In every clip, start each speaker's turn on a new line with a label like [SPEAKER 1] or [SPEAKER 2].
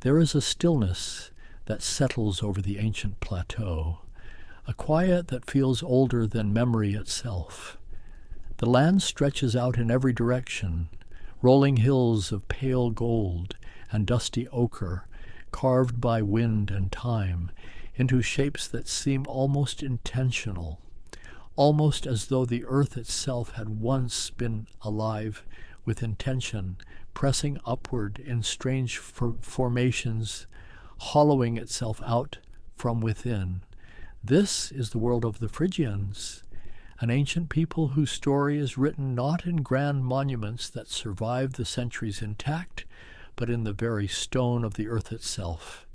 [SPEAKER 1] There is a stillness that settles over the ancient plateau, a quiet that feels older than memory itself. The land stretches out in every direction, rolling hills of pale gold and dusty ochre, carved by wind and time, into shapes that seem almost intentional, almost as though the earth itself had once been alive with intention, pressing upward in strange formations, hollowing itself out from within. This is the world of the Phrygians, an ancient people whose story is written not in grand monuments that survive the centuries intact, but in the very stone of the earth itself,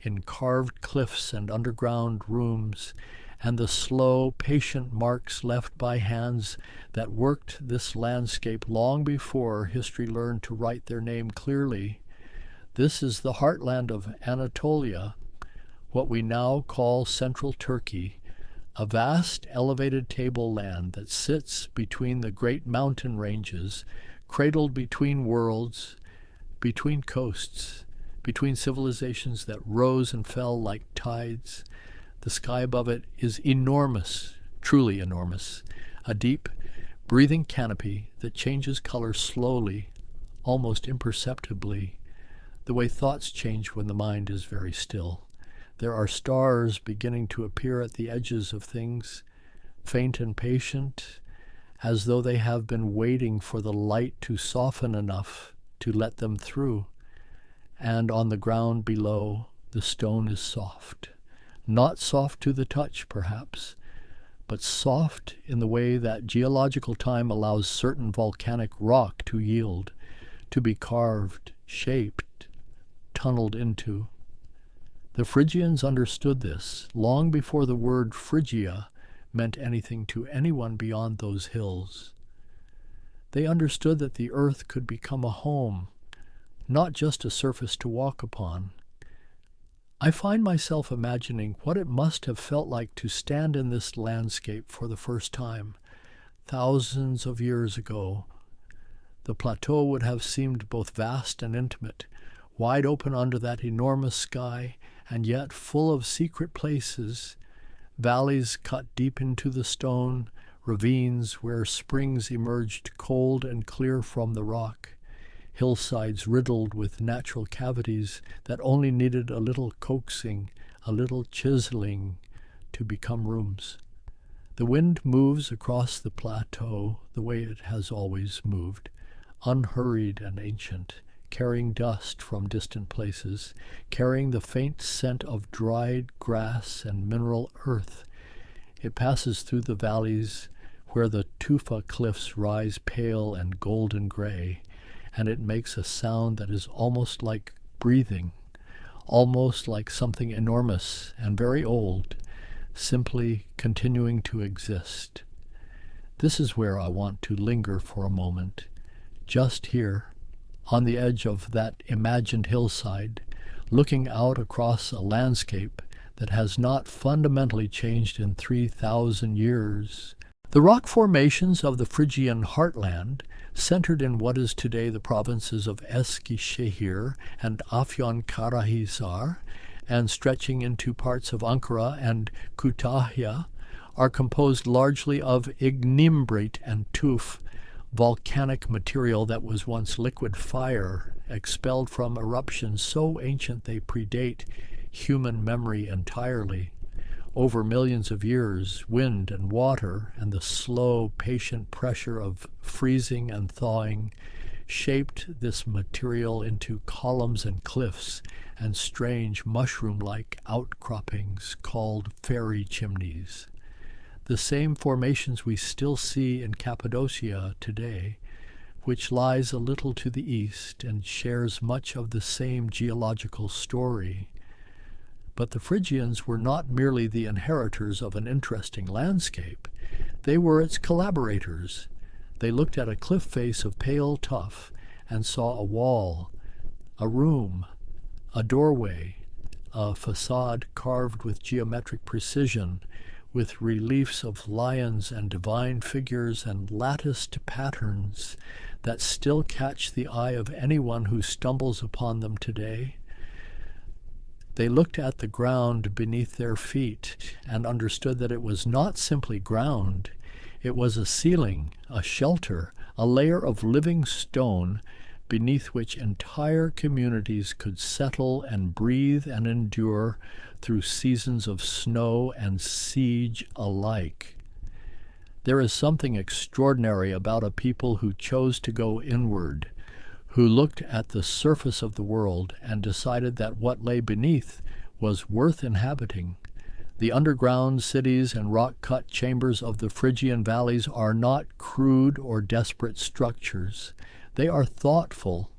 [SPEAKER 1] in carved cliffs and underground rooms, and the slow, patient marks left by hands that worked this landscape long before history learned to write their name clearly. This is the heartland of Anatolia, what we now call central Turkey, a vast elevated tableland that sits between the great mountain ranges, cradled between worlds, between coasts, between civilizations that rose and fell like tides. The sky above it is enormous, truly enormous, a deep, breathing canopy that changes color slowly, almost imperceptibly, the way thoughts change when the mind is very still. There are stars beginning to appear at the edges of things, faint and patient, as though they have been waiting for the light to soften enough to let them through. And on the ground below, the stone is soft. Not soft to the touch, perhaps, but soft in the way that geological time allows certain volcanic rock to yield, to be carved, shaped, tunneled into. The Phrygians understood this long before the word Phrygia meant anything to anyone beyond those hills. They understood that the earth could become a home, not just a surface to walk upon. I find myself imagining what it must have felt like to stand in this landscape for the first time, thousands of years ago. The plateau would have seemed both vast and intimate, wide open under that enormous sky, and yet full of secret places, valleys cut deep into the stone, ravines where springs emerged cold and clear from the rock, hillsides riddled with natural cavities that only needed a little coaxing, a little chiseling to become rooms. The wind moves across the plateau the way it has always moved, unhurried and ancient, carrying dust from distant places, carrying the faint scent of dried grass and mineral earth. It passes through the valleys where the tufa cliffs rise pale and golden gray, and it makes a sound that is almost like breathing, almost like something enormous and very old, simply continuing to exist. This is where I want to linger for a moment, just here, on the edge of that imagined hillside, looking out across a landscape that has not fundamentally changed in 3,000 years. The rock formations of the Phrygian heartland, centered in what is today the provinces of Eskişehir and Afyonkarahisar, and stretching into parts of Ankara and Kütahya, are composed largely of ignimbrite and tuff, volcanic material that was once liquid fire, expelled from eruptions so ancient they predate human memory entirely. Over millions of years, wind and water and the slow, patient pressure of freezing and thawing shaped this material into columns and cliffs and strange mushroom-like outcroppings called fairy chimneys. The same formations we still see in Cappadocia today, which lies a little to the east and shares much of the same geological story. But the Phrygians were not merely the inheritors of an interesting landscape. They were its collaborators. They looked at a cliff face of pale tuff and saw a wall, a room, a doorway, a facade carved with geometric precision, with reliefs of lions and divine figures and latticed patterns that still catch the eye of anyone who stumbles upon them today. They looked at the ground beneath their feet and understood that it was not simply ground. It was a ceiling, a shelter, a layer of living stone beneath which entire communities could settle and breathe and endure through seasons of snow and siege alike. There is something extraordinary about a people who chose to go inward, who looked at the surface of the world and decided that what lay beneath was worth inhabiting. The underground cities and rock-cut chambers of the Phrygian valleys are not crude or desperate structures. They are thoughtful.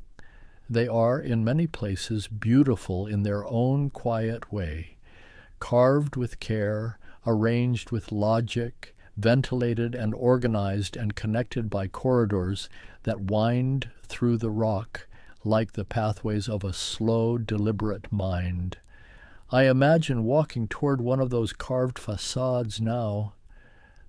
[SPEAKER 1] They are, in many places, beautiful in their own quiet way, carved with care, arranged with logic, ventilated and organized and connected by corridors that wind through the rock like the pathways of a slow, deliberate mind. I imagine walking toward one of those carved facades now,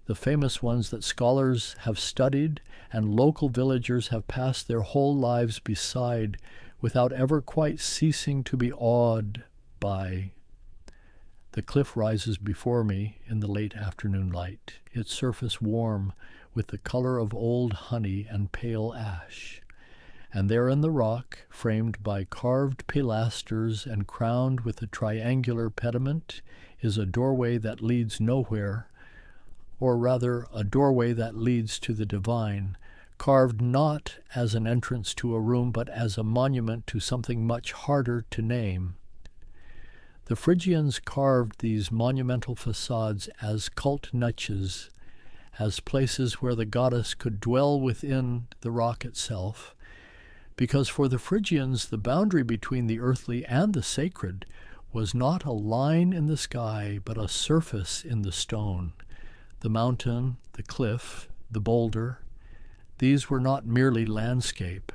[SPEAKER 1] the famous ones that scholars have studied and local villagers have passed their whole lives beside without ever quite ceasing to be awed by. The cliff rises before me in the late afternoon light, its surface warm with the color of old honey and pale ash. And there in the rock, framed by carved pilasters and crowned with a triangular pediment, is a doorway that leads nowhere, or rather a doorway that leads to the divine, carved not as an entrance to a room but as a monument to something much harder to name. The Phrygians carved these monumental facades as cult niches, as places where the goddess could dwell within the rock itself, because for the Phrygians the boundary between the earthly and the sacred was not a line in the sky, but a surface in the stone. The mountain, the cliff, the boulder, these were not merely landscape.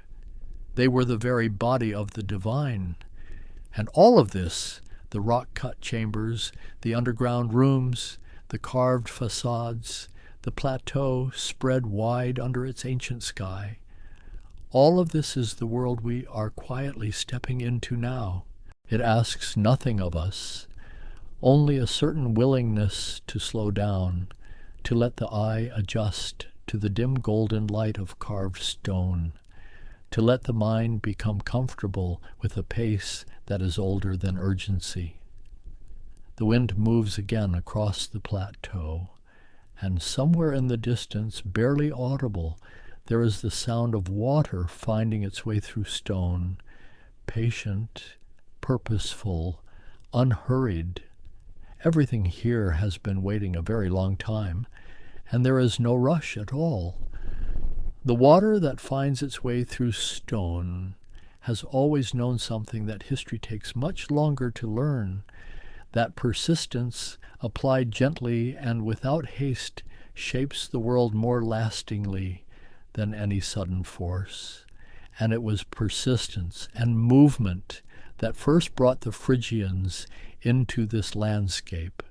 [SPEAKER 1] They were the very body of the divine. And all of this, the rock-cut chambers, the underground rooms, the carved facades, the plateau spread wide under its ancient sky, all of this is the world we are quietly stepping into now. It asks nothing of us, only a certain willingness to slow down, to let the eye adjust to the dim golden light of carved stone, to let the mind become comfortable with a pace that is older than urgency. The wind moves again across the plateau, and somewhere in the distance, barely audible, there is the sound of water finding its way through stone, patient, purposeful, unhurried. Everything here has been waiting a very long time, and there is no rush at all. The water that finds its way through stone has always known something that history takes much longer to learn, that persistence, applied gently and without haste, shapes the world more lastingly than any sudden force. And it was persistence and movement that first brought the Phrygians into this landscape.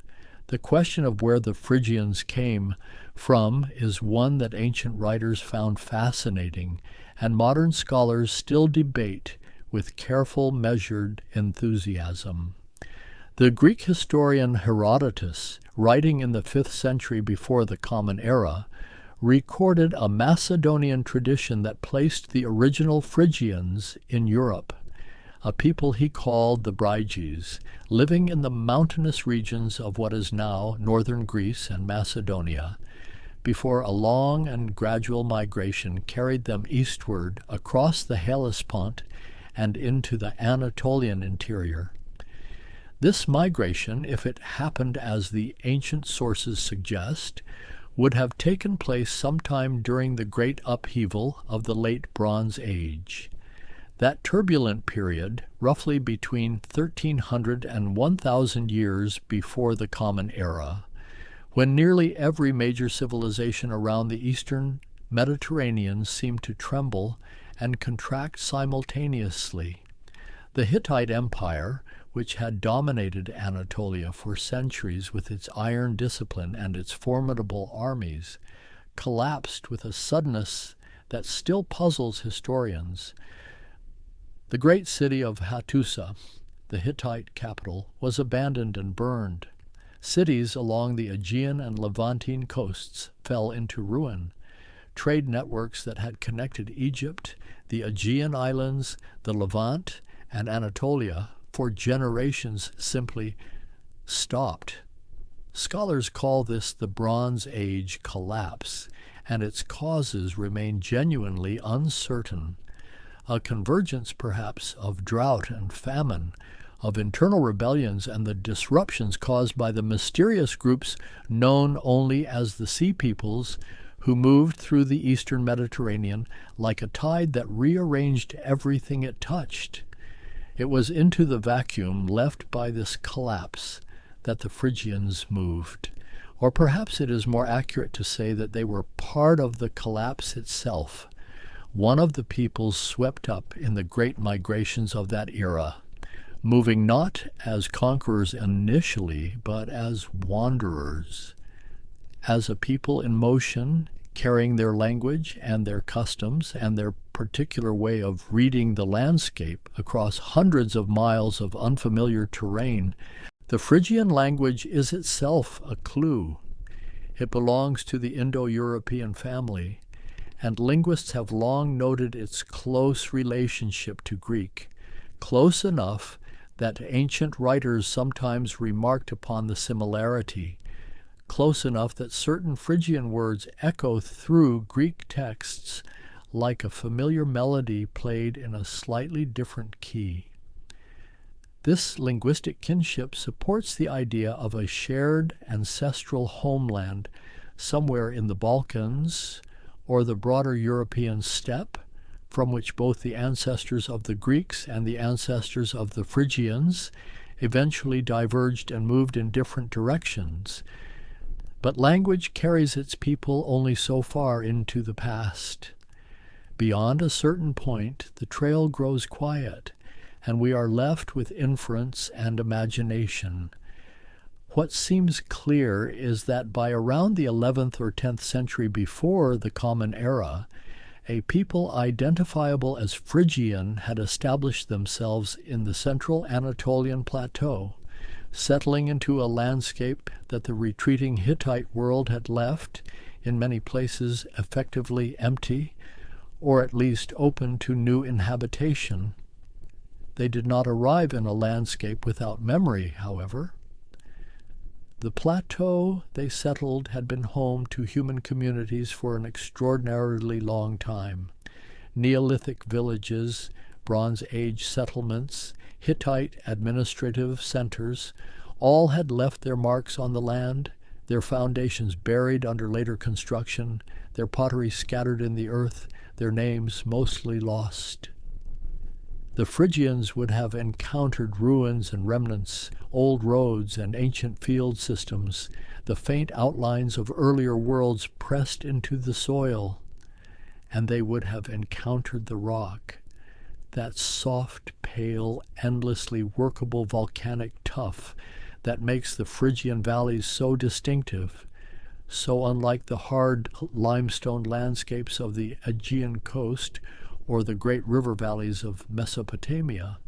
[SPEAKER 1] The question of where the Phrygians came from is one that ancient writers found fascinating, and modern scholars still debate with careful, measured enthusiasm. The Greek historian Herodotus, writing in the 5th century before the Common Era, recorded a Macedonian tradition that placed the original Phrygians in Europe, a people he called the Phrygians, living in the mountainous regions of what is now northern Greece and Macedonia, before a long and gradual migration carried them eastward across the Hellespont and into the Anatolian interior. This migration, if it happened as the ancient sources suggest, would have taken place sometime during the great upheaval of the late Bronze Age. That turbulent period, roughly between 1300 and 1000 years before the Common Era, when nearly every major civilization around the eastern Mediterranean seemed to tremble and contract simultaneously. The Hittite Empire, which had dominated Anatolia for centuries with its iron discipline and its formidable armies, collapsed with a suddenness that still puzzles historians. The great city of Hattusa, the Hittite capital, was abandoned and burned. Cities along the Aegean and Levantine coasts fell into ruin. Trade networks that had connected Egypt, the Aegean Islands, the Levant, and Anatolia for generations simply stopped. Scholars call this the Bronze Age collapse, and its causes remain genuinely uncertain. A convergence, perhaps, of drought and famine, of internal rebellions and the disruptions caused by the mysterious groups known only as the Sea Peoples, who moved through the eastern Mediterranean like a tide that rearranged everything it touched. It was into the vacuum left by this collapse that the Phrygians moved. Or perhaps it is more accurate to say that they were part of the collapse itself, one of the peoples swept up in the great migrations of that era, moving not as conquerors initially, but as wanderers, as a people in motion, carrying their language and their customs and their particular way of reading the landscape across hundreds of miles of unfamiliar terrain. The Phrygian language is itself a clue. It belongs to the Indo-European family, and linguists have long noted its close relationship to Greek, close enough that ancient writers sometimes remarked upon the similarity, close enough that certain Phrygian words echo through Greek texts like a familiar melody played in a slightly different key. This linguistic kinship supports the idea of a shared ancestral homeland somewhere in the Balkans or the broader European steppe, from which both the ancestors of the Greeks and the ancestors of the Phrygians eventually diverged and moved in different directions. But language carries its people only so far into the past. Beyond a certain point, the trail grows quiet, and we are left with inference and imagination. What seems clear is that by around the 11th or 10th century before the Common Era, a people identifiable as Phrygian had established themselves in the central Anatolian plateau, settling into a landscape that the retreating Hittite world had left, in many places effectively empty, or at least open to new inhabitation. They did not arrive in a landscape without memory, however. The plateau they settled had been home to human communities for an extraordinarily long time. Neolithic villages, Bronze Age settlements, Hittite administrative centers, all had left their marks on the land, their foundations buried under later construction, their pottery scattered in the earth, their names mostly lost. The Phrygians would have encountered ruins and remnants, old roads and ancient field systems, the faint outlines of earlier worlds pressed into the soil, and they would have encountered the rock, that soft, pale, endlessly workable volcanic tuff that makes the Phrygian valleys so distinctive, so unlike the hard limestone landscapes of the Aegean coast or the great river valleys of Mesopotamia.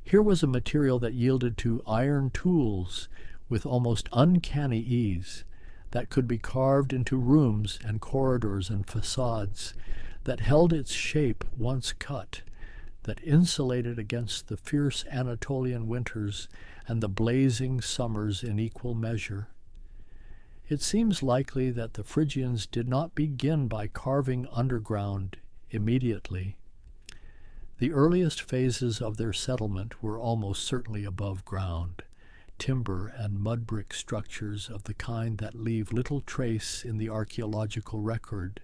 [SPEAKER 1] Here was a material that yielded to iron tools with almost uncanny ease, that could be carved into rooms and corridors and facades, that held its shape once cut, that insulated against the fierce Anatolian winters and the blazing summers in equal measure. It seems likely that the Phrygians did not begin by carving underground immediately. The earliest phases of their settlement were almost certainly above ground, timber and mud brick structures of the kind that leave little trace in the archaeological record,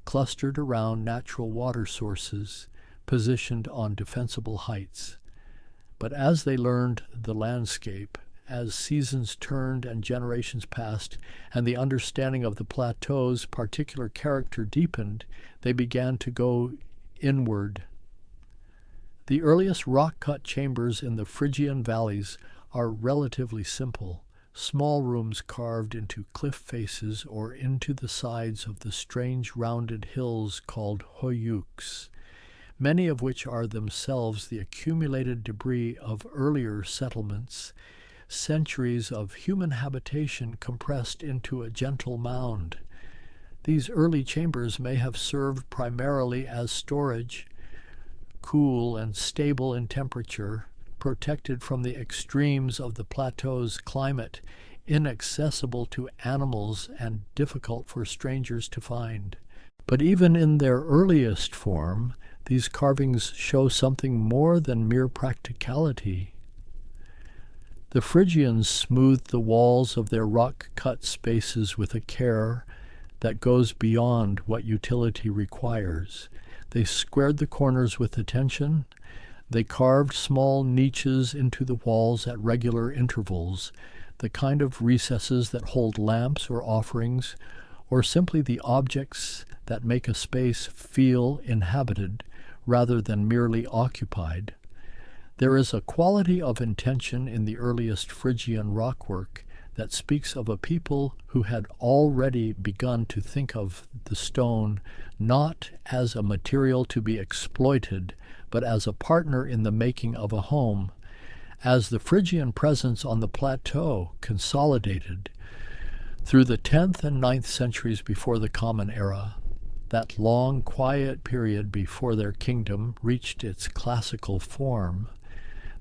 [SPEAKER 1] clustered around natural water sources, positioned on defensible heights. But as they learned the landscape, as seasons turned and generations passed, and the understanding of the plateau's particular character deepened, they began to go inward. The earliest rock-cut chambers in the Phrygian valleys are relatively simple, small rooms carved into cliff faces or into the sides of the strange rounded hills called hoyuks. many of which are themselves the accumulated debris of earlier settlements, centuries of human habitation compressed into a gentle mound. These early chambers may have served primarily as storage, cool and stable in temperature, protected from the extremes of the plateau's climate, inaccessible to animals and difficult for strangers to find. But even in their earliest form, these carvings show something more than mere practicality. The Phrygians smoothed the walls of their rock-cut spaces with a care that goes beyond what utility requires. They squared the corners with attention. They carved small niches into the walls at regular intervals, the kind of recesses that hold lamps or offerings, or simply the objects that make a space feel inhabited rather than merely occupied. There is a quality of intention in the earliest Phrygian rockwork that speaks of a people who had already begun to think of the stone not as a material to be exploited, but as a partner in the making of a home. As the Phrygian presence on the plateau consolidated through the 10th and 9th centuries before the Common Era, that long, quiet period before their kingdom reached its classical form,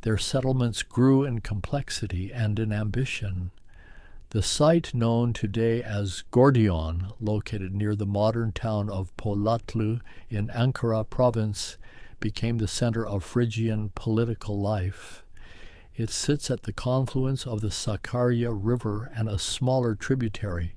[SPEAKER 1] their settlements grew in complexity and in ambition. The site known today as Gordion, located near the modern town of Polatlu in Ankara province, became the center of Phrygian political life. It sits at the confluence of the Sakarya River and a smaller tributary,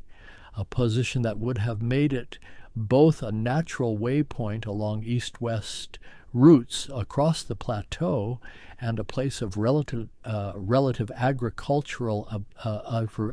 [SPEAKER 1] a position that would have made it both a natural waypoint along east-west routes across the plateau and a place of relative agricultural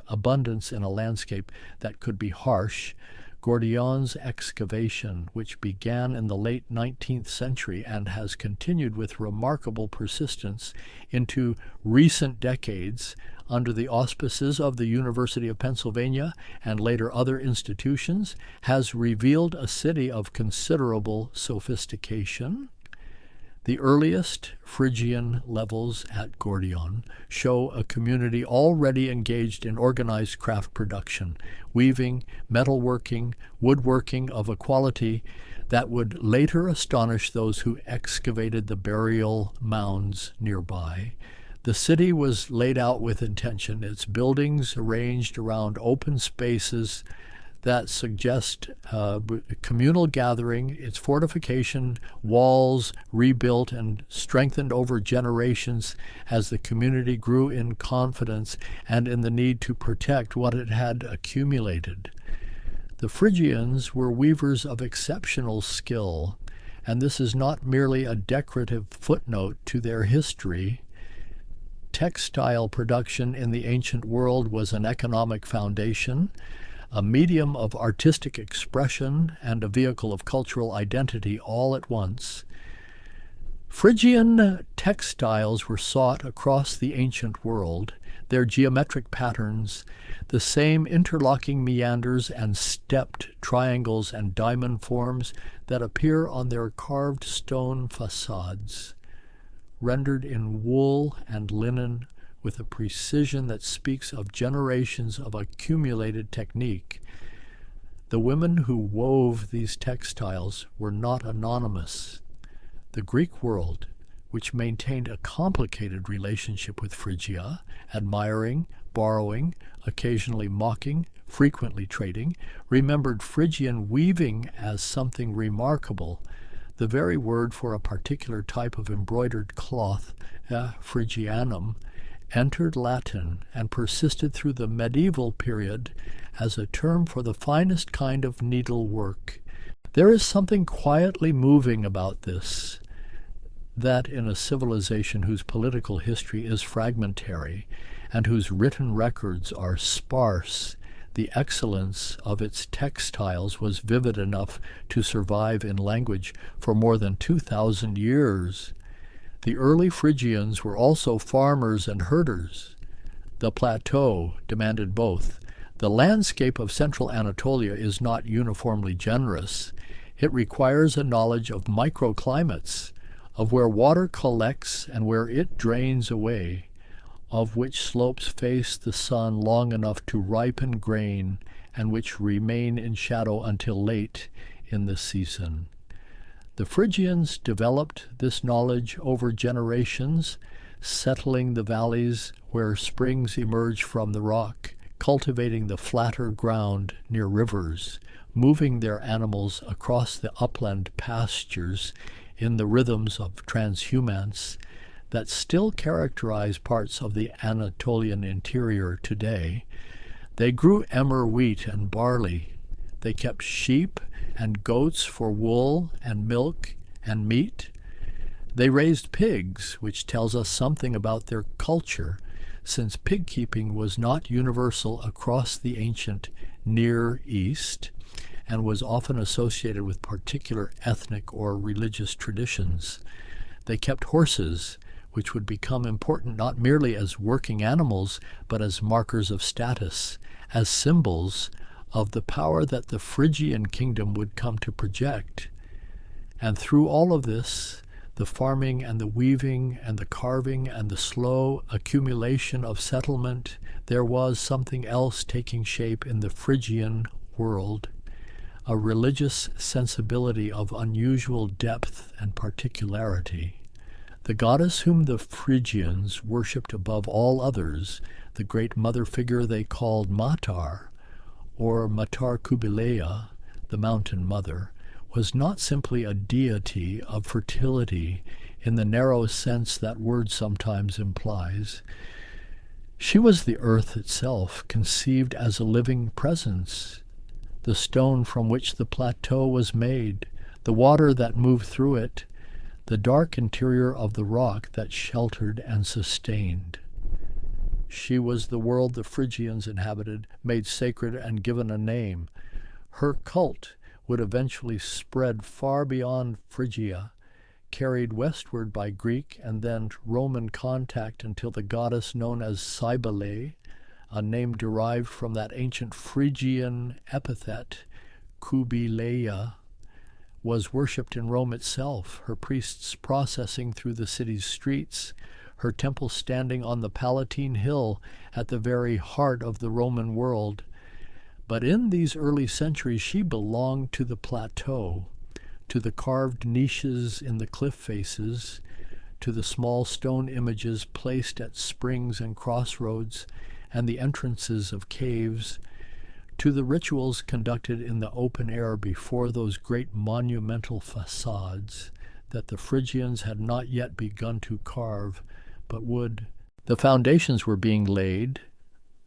[SPEAKER 1] abundance in a landscape that could be harsh. Gordion's excavation, which began in the late 19th century and has continued with remarkable persistence into recent decades under the auspices of the University of Pennsylvania and later other institutions, has revealed a city of considerable sophistication. The earliest Phrygian levels at Gordion show a community already engaged in organized craft production, weaving, metalworking, woodworking of a quality that would later astonish those who excavated the burial mounds nearby. The city was laid out with intention, its buildings arranged around open spaces that suggest communal gathering, its fortification walls rebuilt and strengthened over generations as the community grew in confidence and in the need to protect what it had accumulated. The Phrygians were weavers of exceptional skill, and this is not merely a decorative footnote to their history. Textile production in the ancient world was an economic foundation, a medium of artistic expression, and a vehicle of cultural identity all at once. Phrygian textiles were sought across the ancient world, their geometric patterns, the same interlocking meanders and stepped triangles and diamond forms that appear on their carved stone facades, rendered in wool and linen with a precision that speaks of generations of accumulated technique. The women who wove these textiles were not anonymous. The Greek world, which maintained a complicated relationship with Phrygia, admiring, borrowing, occasionally mocking, frequently trading, remembered Phrygian weaving as something remarkable. The very word for a particular type of embroidered cloth, Phrygianum, entered Latin and persisted through the medieval period as a term for the finest kind of needlework. There is something quietly moving about this, that in a civilization whose political history is fragmentary and whose written records are sparse, the excellence of its textiles was vivid enough to survive in language for more than 2,000 years. The early Phrygians were also farmers and herders. The plateau demanded both. The landscape of central Anatolia is not uniformly generous. It requires a knowledge of microclimates, of where water collects and where it drains away, of which slopes face the sun long enough to ripen grain and which remain in shadow until late in the season. The Phrygians developed this knowledge over generations, settling the valleys where springs emerge from the rock, cultivating the flatter ground near rivers, moving their animals across the upland pastures in the rhythms of transhumance that still characterize parts of the Anatolian interior today. They grew emmer wheat and barley. They kept sheep and goats for wool and milk and meat. They raised pigs, which tells us something about their culture, since pig keeping was not universal across the ancient Near East and was often associated with particular ethnic or religious traditions. They kept horses, which would become important not merely as working animals, but as markers of status, as symbols of the power that the Phrygian kingdom would come to project. And through all of this, the farming and the weaving and the carving and the slow accumulation of settlement, there was something else taking shape in the Phrygian world, a religious sensibility of unusual depth and particularity. The goddess whom the Phrygians worshipped above all others, the great mother figure they called Matar, or Matar Kubileia, the mountain mother, was not simply a deity of fertility in the narrow sense that word sometimes implies. She was the earth itself, conceived as a living presence, the stone from which the plateau was made, the water that moved through it, the dark interior of the rock that sheltered and sustained. She was the world the Phrygians inhabited, made sacred and given a name. Her cult would eventually spread far beyond Phrygia, carried westward by Greek and then Roman contact until the goddess known as Cybele, a name derived from that ancient Phrygian epithet, Kubileia, was worshipped in Rome itself, her priests processing through the city's streets, her temple standing on the Palatine Hill at the very heart of the Roman world. But in these early centuries she belonged to the plateau, to the carved niches in the cliff faces, to the small stone images placed at springs and crossroads and the entrances of caves, to the rituals conducted in the open air before those great monumental facades that the Phrygians had not yet begun to carve, but would. The foundations were being laid,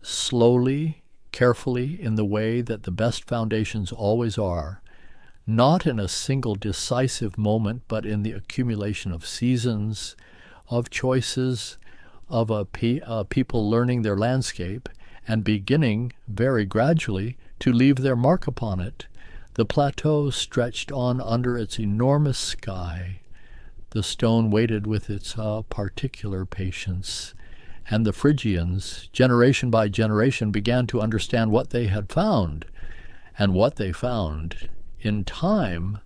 [SPEAKER 1] slowly, carefully, in the way that the best foundations always are, not in a single decisive moment, but in the accumulation of seasons, of choices, of a people learning their landscape, and beginning, very gradually, to leave their mark upon it. The plateau stretched on under its enormous sky. The stone waited with its particular patience, and the Phrygians, generation by generation, began to understand what they had found, and what they found, in time,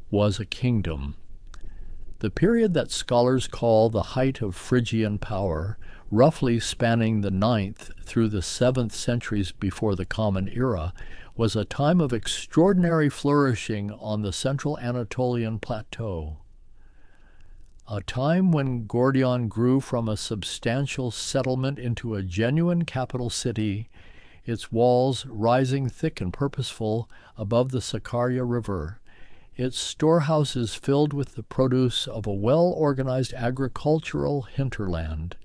[SPEAKER 1] was a kingdom. The period that scholars call the height of Phrygian power, roughly spanning the 9th through the 7th centuries before the Common Era, was a time of extraordinary flourishing on the central Anatolian plateau. A time when Gordion grew from a substantial settlement into a genuine capital city, its walls rising thick and purposeful above the Sakarya River, its storehouses filled with the produce of a well-organized agricultural hinterland,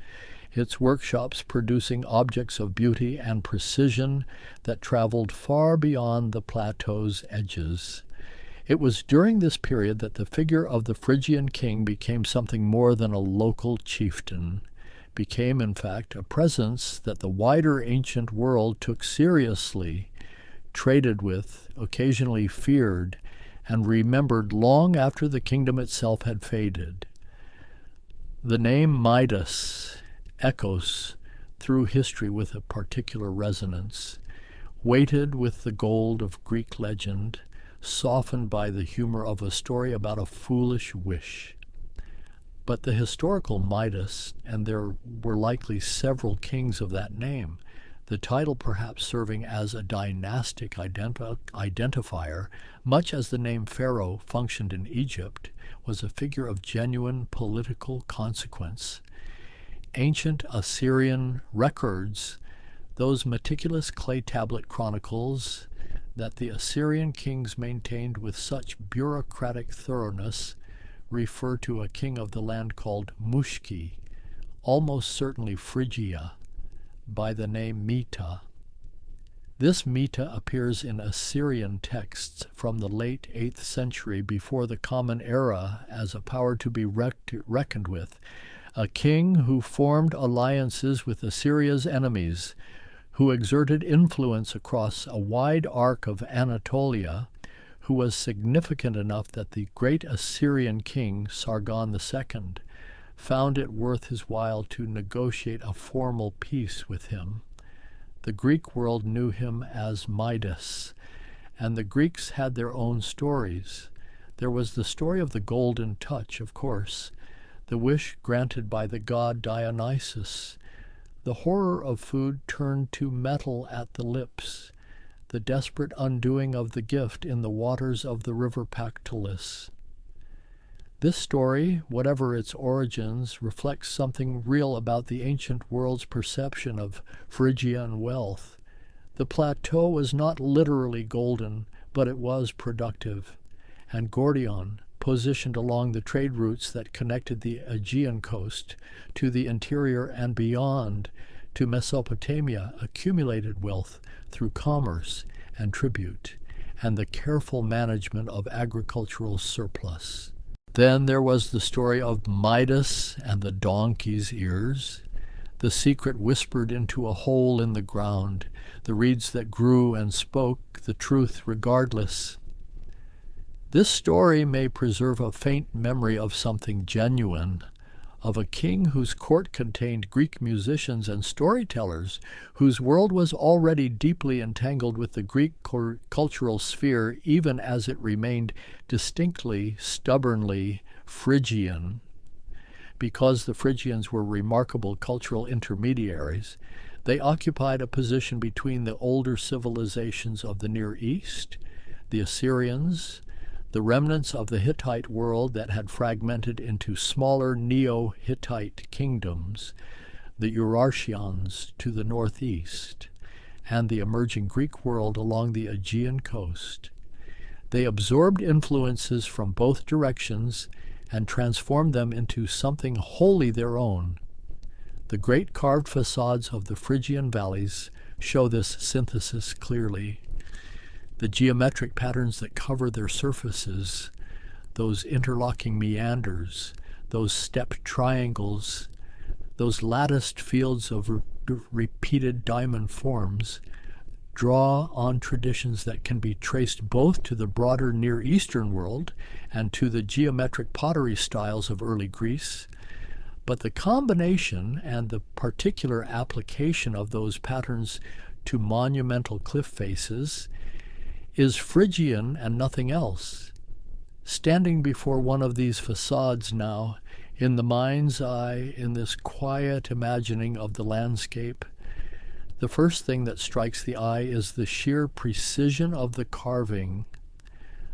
[SPEAKER 1] its workshops producing objects of beauty and precision that traveled far beyond the plateau's edges. It was during this period that the figure of the Phrygian king became something more than a local chieftain, became, in fact, a presence that the wider ancient world took seriously, traded with, occasionally feared, and remembered long after the kingdom itself had faded. The name Midas echoes through history with a particular resonance, weighted with the gold of Greek legend, softened by the humor of a story about a foolish wish. But the historical Midas, and there were likely several kings of that name, the title perhaps serving as a dynastic identifier, much as the name Pharaoh functioned in Egypt, was a figure of genuine political consequence. Ancient Assyrian records, those meticulous clay tablet chronicles that the Assyrian kings maintained with such bureaucratic thoroughness, refer to a king of the land called Mushki, almost certainly Phrygia, by the name Mita. This Mita appears in Assyrian texts from the late 8th century before the Common Era as a power to be reckoned with, a king who formed alliances with Assyria's enemies, who exerted influence across a wide arc of Anatolia, who was significant enough that the great Assyrian king, Sargon II, found it worth his while to negotiate a formal peace with him. The Greek world knew him as Midas, and the Greeks had their own stories. There was the story of the golden touch, of course, the wish granted by the god Dionysus, the horror of food turned to metal at the lips, the desperate undoing of the gift in the waters of the river Pactolus. This story, whatever its origins, reflects something real about the ancient world's perception of Phrygian wealth. The plateau was not literally golden, but it was productive, and Gordion, positioned along the trade routes that connected the Aegean coast to the interior and beyond to Mesopotamia, accumulated wealth through commerce and tribute, and the careful management of agricultural surplus. Then there was the story of Midas and the donkey's ears, the secret whispered into a hole in the ground, the reeds that grew and spoke the truth regardless. This story may preserve a faint memory of something genuine, of a king whose court contained Greek musicians and storytellers, whose world was already deeply entangled with the Greek cultural sphere, even as it remained distinctly, stubbornly Phrygian. Because the Phrygians were remarkable cultural intermediaries, they occupied a position between the older civilizations of the Near East, the Assyrians, the remnants of the Hittite world that had fragmented into smaller Neo-Hittite kingdoms, the Urartians to the northeast, and the emerging Greek world along the Aegean coast. They absorbed influences from both directions and transformed them into something wholly their own. The great carved facades of the Phrygian valleys show this synthesis clearly. The geometric patterns that cover their surfaces, those interlocking meanders, those stepped triangles, those latticed fields of repeated diamond forms, draw on traditions that can be traced both to the broader Near Eastern world and to the geometric pottery styles of early Greece. But the combination and the particular application of those patterns to monumental cliff faces is Phrygian and nothing else. Standing before one of these facades now, in the mind's eye, in this quiet imagining of the landscape, the first thing that strikes the eye is the sheer precision of the carving.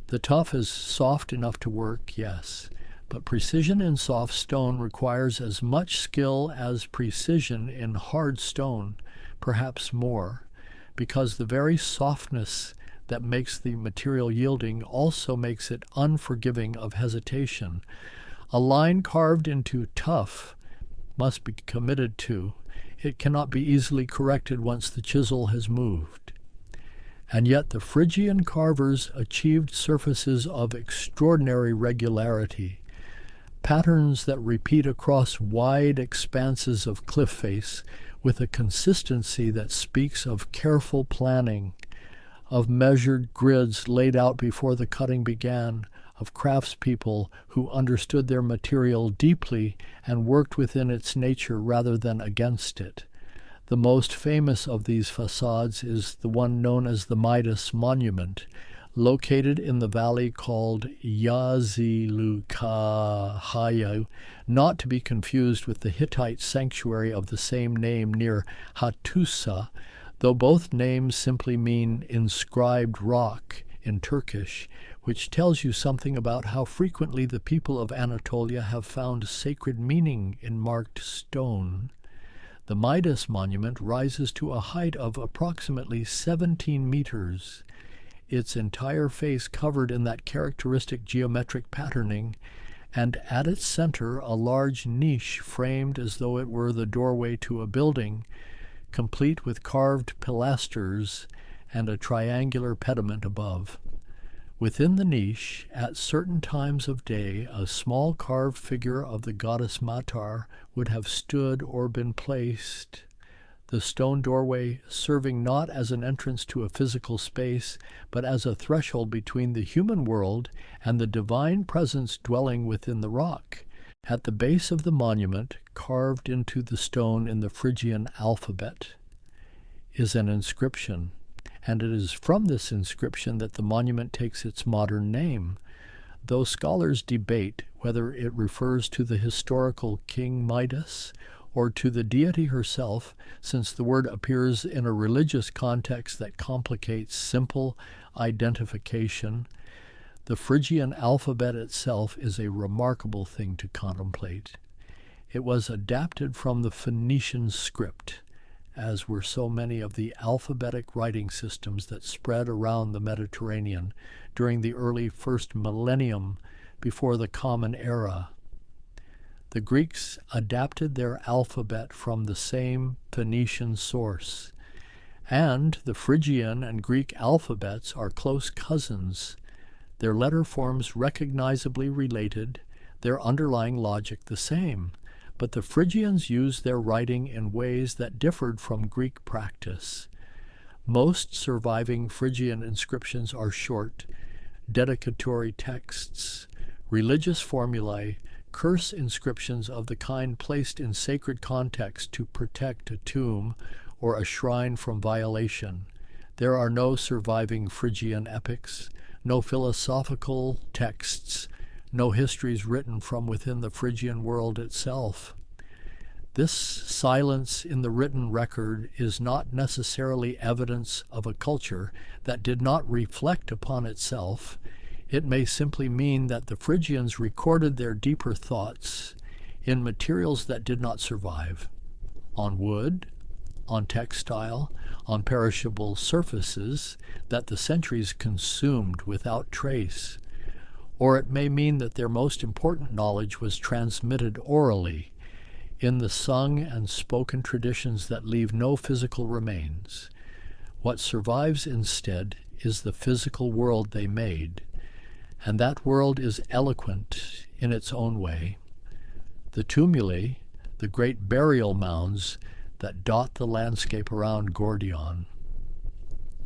[SPEAKER 1] The tuff is soft enough to work, yes, but precision in soft stone requires as much skill as precision in hard stone, perhaps more, because the very softness that makes the material yielding also makes it unforgiving of hesitation. A line carved into tuff must be committed to. It cannot be easily corrected once the chisel has moved. And yet the Phrygian carvers achieved surfaces of extraordinary regularity, patterns that repeat across wide expanses of cliff face with a consistency that speaks of careful planning, of measured grids laid out before the cutting began, of craftspeople who understood their material deeply and worked within its nature rather than against it. The most famous of these facades is the one known as the Midas Monument, located in the valley called Yazilukahayu, not to be confused with the Hittite sanctuary of the same name near Hattusa, though both names simply mean inscribed rock in Turkish, which tells you something about how frequently the people of Anatolia have found sacred meaning in marked stone. The Midas monument rises to a height of approximately 17 meters, its entire face covered in that characteristic geometric patterning, and at its center a large niche framed as though it were the doorway to a building, complete with carved pilasters and a triangular pediment above. Within the niche, at certain times of day, a small carved figure of the goddess Matar would have stood or been placed, the stone doorway serving not as an entrance to a physical space, but as a threshold between the human world and the divine presence dwelling within the rock. At the base of the monument, carved into the stone in the Phrygian alphabet, is an inscription, and it is from this inscription that the monument takes its modern name, though scholars debate whether it refers to the historical King Midas or to the deity herself, since the word appears in a religious context that complicates simple identification. The Phrygian alphabet itself is a remarkable thing to contemplate. It was adapted from the Phoenician script, as were so many of the alphabetic writing systems that spread around the Mediterranean during the early first millennium before the Common Era. The Greeks adapted their alphabet from the same Phoenician source, and the Phrygian and Greek alphabets are close cousins, their letter forms recognizably related, their underlying logic the same, but the Phrygians used their writing in ways that differed from Greek practice. Most surviving Phrygian inscriptions are short, dedicatory texts, religious formulae, curse inscriptions of the kind placed in sacred context to protect a tomb or a shrine from violation. There are no surviving Phrygian epics, no philosophical texts, no histories written from within the Phrygian world itself. This silence in the written record is not necessarily evidence of a culture that did not reflect upon itself. It may simply mean that the Phrygians recorded their deeper thoughts in materials that did not survive, on wood, on textile, on perishable surfaces that the centuries consumed without trace. Or it may mean that their most important knowledge was transmitted orally, in the sung and spoken traditions that leave no physical remains. What survives instead is the physical world they made, and that world is eloquent in its own way. The tumuli, the great burial mounds that dot the landscape around Gordion,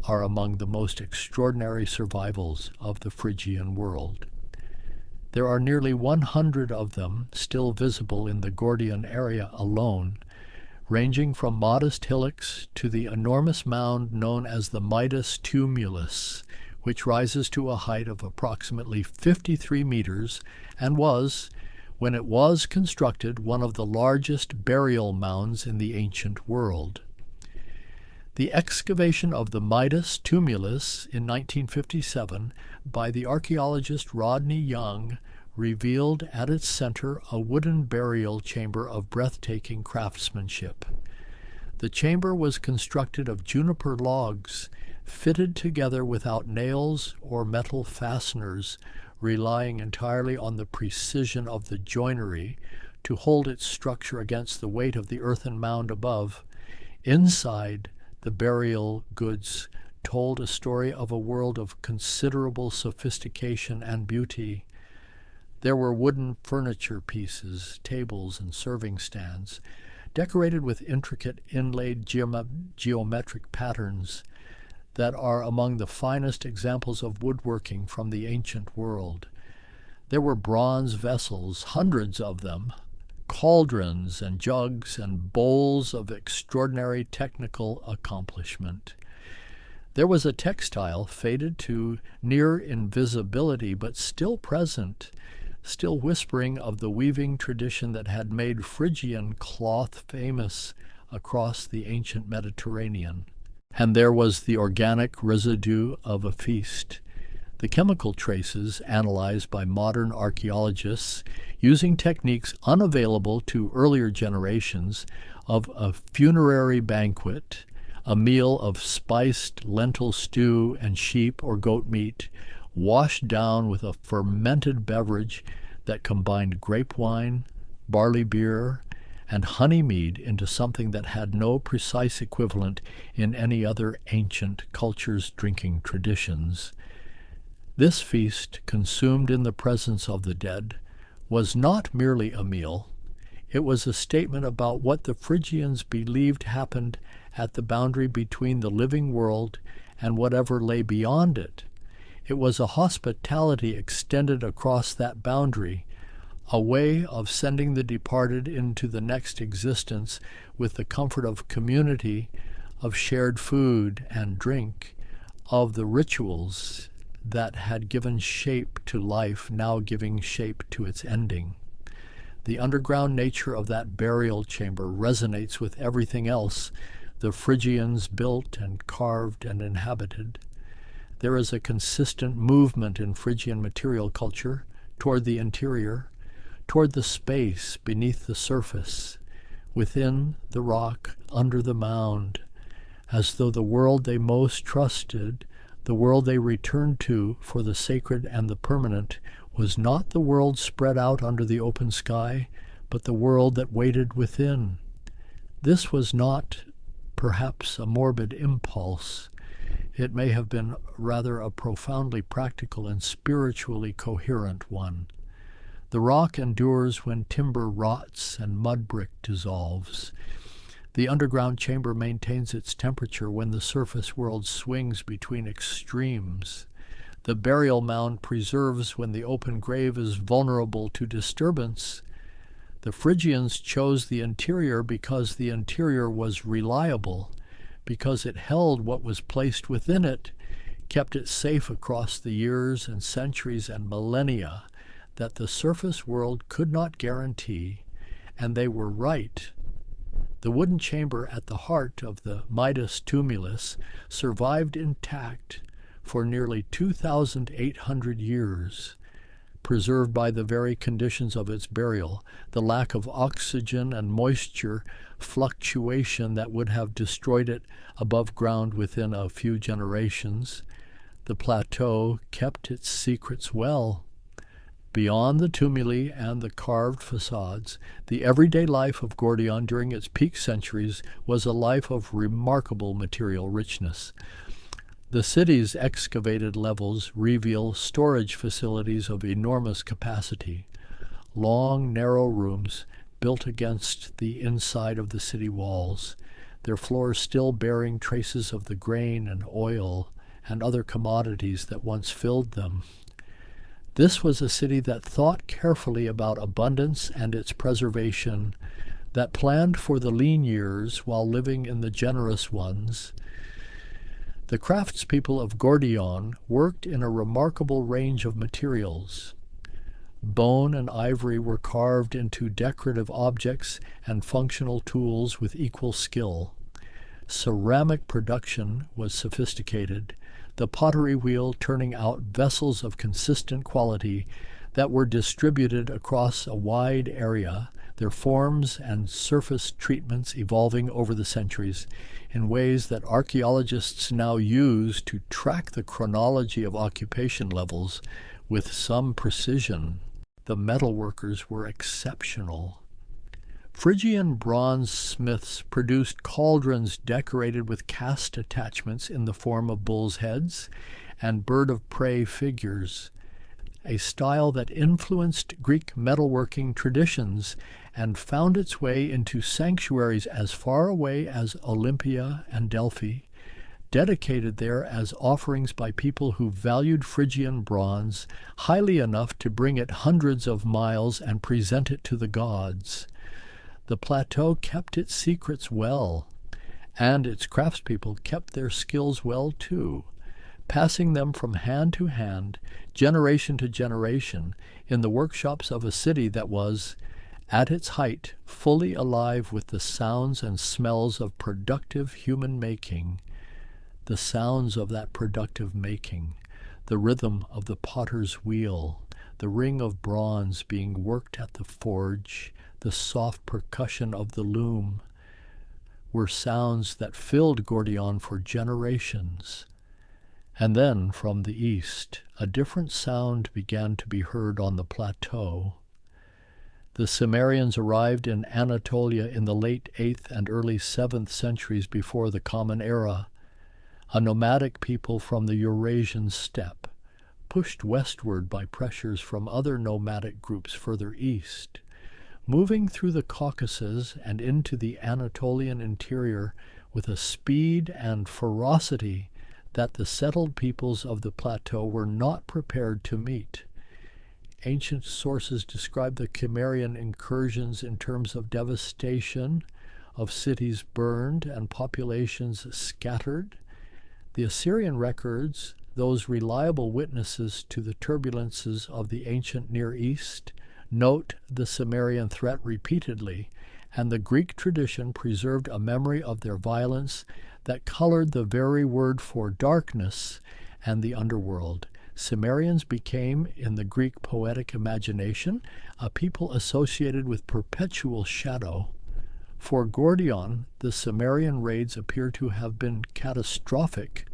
[SPEAKER 1] are among the most extraordinary survivals of the Phrygian world. There are nearly 100 of them still visible in the Gordian area alone, ranging from modest hillocks to the enormous mound known as the Midas tumulus, which rises to a height of approximately 53 meters and was, when it was constructed, one of the largest burial mounds in the ancient world. The excavation of the Midas tumulus in 1957 by the archaeologist Rodney Young revealed at its center a wooden burial chamber of breathtaking craftsmanship. The chamber was constructed of juniper logs, fitted together without nails or metal fasteners, relying entirely on the precision of the joinery to hold its structure against the weight of the earthen mound above. Inside, the burial goods told a story of a world of considerable sophistication and beauty. There were wooden furniture pieces, tables, and serving stands, decorated with intricate inlaid geometric patterns that are among the finest examples of woodworking from the ancient world. There were bronze vessels, hundreds of them, cauldrons and jugs and bowls of extraordinary technical accomplishment. There was a textile faded to near invisibility, but still present, still whispering of the weaving tradition that had made Phrygian cloth famous across the ancient Mediterranean. And there was the organic residue of a feast, the chemical traces analyzed by modern archaeologists using techniques unavailable to earlier generations of a funerary banquet, a meal of spiced lentil stew and sheep or goat meat, washed down with a fermented beverage that combined grape wine, barley beer, and honey mead into something that had no precise equivalent in any other ancient culture's drinking traditions. This feast, consumed in the presence of the dead, was not merely a meal. It was a statement about what the Phrygians believed happened at the boundary between the living world and whatever lay beyond it. It was a hospitality extended across that boundary, a way of sending the departed into the next existence with the comfort of community, of shared food and drink, of the rituals that had given shape to life, now giving shape to its ending. The underground nature of that burial chamber resonates with everything else the Phrygians built and carved and inhabited. There is a consistent movement in Phrygian material culture toward the interior, toward the space beneath the surface, within the rock, under the mound, as though the world they most trusted, the world they returned to for the sacred and the permanent, was not the world spread out under the open sky, but the world that waited within. This was not perhaps a morbid impulse. It may have been rather a profoundly practical and spiritually coherent one. The rock endures when timber rots and mud brick dissolves. The underground chamber maintains its temperature when the surface world swings between extremes. The burial mound preserves when the open grave is vulnerable to disturbance. The Phrygians chose the interior because the interior was reliable, because it held what was placed within it, kept it safe across the years and centuries and millennia that the surface world could not guarantee, and they were right. The wooden chamber at the heart of the Midas tumulus survived intact for nearly 2,800 years, preserved by the very conditions of its burial, the lack of oxygen and moisture fluctuation that would have destroyed it above ground within a few generations. The plateau kept its secrets well. Beyond the tumuli and the carved facades, the everyday life of Gordion during its peak centuries was a life of remarkable material richness. The city's excavated levels reveal storage facilities of enormous capacity, long, narrow rooms built against the inside of the city walls, their floors still bearing traces of the grain and oil and other commodities that once filled them. This was a city that thought carefully about abundance and its preservation, that planned for the lean years while living in the generous ones. The craftspeople of Gordion worked in a remarkable range of materials. Bone and ivory were carved into decorative objects and functional tools with equal skill. Ceramic production was sophisticated, the pottery wheel turning out vessels of consistent quality that were distributed across a wide area, their forms and surface treatments evolving over the centuries in ways that archaeologists now use to track the chronology of occupation levels with some precision. The metalworkers were exceptional. Phrygian bronze smiths produced cauldrons decorated with cast attachments in the form of bulls' heads and bird of prey figures, a style that influenced Greek metalworking traditions and found its way into sanctuaries as far away as Olympia and Delphi, dedicated there as offerings by people who valued Phrygian bronze highly enough to bring it hundreds of miles and present it to the gods. The plateau kept its secrets well, and its craftspeople kept their skills well too, passing them from hand to hand, generation to generation, in the workshops of a city that was, at its height, fully alive with the sounds and smells of productive human making, the sounds of that productive making, the rhythm of the potter's wheel, the ring of bronze being worked at the forge, the soft percussion of the loom, were sounds that filled Gordion for generations. And then, from the east, a different sound began to be heard on the plateau. The Cimmerians arrived in Anatolia in the late 8th and early 7th centuries before the Common Era, a nomadic people from the Eurasian steppe, pushed westward by pressures from other nomadic groups further east, moving through the Caucasus and into the Anatolian interior with a speed and ferocity that the settled peoples of the plateau were not prepared to meet. Ancient sources describe the Cimmerian incursions in terms of devastation, of cities burned and populations scattered. The Assyrian records, those reliable witnesses to the turbulences of the ancient Near East, note the Cimmerian threat repeatedly, and the Greek tradition preserved a memory of their violence that colored the very word for darkness and the underworld. Cimmerians became, in the Greek poetic imagination, a people associated with perpetual shadow. For Gordion, the Cimmerian raids appear to have been catastrophic.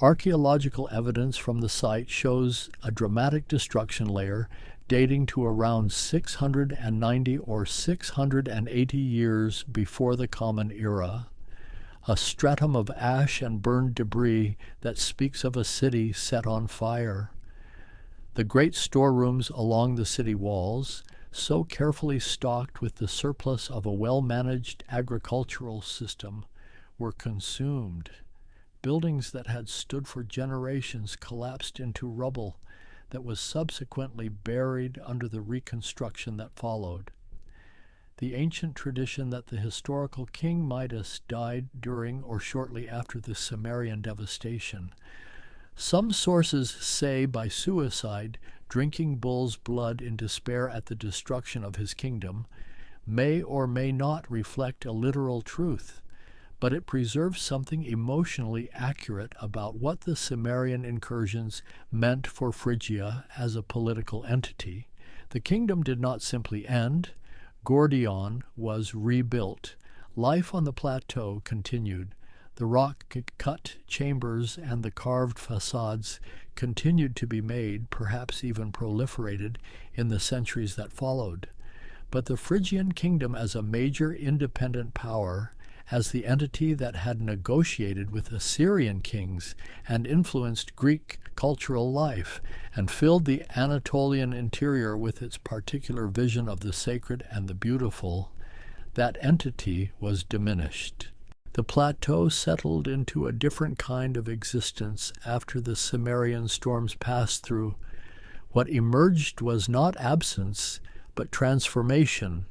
[SPEAKER 1] Archaeological evidence from the site shows a dramatic destruction layer dating to around 690 or 680 years before the Common Era, a stratum of ash and burned debris that speaks of a city set on fire. The great storerooms along the city walls, so carefully stocked with the surplus of a well-managed agricultural system, were consumed. Buildings that had stood for generations collapsed into rubble that was subsequently buried under the reconstruction that followed. The ancient tradition that the historical King Midas died during or shortly after the Cimmerian devastation. Some sources say by suicide, drinking bull's blood in despair at the destruction of his kingdom, may or may not reflect a literal truth, but it preserves something emotionally accurate about what the Cimmerian incursions meant for Phrygia as a political entity. The kingdom did not simply end. Gordion was rebuilt. Life on the plateau continued. The rock-cut chambers and the carved facades continued to be made, perhaps even proliferated, in the centuries that followed. But the Phrygian kingdom as a major independent power, as the entity that had negotiated with Assyrian kings and influenced Greek cultural life and filled the Anatolian interior with its particular vision of the sacred and the beautiful, that entity was diminished. The plateau settled into a different kind of existence after the Cimmerian storms passed through. What emerged was not absence, but transformation.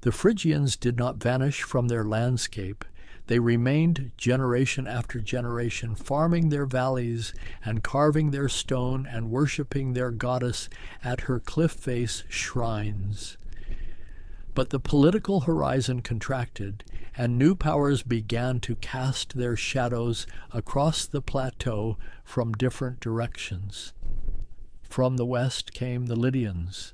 [SPEAKER 1] The Phrygians did not vanish from their landscape. They remained generation after generation, farming their valleys and carving their stone and worshiping their goddess at her cliff-face shrines. But the political horizon contracted, and new powers began to cast their shadows across the plateau from different directions. From the west came the Lydians,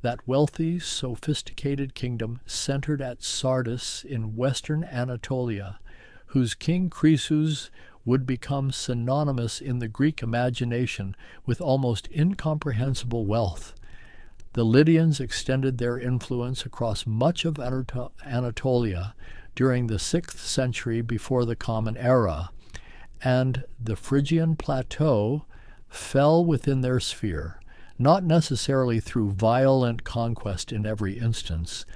[SPEAKER 1] that wealthy, sophisticated kingdom centered at Sardis in western Anatolia, whose king Croesus would become synonymous in the Greek imagination with almost incomprehensible wealth. The Lydians extended their influence across much of Anatolia during the 6th century before the Common Era, and the Phrygian plateau fell within their sphere, not necessarily through violent conquest in every instance,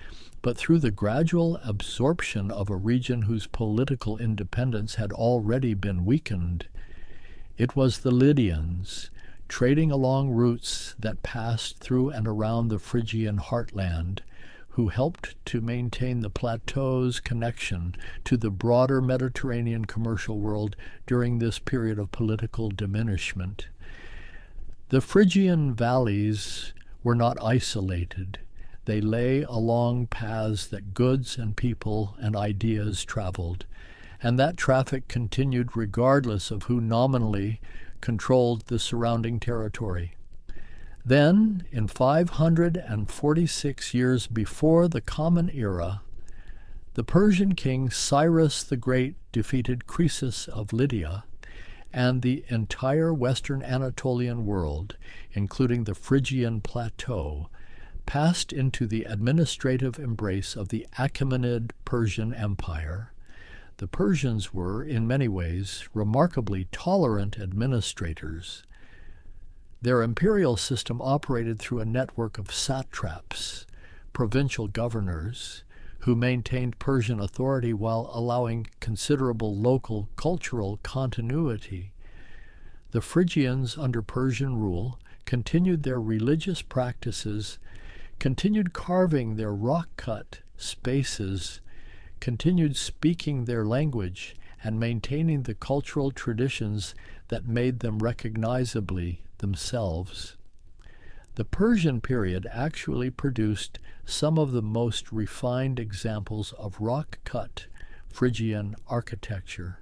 [SPEAKER 1] but through the gradual absorption of a region whose political independence had already been weakened. It was the Lydians, trading along routes that passed through and around the Phrygian heartland, who helped to maintain the plateau's connection to the broader Mediterranean commercial world during this period of political diminishment. The Phrygian valleys were not isolated. They lay along paths that goods and people and ideas traveled, and that traffic continued regardless of who nominally controlled the surrounding territory. Then, in 546 years before the Common Era, the Persian king Cyrus the Great defeated Croesus of Lydia, and the entire western Anatolian world, including the Phrygian plateau, passed into the administrative embrace of the Achaemenid Persian Empire. The Persians were, in many ways, remarkably tolerant administrators. Their imperial system operated through a network of satraps, provincial governors, who maintained Persian authority while allowing considerable local cultural continuity. The Phrygians, under Persian rule, continued their religious practices, continued carving their rock-cut spaces, continued speaking their language, and maintaining the cultural traditions that made them recognizably themselves. The Persian period actually produced some of the most refined examples of rock-cut Phrygian architecture.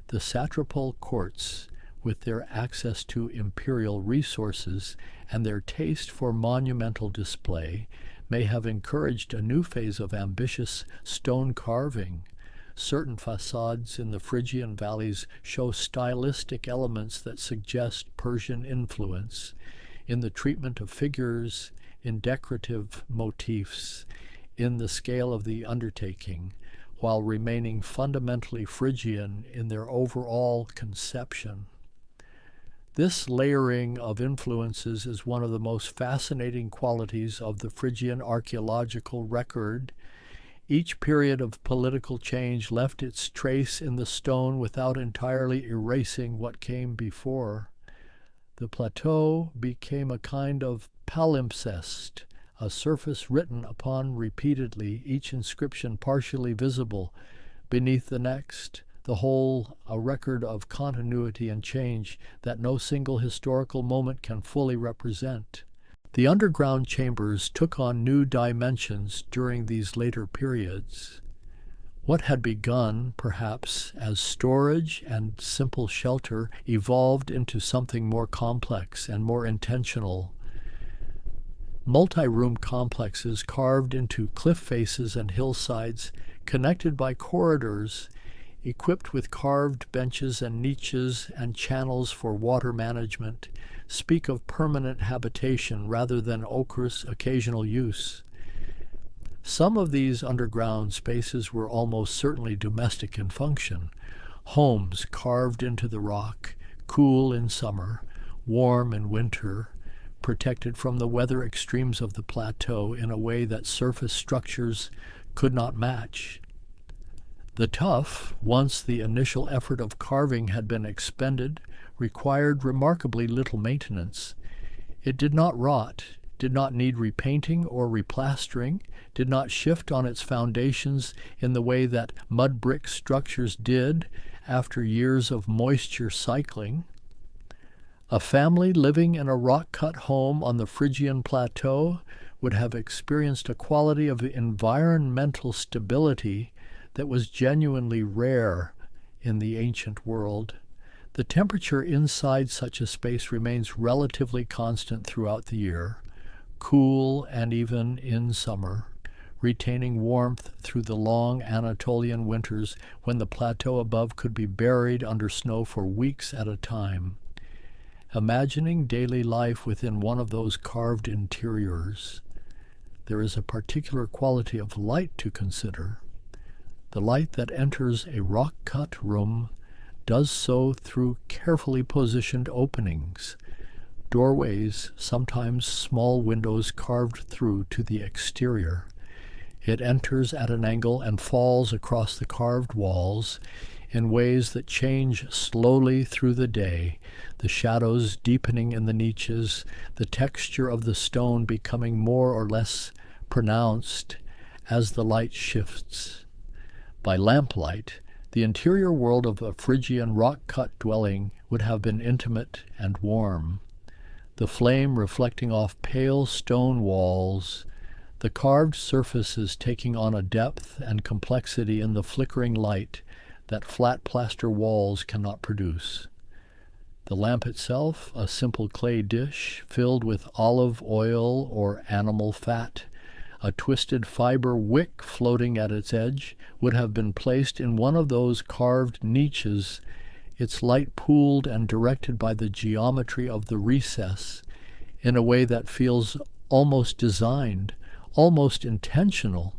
[SPEAKER 1] The satrapal courts, with their access to imperial resources and their taste for monumental display, may have encouraged a new phase of ambitious stone carving. Certain facades in the Phrygian valleys show stylistic elements that suggest Persian influence in the treatment of figures, in decorative motifs, in the scale of the undertaking, while remaining fundamentally Phrygian in their overall conception. This layering of influences is one of the most fascinating qualities of the Phrygian archaeological record. Each period of political change left its trace in the stone without entirely erasing what came before. The plateau became a kind of palimpsest, a surface written upon repeatedly, each inscription partially visible beneath the next, the whole a record of continuity and change that no single historical moment can fully represent. The underground chambers took on new dimensions during these later periods. What had begun, perhaps, as storage and simple shelter evolved into something more complex and more intentional. Multi-room complexes carved into cliff faces and hillsides, connected by corridors, equipped with carved benches and niches and channels for water management, speak of permanent habitation rather than ochreous occasional use. Some of these underground spaces were almost certainly domestic in function, homes carved into the rock, cool in summer, warm in winter, protected from the weather extremes of the plateau in a way that surface structures could not match. The tuff, once the initial effort of carving had been expended, required remarkably little maintenance. It did not rot, did not need repainting or replastering, did not shift on its foundations in the way that mud brick structures did after years of moisture cycling. A family living in a rock-cut home on the Phrygian plateau would have experienced a quality of environmental stability that was genuinely rare in the ancient world. The temperature inside such a space remains relatively constant throughout the year, cool and even in summer, retaining warmth through the long Anatolian winters when the plateau above could be buried under snow for weeks at a time. Imagining daily life within one of those carved interiors, there is a particular quality of light to consider. The light that enters a rock-cut room does so through carefully positioned openings, doorways, sometimes small windows carved through to the exterior. It enters at an angle and falls across the carved walls in ways that change slowly through the day, the shadows deepening in the niches, the texture of the stone becoming more or less pronounced as the light shifts. By lamplight, the interior world of a Phrygian rock-cut dwelling would have been intimate and warm, the flame reflecting off pale stone walls, the carved surfaces taking on a depth and complexity in the flickering light that flat plaster walls cannot produce. The lamp itself, a simple clay dish filled with olive oil or animal fat, a twisted fiber wick floating at its edge, would have been placed in one of those carved niches, its light pooled and directed by the geometry of the recess in a way that feels almost designed, almost intentional,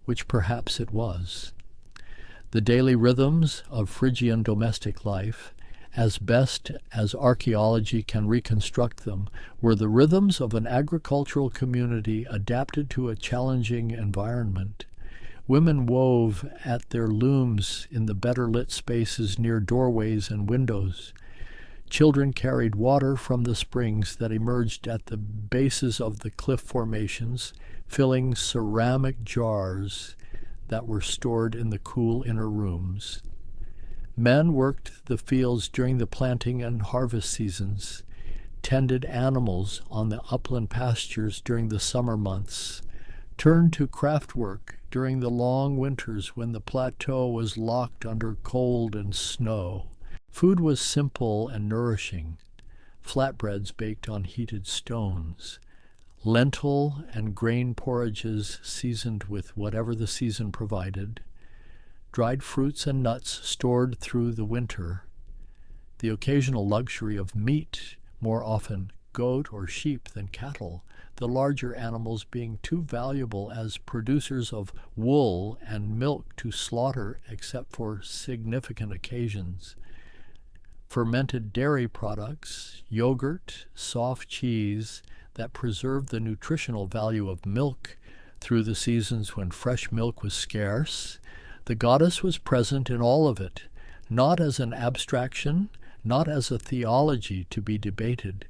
[SPEAKER 1] which perhaps it was. The daily rhythms of Phrygian domestic life, as best as archaeology can reconstruct them, were the rhythms of an agricultural community adapted to a challenging environment. Women wove at their looms in the better-lit spaces near doorways and windows. Children carried water from the springs that emerged at the bases of the cliff formations, filling ceramic jars that were stored in the cool inner rooms. Men worked the fields during the planting and harvest seasons, tended animals on the upland pastures during the summer months, turned to craft work during the long winters when the plateau was locked under cold and snow. Food was simple and nourishing, flatbreads baked on heated stones, lentil and grain porridges seasoned with whatever the season provided, dried fruits and nuts stored through the winter, the occasional luxury of meat, more often goat or sheep than cattle, the larger animals being too valuable as producers of wool and milk to slaughter except for significant occasions. Fermented dairy products, yogurt, soft cheese that preserved the nutritional value of milk through the seasons when fresh milk was scarce. The goddess was present in all of it, not as an abstraction, not as a theology to be debated,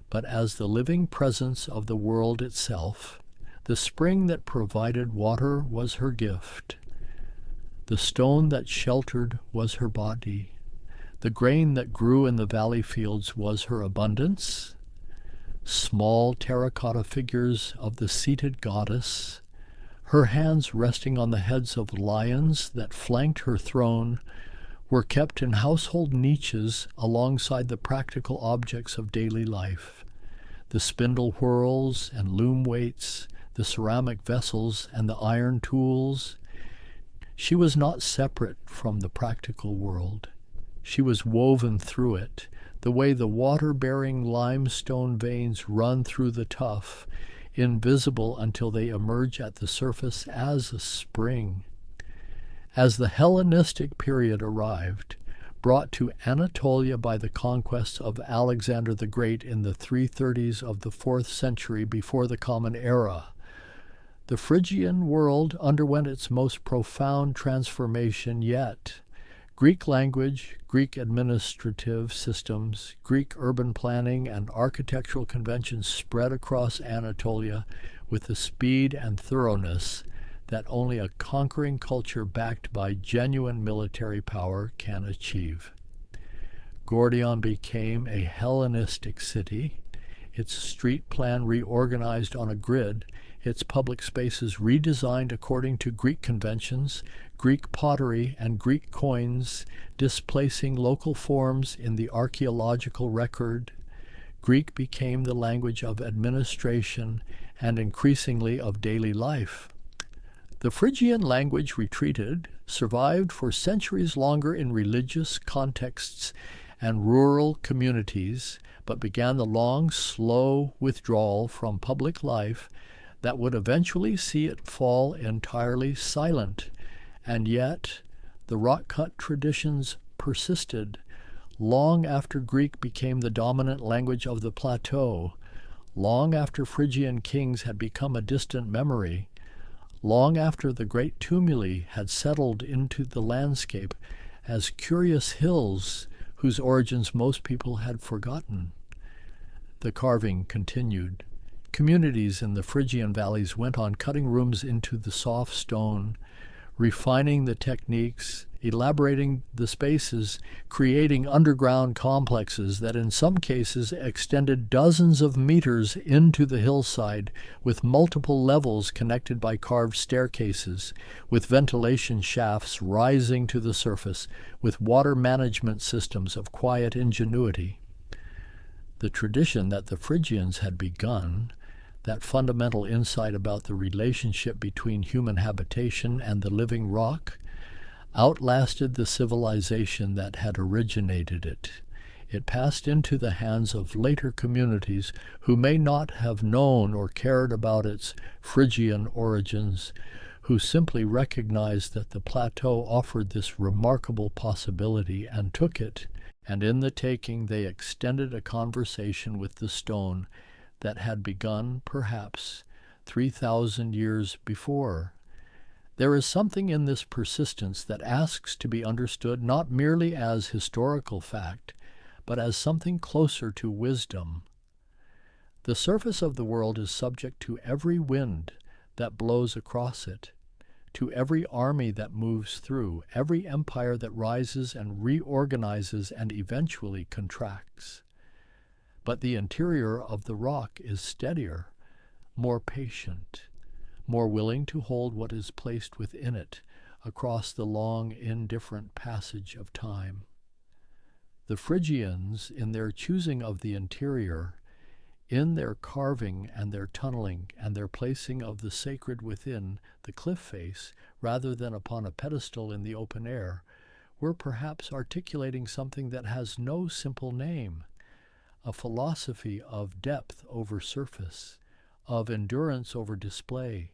[SPEAKER 1] but as the living presence of the world itself. The spring that provided water was her gift. The stone that sheltered was her body. The grain that grew in the valley fields was her abundance. Small terracotta figures of the seated goddess, her hands resting on the heads of lions that flanked her throne, were kept in household niches alongside the practical objects of daily life. The spindle whorls and loom weights, the ceramic vessels and the iron tools. She was not separate from the practical world. She was woven through it, the way the water-bearing limestone veins run through the tuff, invisible until they emerge at the surface as a spring. As the Hellenistic period arrived, brought to Anatolia by the conquests of Alexander the Great in the 330s of the 4th century before the Common Era, the Phrygian world underwent its most profound transformation yet. Greek language, Greek administrative systems, Greek urban planning, and architectural conventions spread across Anatolia with the speed and thoroughness that only a conquering culture backed by genuine military power can achieve. Gordion became a Hellenistic city, its street plan reorganized on a grid, its public spaces redesigned according to Greek conventions, Greek pottery and Greek coins displacing local forms in the archaeological record. Greek became the language of administration and increasingly of daily life. The Phrygian language retreated, survived for centuries longer in religious contexts and rural communities, but began the long, slow withdrawal from public life that would eventually see it fall entirely silent. And yet, the rock-cut traditions persisted long after Greek became the dominant language of the plateau, long after Phrygian kings had become a distant memory, long after the great tumuli had settled into the landscape as curious hills whose origins most people had forgotten. The carving continued, communities in the Phrygian valleys went on cutting rooms into the soft stone, refining the techniques, elaborating the spaces, creating underground complexes that in some cases extended dozens of meters into the hillside, with multiple levels connected by carved staircases, with ventilation shafts rising to the surface, with water management systems of quiet ingenuity. The tradition that the Phrygians had begun, that fundamental insight about the relationship between human habitation and the living rock, outlasted the civilization that had originated it. It passed into the hands of later communities who may not have known or cared about its Phrygian origins, who simply recognized that the plateau offered this remarkable possibility and took it, and in the taking they extended a conversation with the stone that had begun, perhaps, 3,000 years before. There is something in this persistence that asks to be understood not merely as historical fact, but as something closer to wisdom. The surface of the world is subject to every wind that blows across it, to every army that moves through, every empire that rises and reorganizes and eventually contracts. But the interior of the rock is steadier, more patient, more willing to hold what is placed within it across the long, indifferent passage of time. The Phrygians, in their choosing of the interior, in their carving and their tunneling and their placing of the sacred within the cliff face rather than upon a pedestal in the open air, were perhaps articulating something that has no simple name, a philosophy of depth over surface, of endurance over display,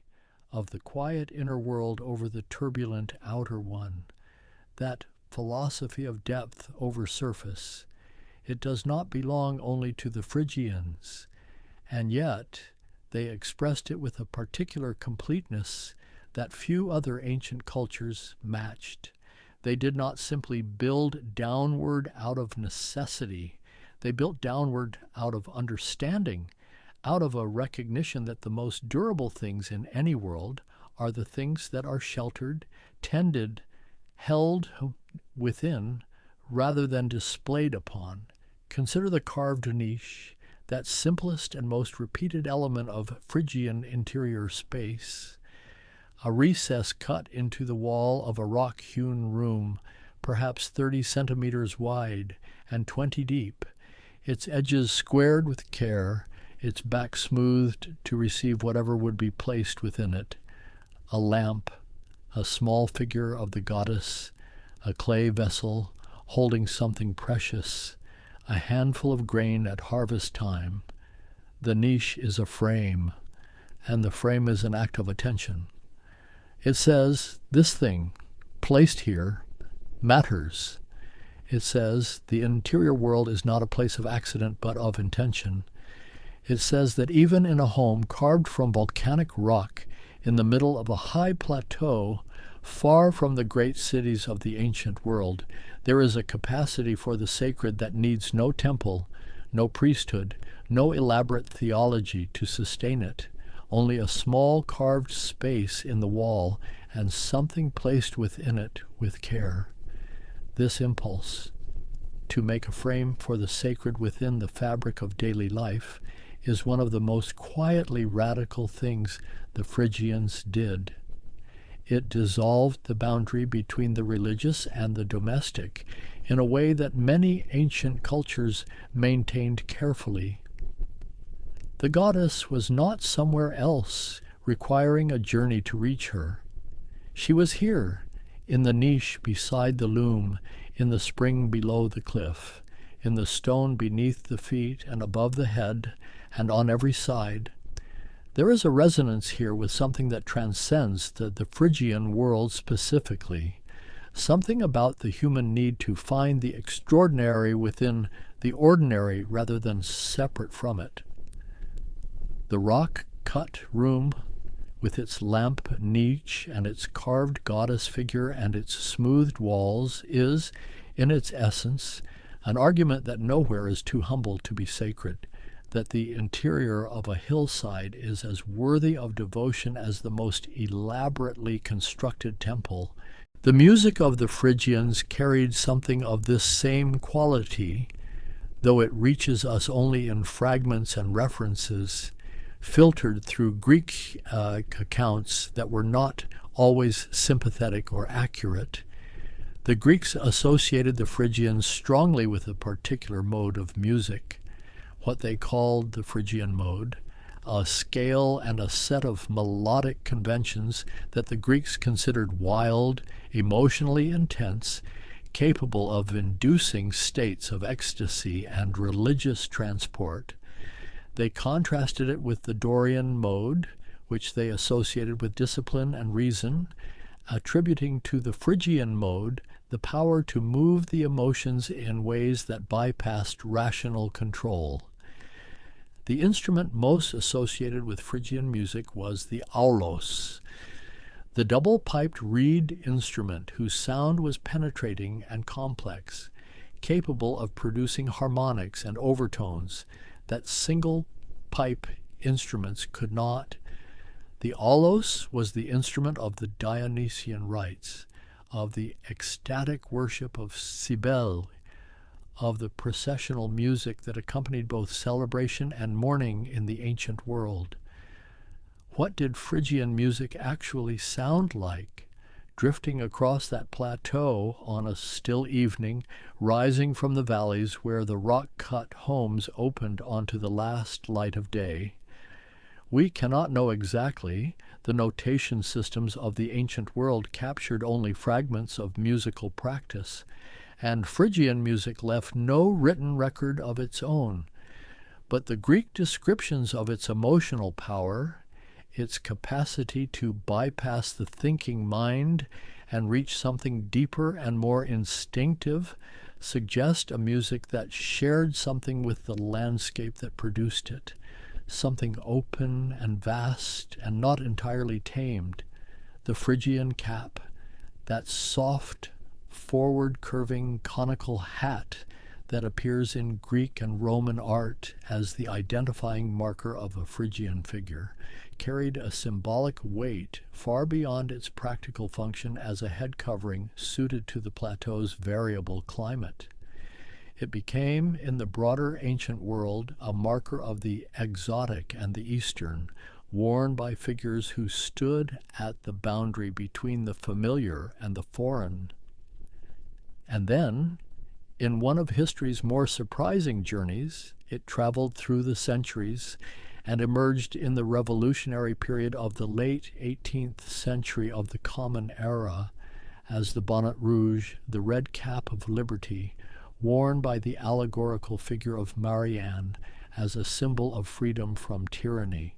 [SPEAKER 1] of the quiet inner world over the turbulent outer one. That philosophy of depth over surface, it does not belong only to the Phrygians, and yet they expressed it with a particular completeness that few other ancient cultures matched. They did not simply build downward out of necessity. They built downward out of understanding, out of a recognition that the most durable things in any world are the things that are sheltered, tended, held within, rather than displayed upon. Consider the carved niche, that simplest and most repeated element of Phrygian interior space, a recess cut into the wall of a rock-hewn room, perhaps 30 centimeters wide and 20 deep, its edges squared with care, its back smoothed to receive whatever would be placed within it. A lamp, a small figure of the goddess, a clay vessel holding something precious, a handful of grain at harvest time. The niche is a frame, and the frame is an act of attention. It says, this thing, placed here, matters. It says, the interior world is not a place of accident but of intention. It says that even in a home carved from volcanic rock in the middle of a high plateau, far from the great cities of the ancient world, there is a capacity for the sacred that needs no temple, no priesthood, no elaborate theology to sustain it, only a small carved space in the wall and something placed within it with care. This impulse, to make a frame for the sacred within the fabric of daily life, is one of the most quietly radical things the Phrygians did. It dissolved the boundary between the religious and the domestic in a way that many ancient cultures maintained carefully. The goddess was not somewhere else, requiring a journey to reach her. She was here, in the niche beside the loom, in the spring below the cliff, in the stone beneath the feet and above the head, and on every side. There is a resonance here with something that transcends the Phrygian world specifically, something about the human need to find the extraordinary within the ordinary rather than separate from it. The rock-cut room, with its lamp niche and its carved goddess figure and its smoothed walls, is, in its essence, an argument that nowhere is too humble to be sacred, that the interior of a hillside is as worthy of devotion as the most elaborately constructed temple. The music of the Phrygians carried something of this same quality, though it reaches us only in fragments and references, filtered through Greek accounts that were not always sympathetic or accurate. The Greeks associated the Phrygians strongly with a particular mode of music, what they called the Phrygian mode, a scale and a set of melodic conventions that the Greeks considered wild, emotionally intense, capable of inducing states of ecstasy and religious transport. They contrasted it with the Dorian mode, which they associated with discipline and reason, attributing to the Phrygian mode the power to move the emotions in ways that bypassed rational control. The instrument most associated with Phrygian music was the aulos, the double-piped reed instrument whose sound was penetrating and complex, capable of producing harmonics and overtones that single-pipe instruments could not. The aulos was the instrument of the Dionysian rites, of the ecstatic worship of Cybele, of the processional music that accompanied both celebration and mourning in the ancient world. What did Phrygian music actually sound like, drifting across that plateau on a still evening, rising from the valleys where the rock-cut homes opened onto the last light of day? We cannot know exactly. The notation systems of the ancient world captured only fragments of musical practice, and Phrygian music left no written record of its own. But the Greek descriptions of its emotional power, its capacity to bypass the thinking mind and reach something deeper and more instinctive, suggest a music that shared something with the landscape that produced it, something open and vast and not entirely tamed. The Phrygian cap, that soft, forward-curving conical hat that appears in Greek and Roman art as the identifying marker of a Phrygian figure, carried a symbolic weight far beyond its practical function as a head covering suited to the plateau's variable climate. It became, in the broader ancient world, a marker of the exotic and the Eastern, worn by figures who stood at the boundary between the familiar and the foreign. And then, in one of history's more surprising journeys, it traveled through the centuries and emerged in the revolutionary period of the late 18th century of the Common Era as the bonnet rouge, the red cap of liberty, worn by the allegorical figure of Marianne as a symbol of freedom from tyranny.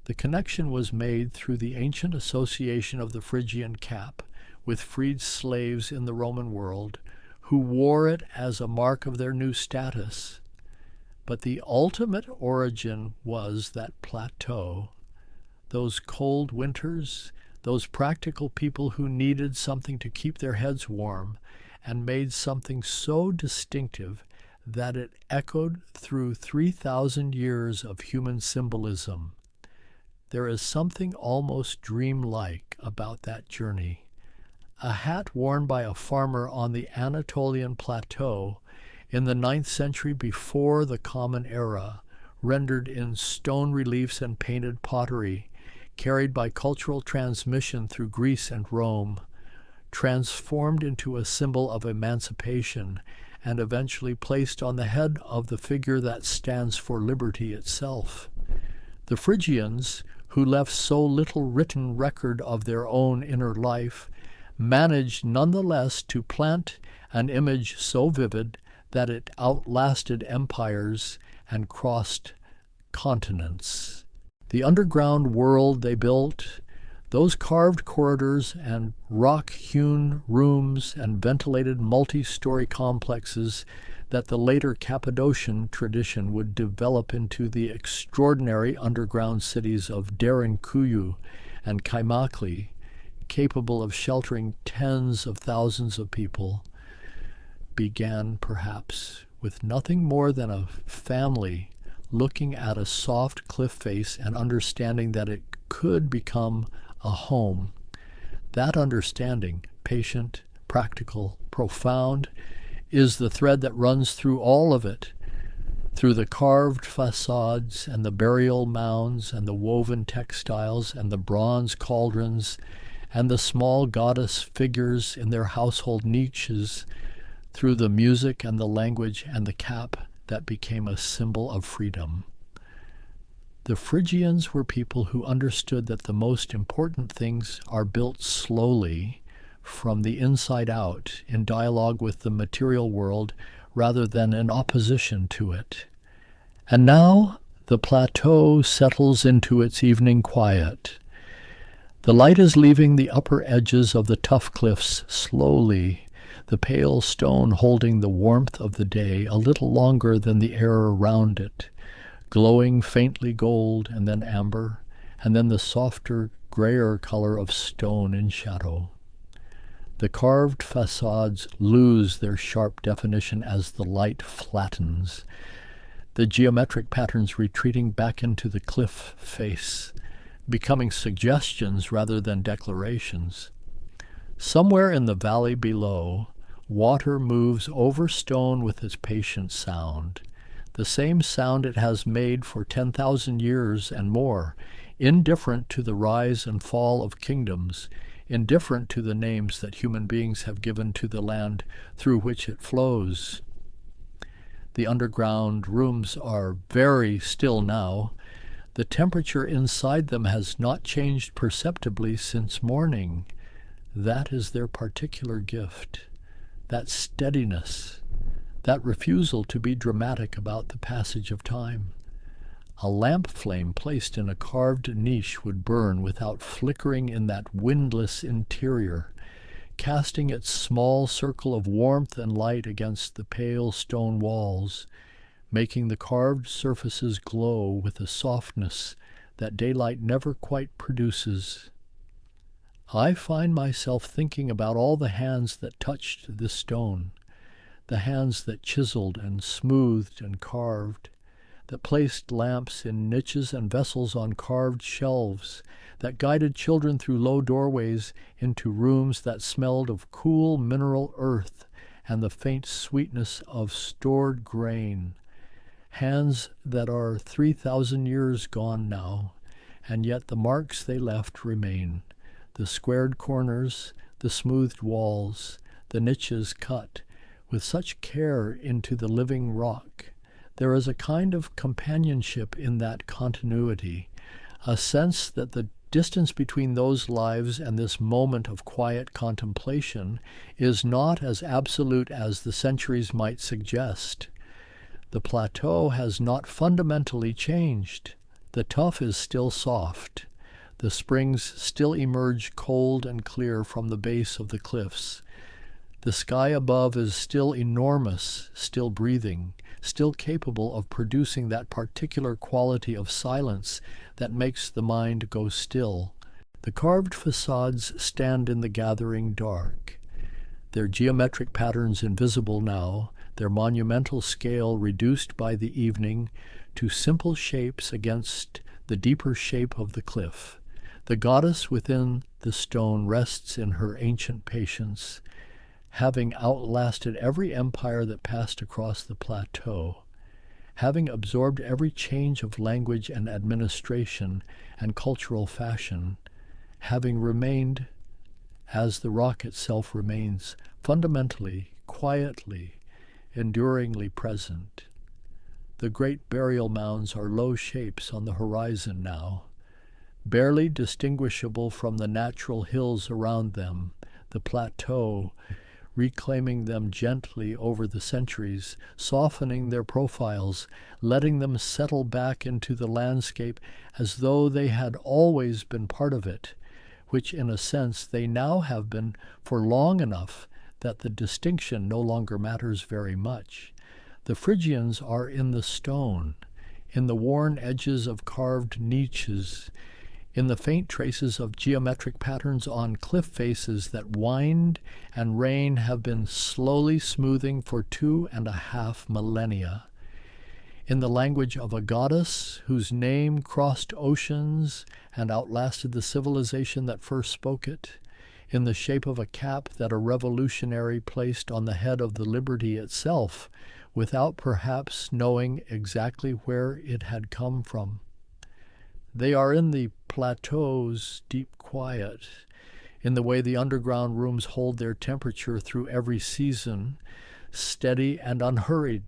[SPEAKER 1] The connection was made through the ancient association of the Phrygian cap with freed slaves in the Roman world, who wore it as a mark of their new status. But the ultimate origin was that plateau, those cold winters, those practical people who needed something to keep their heads warm, and made something so distinctive that it echoed through 3,000 years of human symbolism. There is something almost dreamlike about that journey. A hat worn by a farmer on the Anatolian plateau in the 9th century before the Common Era, rendered in stone reliefs and painted pottery, carried by cultural transmission through Greece and Rome, transformed into a symbol of emancipation, and eventually placed on the head of the figure that stands for liberty itself. The Phrygians, who left so little written record of their own inner life, managed nonetheless to plant an image so vivid that it outlasted empires and crossed continents. The underground world they built, those carved corridors and rock-hewn rooms and ventilated multi-story complexes that the later Cappadocian tradition would develop into the extraordinary underground cities of Derinkuyu and Kaimakli, capable of sheltering tens of thousands of people, began perhaps with nothing more than a family looking at a soft cliff face and understanding that it could become a home. That understanding, patient, practical, profound, is the thread that runs through all of it, through the carved facades and the burial mounds and the woven textiles and the bronze cauldrons and the small goddess figures in their household niches, through the music and the language and the cap that became a symbol of freedom. The Phrygians were people who understood that the most important things are built slowly from the inside out in dialogue with the material world rather than in opposition to it. And now the plateau settles into its evening quiet. The light is leaving the upper edges of the tough cliffs slowly, the pale stone holding the warmth of the day a little longer than the air around it, glowing faintly gold and then amber, and then the softer, grayer color of stone in shadow. The carved facades lose their sharp definition as the light flattens, the geometric patterns retreating back into the cliff face, becoming suggestions rather than declarations. Somewhere in the valley below, water moves over stone with its patient sound, the same sound it has made for 10,000 years and more, indifferent to the rise and fall of kingdoms, indifferent to the names that human beings have given to the land through which it flows. The underground rooms are very still now. The temperature inside them has not changed perceptibly since morning. That is their particular gift, that steadiness, that refusal to be dramatic about the passage of time. A lamp flame placed in a carved niche would burn without flickering in that windless interior, casting its small circle of warmth and light against the pale stone walls, making the carved surfaces glow with a softness that daylight never quite produces. I find myself thinking about all the hands that touched this stone, the hands that chiseled and smoothed and carved, that placed lamps in niches and vessels on carved shelves, that guided children through low doorways into rooms that smelled of cool mineral earth and the faint sweetness of stored grain. Hands that are 3,000 years gone now, and yet the marks they left remain. The squared corners, the smoothed walls, the niches cut with such care into the living rock. There is a kind of companionship in that continuity, a sense that the distance between those lives and this moment of quiet contemplation is not as absolute as the centuries might suggest. The plateau has not fundamentally changed. The tuff is still soft. The springs still emerge cold and clear from the base of the cliffs. The sky above is still enormous, still breathing, still capable of producing that particular quality of silence that makes the mind go still. The carved facades stand in the gathering dark, their geometric patterns invisible now, their monumental scale reduced by the evening to simple shapes against the deeper shape of the cliff. The goddess within the stone rests in her ancient patience, having outlasted every empire that passed across the plateau, having absorbed every change of language and administration and cultural fashion, having remained, as the rock itself remains, fundamentally, quietly, enduringly present. The great burial mounds are low shapes on the horizon now, barely distinguishable from the natural hills around them, the plateau, reclaiming them gently over the centuries, softening their profiles, letting them settle back into the landscape as though they had always been part of it, which in a sense they now have been for long enough that the distinction no longer matters very much. The Phrygians are in the stone, in the worn edges of carved niches, in the faint traces of geometric patterns on cliff faces that wind and rain have been slowly smoothing for 2.5 millennia, in the language of a goddess whose name crossed oceans and outlasted the civilization that first spoke it, in the shape of a cap that a revolutionary placed on the head of the liberty itself, without perhaps knowing exactly where it had come from. They are in the plateau's deep quiet, in the way the underground rooms hold their temperature through every season, steady and unhurried,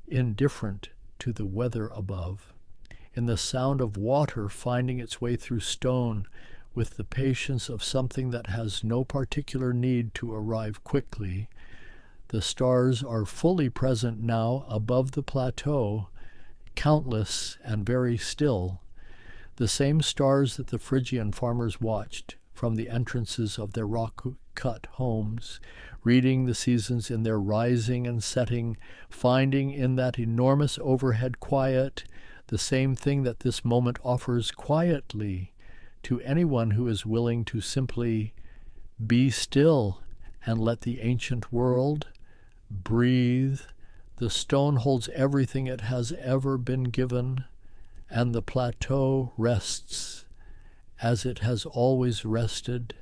[SPEAKER 1] indifferent to the weather above, in the sound of water finding its way through stone with the patience of something that has no particular need to arrive quickly. The stars are fully present now above the plateau, countless and very still, the same stars that the Phrygian farmers watched from the entrances of their rock-cut homes, reading the seasons in their rising and setting, finding in that enormous overhead quiet the same thing that this moment offers quietly to anyone who is willing to simply be still and let the ancient world breathe. The stone holds everything it has ever been given, and the plateau rests as it has always rested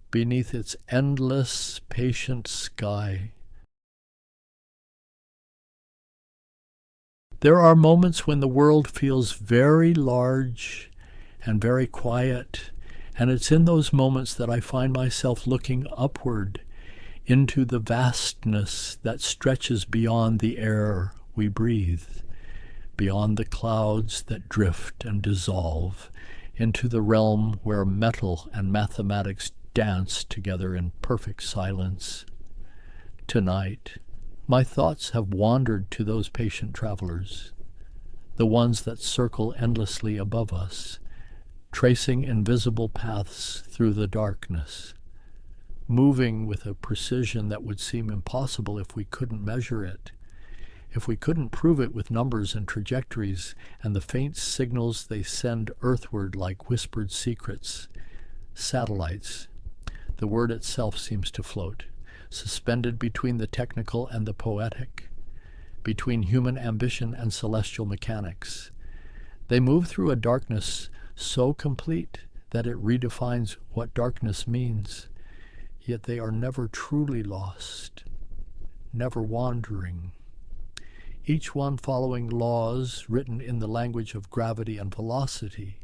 [SPEAKER 1] beneath its endless, patient sky. There are moments when the world feels very large and very quiet, and it's in those moments that I find myself looking upward into the vastness that stretches beyond the air we breathe, beyond the clouds that drift and dissolve, into the realm where metal and mathematics dance together in perfect silence. Tonight, my thoughts have wandered to those patient travelers, the ones that circle endlessly above us, tracing invisible paths through the darkness, moving with a precision that would seem impossible if we couldn't measure it, if we couldn't prove it with numbers and trajectories and the faint signals they send earthward like whispered secrets. Satellites. The word itself seems to float, suspended between the technical and the poetic, between human ambition and celestial mechanics. They move through a darkness so complete that it redefines what darkness means, yet they are never truly lost, never wandering. Each one following laws written in the language of gravity and velocity,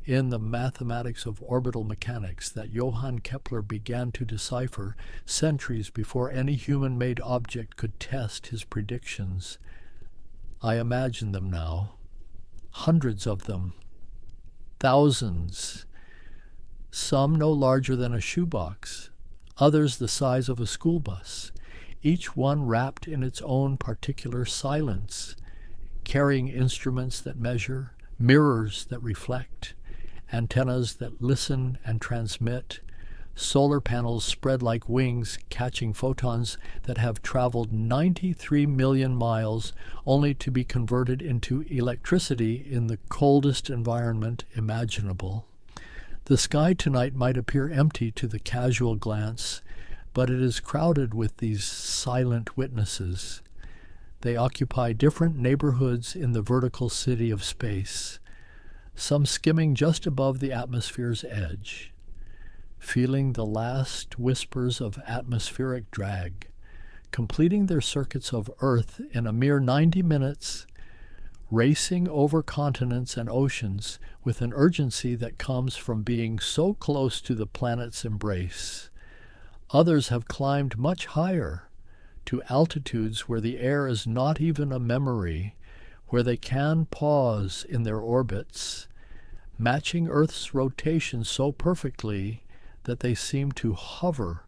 [SPEAKER 1] in the mathematics of orbital mechanics that Johann Kepler began to decipher centuries before any human-made object could test his predictions. I imagine them now, hundreds of them, thousands, some no larger than a shoebox, others the size of a school bus, each one wrapped in its own particular silence, carrying instruments that measure, mirrors that reflect, antennas that listen and transmit, solar panels spread like wings catching photons that have traveled 93 million miles only to be converted into electricity in the coldest environment imaginable. The sky tonight might appear empty to the casual glance, but it is crowded with these silent witnesses. They occupy different neighborhoods in the vertical city of space, some skimming just above the atmosphere's edge, feeling the last whispers of atmospheric drag, completing their circuits of Earth in a mere 90 minutes, racing over continents and oceans with an urgency that comes from being so close to the planet's embrace. Others have climbed much higher, to altitudes where the air is not even a memory, where they can pause in their orbits, matching Earth's rotation so perfectly that they seem to hover,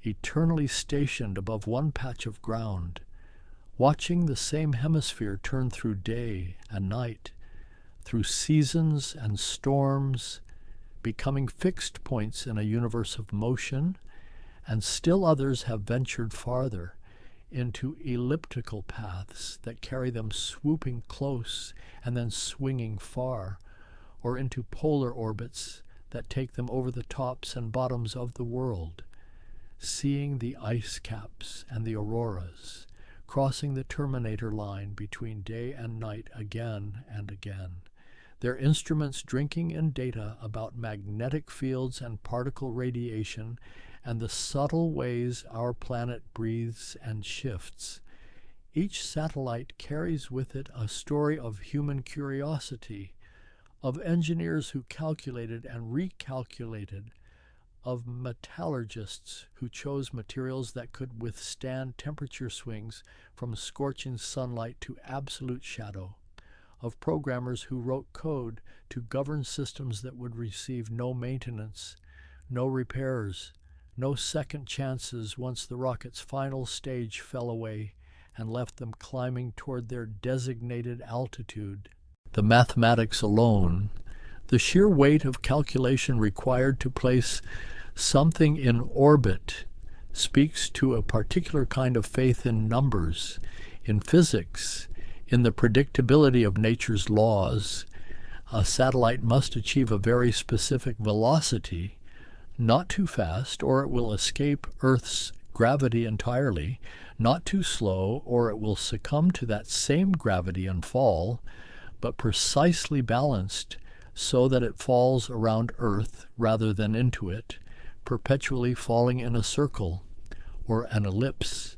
[SPEAKER 1] eternally stationed above one patch of ground, watching the same hemisphere turn through day and night, through seasons and storms, becoming fixed points in a universe of motion, and still others have ventured farther into elliptical paths that carry them swooping close and then swinging far, or into polar orbits that take them over the tops and bottoms of the world, seeing the ice caps and the auroras, crossing the terminator line between day and night again and again. Their instruments drinking in data about magnetic fields and particle radiation and the subtle ways our planet breathes and shifts. Each satellite carries with it a story of human curiosity, of engineers who calculated and recalculated, of metallurgists who chose materials that could withstand temperature swings from scorching sunlight to absolute shadow, of programmers who wrote code to govern systems that would receive no maintenance, no repairs, no second chances once the rocket's final stage fell away and left them climbing toward their designated altitude. The mathematics alone, the sheer weight of calculation required to place something in orbit, speaks to a particular kind of faith in numbers, in physics, in the predictability of nature's laws. A satellite must achieve a very specific velocity, not too fast, or it will escape Earth's gravity entirely, not too slow, or it will succumb to that same gravity and fall, but precisely balanced so that it falls around Earth rather than into it, perpetually falling in a circle or an ellipse,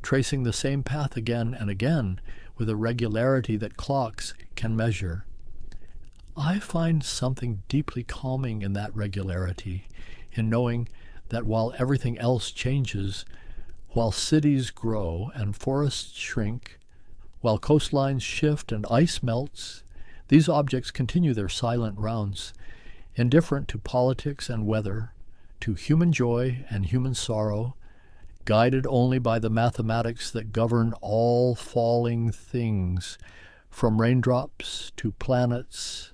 [SPEAKER 1] tracing the same path again and again with a regularity that clocks can measure. I find something deeply calming in that regularity, in knowing that while everything else changes, while cities grow and forests shrink, while coastlines shift and ice melts, these objects continue their silent rounds, indifferent to politics and weather, to human joy and human sorrow, guided only by the mathematics that govern all falling things, from raindrops to planets.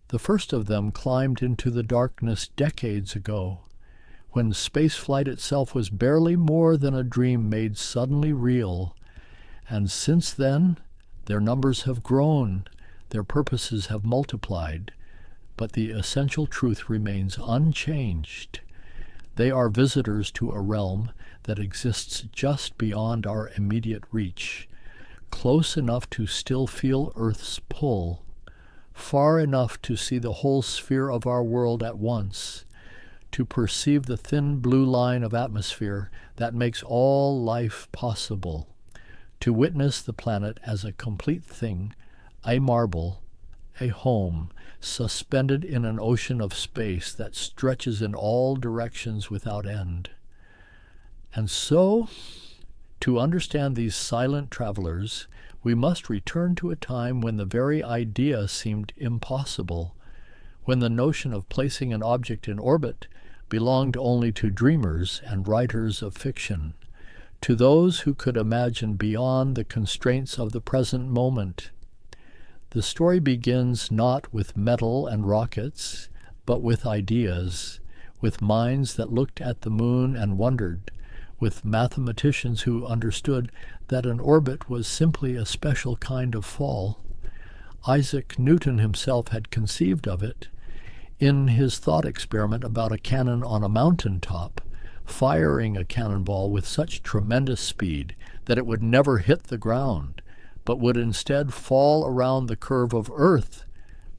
[SPEAKER 1] The first of them climbed into the darkness decades ago, when spaceflight itself was barely more than a dream made suddenly real, and since then their numbers have grown, their purposes have multiplied, but the essential truth remains unchanged. They are visitors to a realm that exists just beyond our immediate reach, close enough to still feel Earth's pull, far enough to see the whole sphere of our world at once, to perceive the thin blue line of atmosphere that makes all life possible, to witness the planet as a complete thing, a marble, a home, suspended in an ocean of space that stretches in all directions without end. And so, to understand these silent travelers, we must return to a time when the very idea seemed impossible, when the notion of placing an object in orbit belonged only to dreamers and writers of fiction, to those who could imagine beyond the constraints of the present moment. The story begins not with metal and rockets, but with ideas, with minds that looked at the moon and wondered, with mathematicians who understood that an orbit was simply a special kind of fall. Isaac Newton himself had conceived of it in his thought experiment about a cannon on a mountaintop, firing a cannonball with such tremendous speed that it would never hit the ground, but would instead fall around the curve of Earth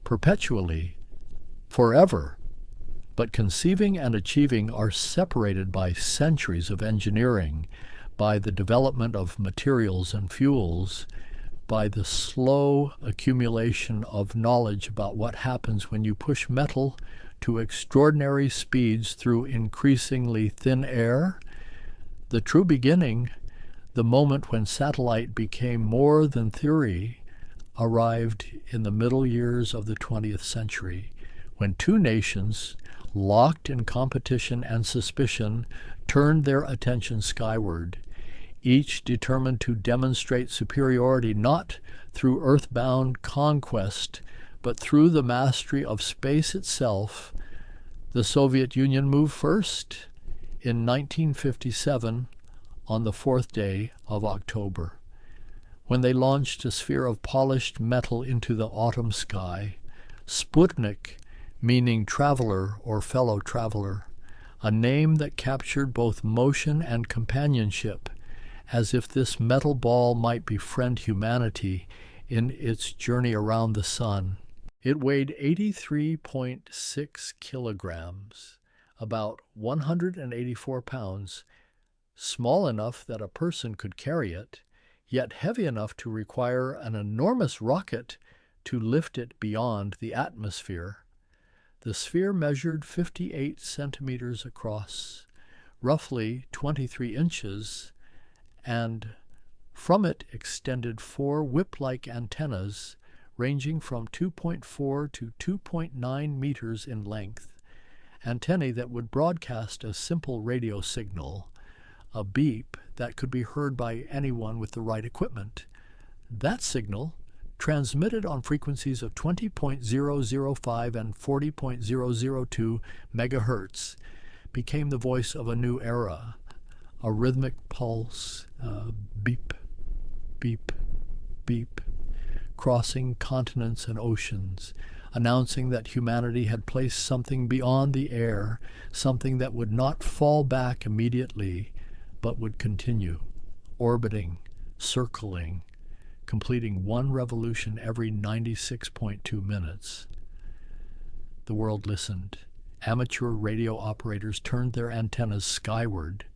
[SPEAKER 1] perpetually, forever. But conceiving and achieving are separated by centuries of engineering, by the development of materials and fuels, by the slow accumulation of knowledge about what happens when you push metal to extraordinary speeds through increasingly thin air. The true beginning, the moment when satellite became more than theory, arrived in the middle years of the 20th century, when two nations, locked in competition and suspicion, turned their attention skyward, each determined to demonstrate superiority not through earthbound conquest, but through the mastery of space itself. The Soviet Union moved first in 1957 on the 4th day of October, when they launched a sphere of polished metal into the autumn sky. Sputnik, meaning traveler or fellow traveler, a name that captured both motion and companionship, as if this metal ball might befriend humanity in its journey around the sun. It weighed 83.6 kilograms, about 184 pounds, small enough that a person could carry it, yet heavy enough to require an enormous rocket to lift it beyond the atmosphere. The sphere measured 58 centimeters across, roughly 23 inches, and from it extended 4 whip-like antennas ranging from 2.4 to 2.9 meters in length, antennae that would broadcast a simple radio signal, a beep that could be heard by anyone with the right equipment. That signal, transmitted on frequencies of 20.005 and 40.002 megahertz, became the voice of a new era, a rhythmic pulse, beep, beep, beep, crossing continents and oceans, announcing that humanity had placed something beyond the air, something that would not fall back immediately, but would continue, orbiting, circling, completing one revolution every 96.2 minutes. The world listened. Amateur radio operators turned their antennas skyward,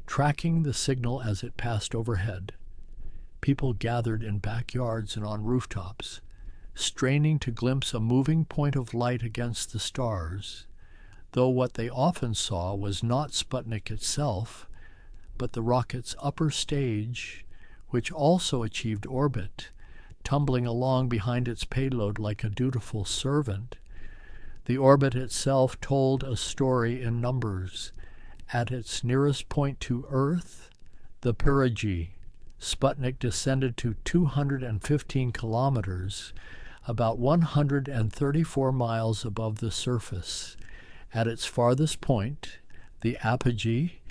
[SPEAKER 1] tracking the signal as it passed overhead. People gathered in backyards and on rooftops, straining to glimpse a moving point of light against the stars, though what they often saw was not Sputnik itself, but the rocket's upper stage, which also achieved orbit, tumbling along behind its payload like a dutiful servant. The orbit itself told a story in numbers. At its nearest point to Earth, the perigee, Sputnik descended to 215 kilometers, about 134 miles above the surface. At its farthest point, the apogee,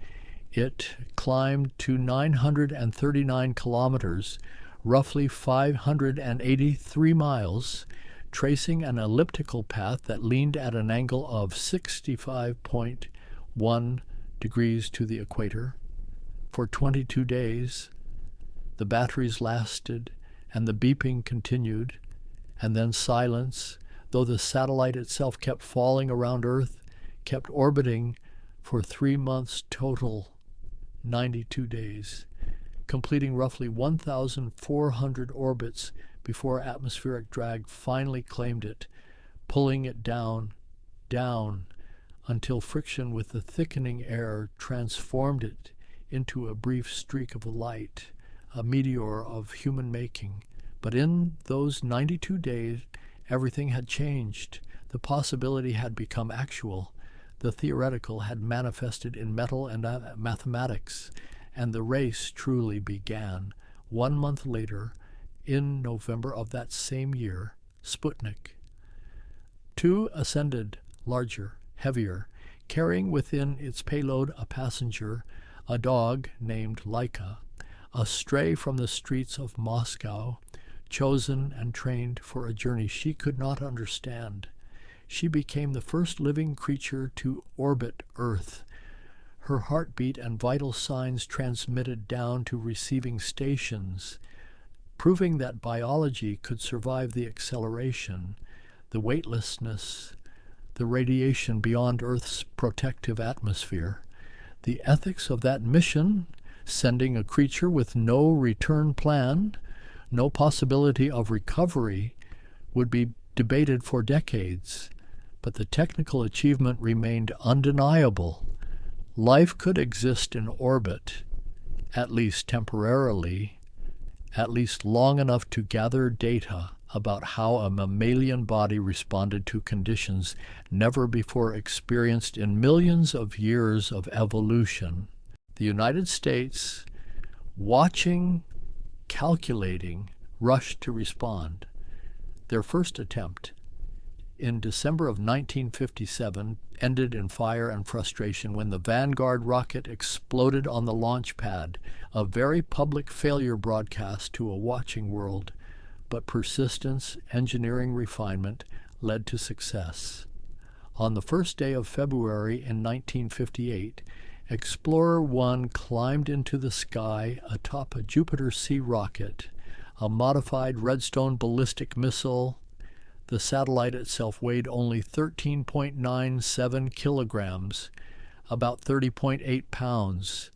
[SPEAKER 1] it climbed to 939 kilometers, roughly 583 miles, tracing an elliptical path that leaned at an angle of 65.1 degrees to the equator. For 22 days, the batteries lasted, and the beeping continued, and then silence, though the satellite itself kept falling around Earth, kept orbiting for 3 months total, 92 days, completing roughly 1,400 orbits before atmospheric drag finally claimed it, pulling it down, until friction with the thickening air transformed it into a brief streak of light, a meteor of human making. But in those 92 days, everything had changed. The possibility had become actual. The theoretical had manifested in metal and mathematics, and the race truly began. 1 month later, in November of that same year, Sputnik 2 ascended, larger, heavier, carrying within its payload a passenger, a dog named Laika, a stray from the streets of Moscow, chosen and trained for a journey she could not understand. She became the first living creature to orbit Earth. Her heartbeat and vital signs transmitted down to receiving stations, proving that biology could survive the acceleration, the weightlessness, the radiation beyond Earth's protective atmosphere. The ethics of that mission, sending a creature with no return plan, no possibility of recovery, would be debated for decades, but the technical achievement remained undeniable. Life could exist in orbit, at least temporarily, at least long enough to gather data about how a mammalian body responded to conditions never before experienced in millions of years of evolution. The United States, watching, calculating, rushed to respond. Their first attempt, in December of 1957, ended in fire and frustration when the Vanguard rocket exploded on the launch pad, a very public failure broadcast to a watching world. But persistence, engineering refinement led to success. On the first day of February in 1958, Explorer 1 climbed into the sky atop a Jupiter C rocket, a modified Redstone ballistic missile. The satellite itself weighed only 13.97 kilograms, about 30.8 pounds,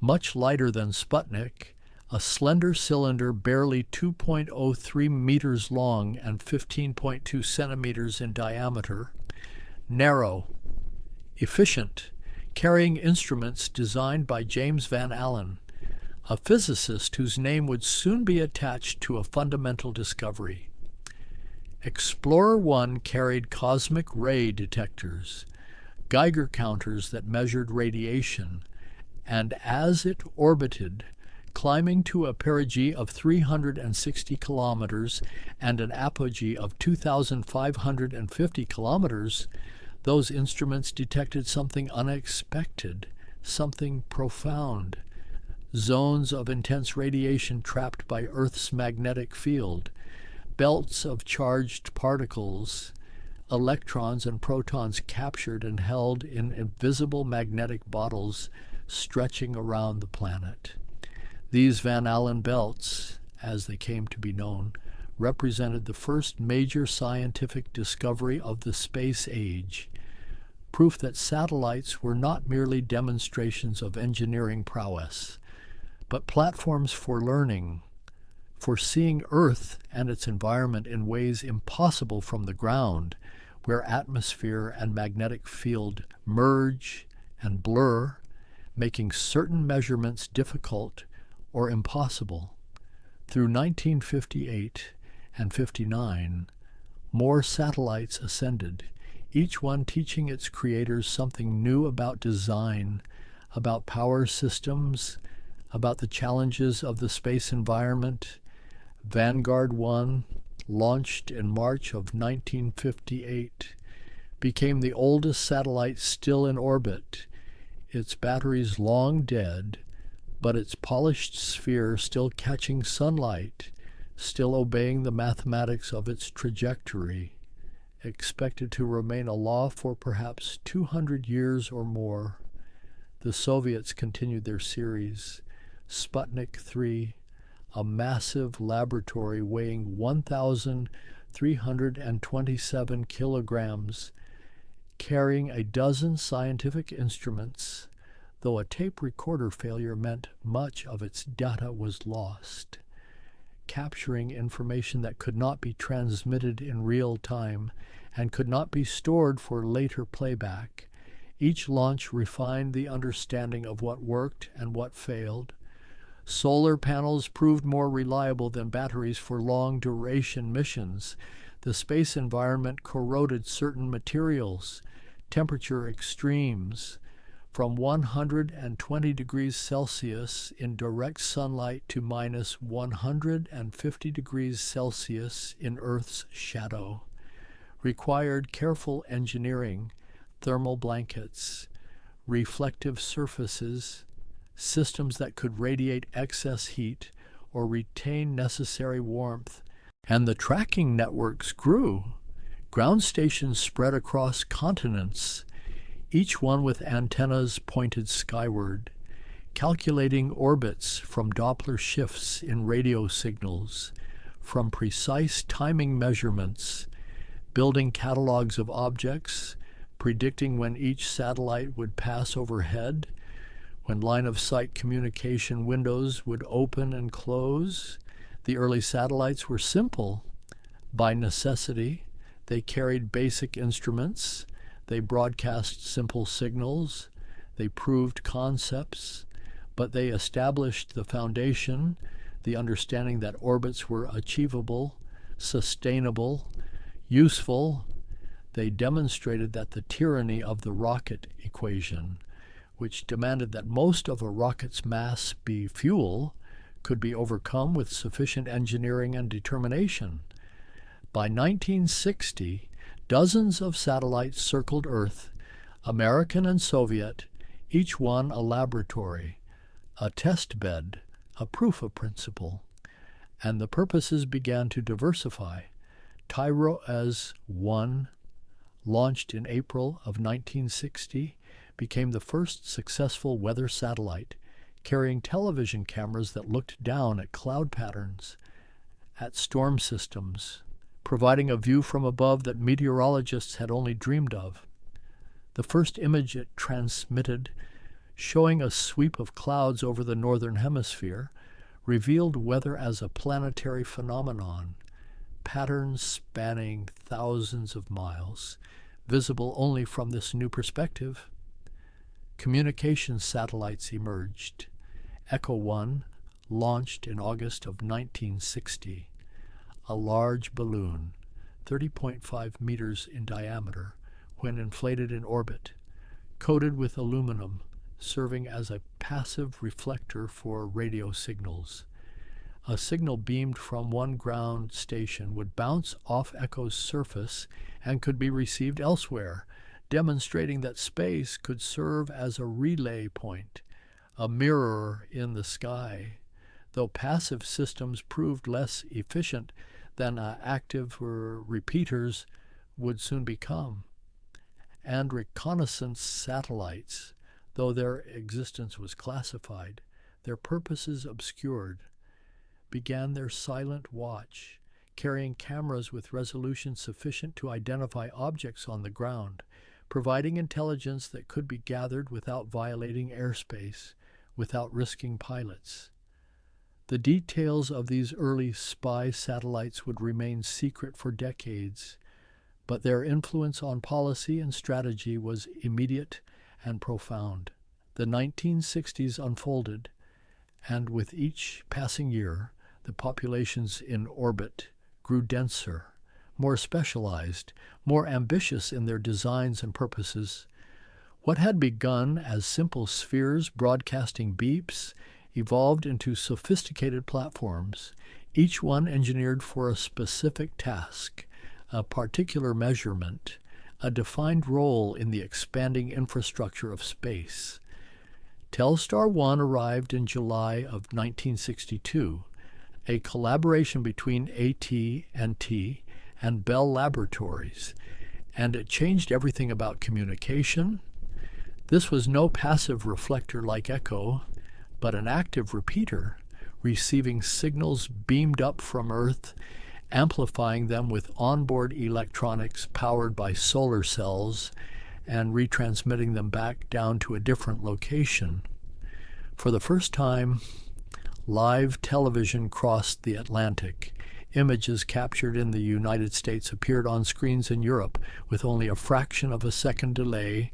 [SPEAKER 1] much lighter than Sputnik, a slender cylinder barely 2.03 meters long and 15.2 centimeters in diameter, narrow, efficient, carrying instruments designed by James Van Allen, a physicist whose name would soon be attached to a fundamental discovery. Explorer 1 carried cosmic ray detectors, Geiger counters that measured radiation, and as it orbited, climbing to a perigee of 360 kilometers and an apogee of 2,550 kilometers, those instruments detected something unexpected, something profound. Zones of intense radiation trapped by Earth's magnetic field, belts of charged particles, electrons and protons captured and held in invisible magnetic bottles stretching around the planet. These Van Allen belts, as they came to be known, represented the first major scientific discovery of the space age, proof that satellites were not merely demonstrations of engineering prowess, but platforms for learning, for seeing Earth and its environment in ways impossible from the ground, where atmosphere and magnetic field merge and blur, making certain measurements difficult or impossible. Through 1958 and 59, more satellites ascended, each one teaching its creators something new about design, about power systems, about the challenges of the space environment. Vanguard 1, launched in March of 1958, became the oldest satellite still in orbit, its batteries long dead, but its polished sphere still catching sunlight, still obeying the mathematics of its trajectory, expected to remain aloft for perhaps 200 years or more. The Soviets continued their series. Sputnik 3, a massive laboratory weighing 1,327 kilograms, carrying a dozen scientific instruments, though a tape recorder failure meant much of its data was lost, capturing information that could not be transmitted in real time and could not be stored for later playback. Each launch refined the understanding of what worked and what failed. Solar panels proved more reliable than batteries for long-duration missions. The space environment corroded certain materials. Temperature extremes, from 120 degrees Celsius in direct sunlight to minus 150 degrees Celsius in Earth's shadow, required careful engineering, thermal blankets, reflective surfaces, systems that could radiate excess heat or retain necessary warmth. And the tracking networks grew. Ground stations spread across continents, each one with antennas pointed skyward, calculating orbits from Doppler shifts in radio signals, from precise timing measurements, building catalogs of objects, predicting when each satellite would pass overhead, when line-of-sight communication windows would open and close. The early satellites were simple. By necessity, they carried basic instruments, they broadcast simple signals, they proved concepts, but they established the foundation, the understanding that orbits were achievable, sustainable, useful. They demonstrated that the tyranny of the rocket equation, which demanded that most of a rocket's mass be fuel, could be overcome with sufficient engineering and determination. By 1960, dozens of satellites circled Earth, American and Soviet, each one a laboratory, a test bed, a proof of principle, and the purposes began to diversify. Tyro as 1, launched in April of 1960, became the first successful weather satellite, carrying television cameras that looked down at cloud patterns, at storm systems, providing a view from above that meteorologists had only dreamed of. The first image it transmitted, showing a sweep of clouds over the northern hemisphere, revealed weather as a planetary phenomenon, patterns spanning thousands of miles, visible only from this new perspective. Communications satellites emerged. Echo 1 launched in August of 1960. A large balloon, 30.5 meters in diameter, when inflated in orbit, coated with aluminum, serving as a passive reflector for radio signals. A signal beamed from one ground station would bounce off Echo's surface and could be received elsewhere, demonstrating that space could serve as a relay point, a mirror in the sky, though passive systems proved less efficient than active repeaters would soon become. And reconnaissance satellites, though their existence was classified, their purposes obscured, began their silent watch, carrying cameras with resolution sufficient to identify objects on the ground, providing intelligence that could be gathered without violating airspace, without risking pilots. The details of these early spy satellites would remain secret for decades, but their influence on policy and strategy was immediate and profound. The 1960s unfolded, and with each passing year, the populations in orbit grew denser, more specialized, more ambitious in their designs and purposes. What had begun as simple spheres broadcasting beeps evolved into sophisticated platforms, each one engineered for a specific task, a particular measurement, a defined role in the expanding infrastructure of space. Telstar 1 arrived in July of 1962, a collaboration between AT&T and Bell Laboratories, and it changed everything about communication. This was no passive reflector like Echo, but an active repeater, receiving signals beamed up from Earth, amplifying them with onboard electronics powered by solar cells, and retransmitting them back down to a different location. For the first time, live television crossed the Atlantic. Images captured in the United States appeared on screens in Europe with only a fraction of a second delay,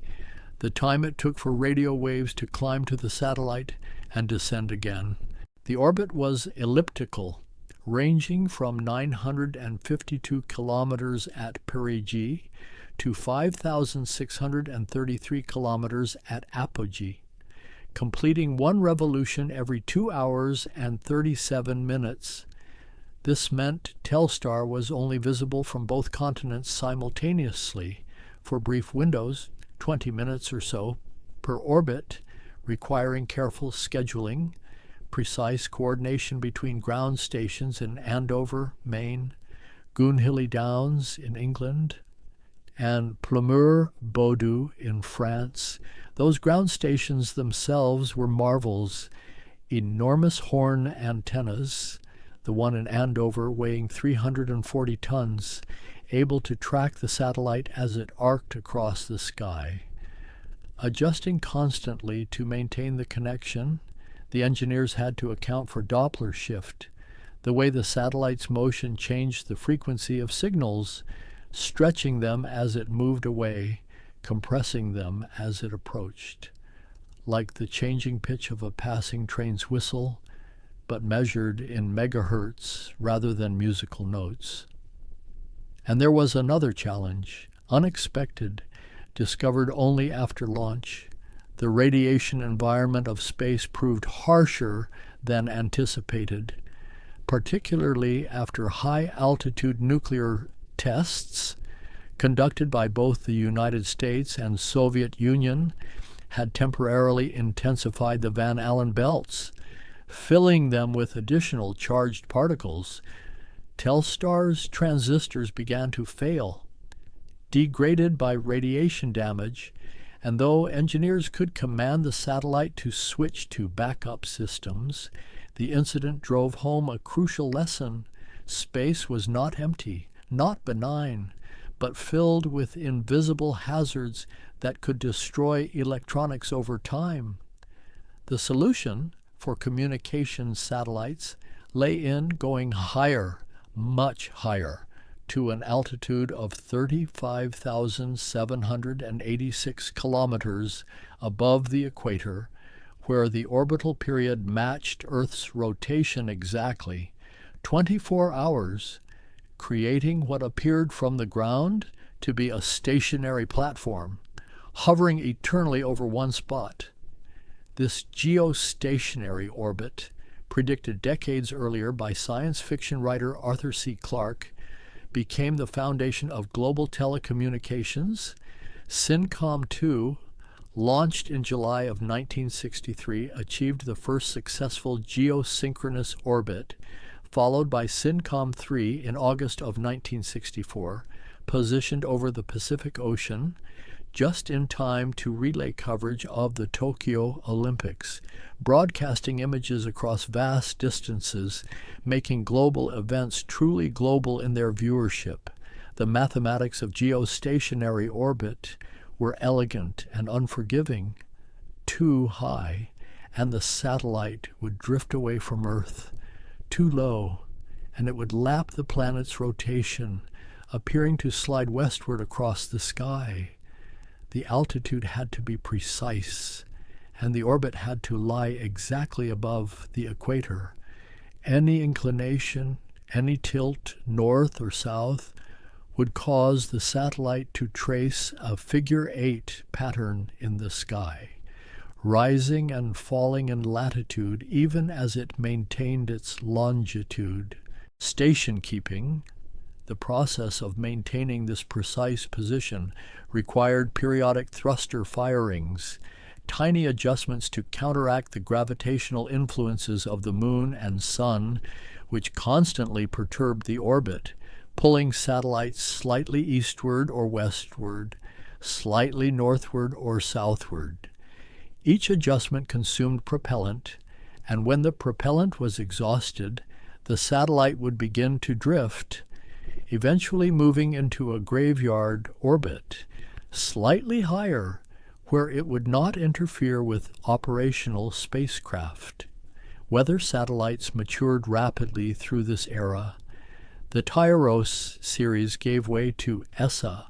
[SPEAKER 1] the time it took for radio waves to climb to the satellite and descend again. The orbit was elliptical, ranging from 952 kilometers at perigee to 5,633 kilometers at apogee, completing one revolution every 2 hours and 37 minutes. This meant Telstar was only visible from both continents simultaneously for brief windows, 20 minutes or so, per orbit, requiring careful scheduling, precise coordination between ground stations in Andover, Maine, Goonhilly Downs in England, and Plumeur-Bodou in France. Those ground stations themselves were marvels, enormous horn antennas, the one in Andover weighing 340 tons, able to track the satellite as it arced across the sky. Adjusting constantly to maintain the connection, the engineers had to account for Doppler shift, the way the satellite's motion changed the frequency of signals, stretching them as it moved away, compressing them as it approached, like the changing pitch of a passing train's whistle, but measured in megahertz rather than musical notes. And there was another challenge, unexpected, discovered only after launch. The radiation environment of space proved harsher than anticipated, particularly after high-altitude nuclear tests conducted by both the United States and Soviet Union had temporarily intensified the Van Allen belts, filling them with additional charged particles. Telstar's transistors began to fail, degraded by radiation damage, And though engineers could command the satellite to switch to backup systems, the incident drove home a crucial lesson. Space was not empty, not benign, but filled with invisible hazards that could destroy electronics over time. The solution for communication satellites lay in going higher, much higher, to an altitude of 35,786 kilometers above the equator, where the orbital period matched Earth's rotation exactly, 24 hours, creating what appeared from the ground to be a stationary platform, hovering eternally over one spot. This geostationary orbit, predicted decades earlier by science fiction writer Arthur C. Clarke, became the foundation of global telecommunications. SYNCOM-2, launched in July of 1963, achieved the first successful geosynchronous orbit, followed by SYNCOM-3 in August of 1964, positioned over the Pacific Ocean, just in time to relay coverage of the Tokyo Olympics, broadcasting images across vast distances, making global events truly global in their viewership. The mathematics of geostationary orbit were elegant and unforgiving. Too high, and the satellite would drift away from Earth. Too low, and it would lap the planet's rotation, appearing to slide westward across the sky. The altitude had to be precise, and the orbit had to lie exactly above the equator. Any inclination, any tilt, north or south, would cause the satellite to trace a figure-8 pattern in the sky, rising and falling in latitude even as it maintained its longitude. Station keeping, the process of maintaining this precise position, required periodic thruster firings, tiny adjustments to counteract the gravitational influences of the moon and sun, which constantly perturbed the orbit, pulling satellites slightly eastward or westward, slightly northward or southward. Each adjustment consumed propellant, and when the propellant was exhausted, the satellite would begin to drift, eventually moving into a graveyard orbit, slightly higher, where it would not interfere with operational spacecraft. Weather satellites matured rapidly through this era. The Tyros series gave way to ESA,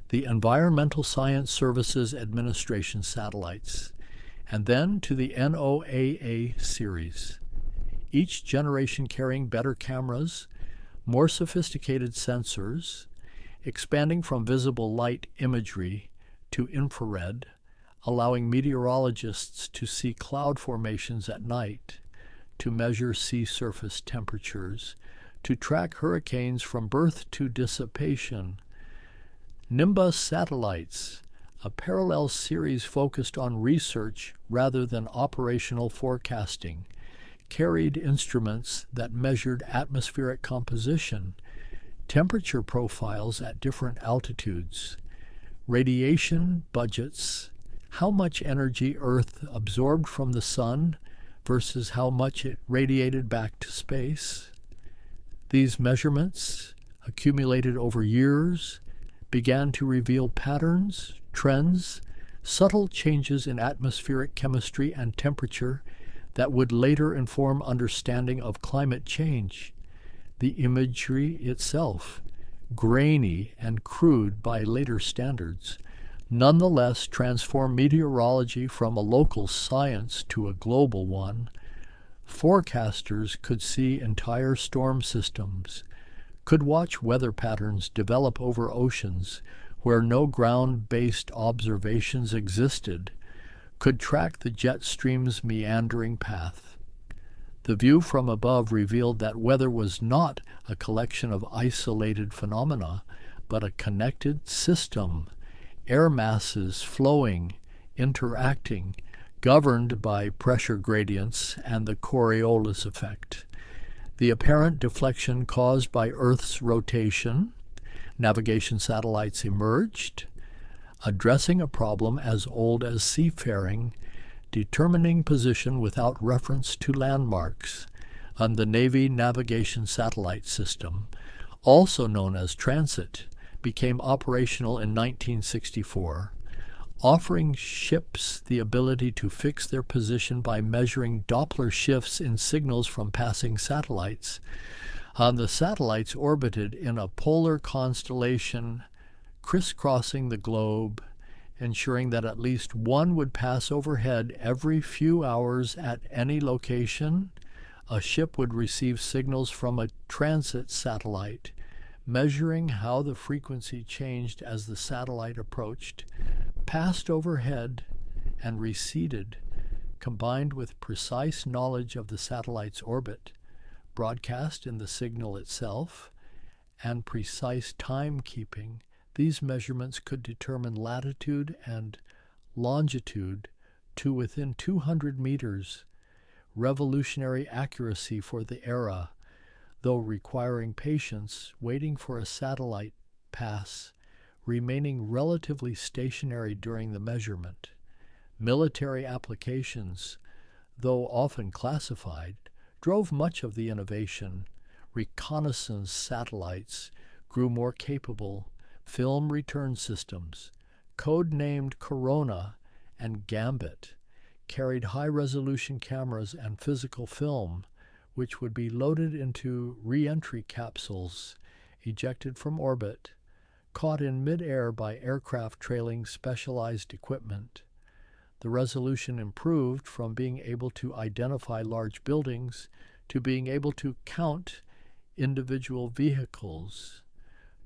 [SPEAKER 1] the Environmental Science Services Administration satellites, and then to the NOAA series, each generation carrying better cameras, more sophisticated sensors, expanding from visible light imagery to infrared, allowing meteorologists to see cloud formations at night, to measure sea surface temperatures, to track hurricanes from birth to dissipation. Nimbus satellites, a parallel series focused on research rather than operational forecasting, carried instruments that measured atmospheric composition, temperature profiles at different altitudes, radiation budgets, how much energy Earth absorbed from the sun versus how much it radiated back to space. These measurements, accumulated over years, began to reveal patterns, trends, subtle changes in atmospheric chemistry and temperature that would later inform understanding of climate change. The imagery itself, grainy and crude by later standards, nonetheless transformed meteorology from a local science to a global one. Forecasters could see entire storm systems, could watch weather patterns develop over oceans where no ground-based observations existed, could track the jet stream's meandering path. The view from above revealed that weather was not a collection of isolated phenomena, but a connected system, air masses flowing, interacting, governed by pressure gradients and the Coriolis effect. The apparent deflection caused by Earth's rotation, navigation satellites emerged, addressing a problem as old as seafaring, determining position without reference to landmarks, on the Navy Navigation Satellite System, also known as Transit, became operational in 1964, offering ships the ability to fix their position by measuring Doppler shifts in signals from passing satellites. The satellites orbited in a polar constellation crisscrossing the globe, ensuring that at least one would pass overhead every few hours at any location. A ship would receive signals from a transit satellite, measuring how the frequency changed as the satellite approached, passed overhead, and receded, combined with precise knowledge of the satellite's orbit, broadcast in the signal itself, and precise timekeeping. These measurements could determine latitude and longitude to within 200 meters, revolutionary accuracy for the era, though requiring patience, waiting for a satellite pass, remaining relatively stationary during the measurement. Military applications, though often classified, drove much of the innovation. Reconnaissance satellites grew more capable. Film return systems, code-named Corona and Gambit, carried high-resolution cameras and physical film, which would be loaded into re-entry capsules ejected from orbit, caught in mid-air by aircraft trailing specialized equipment. The resolution improved from being able to identify large buildings to being able to count individual vehicles,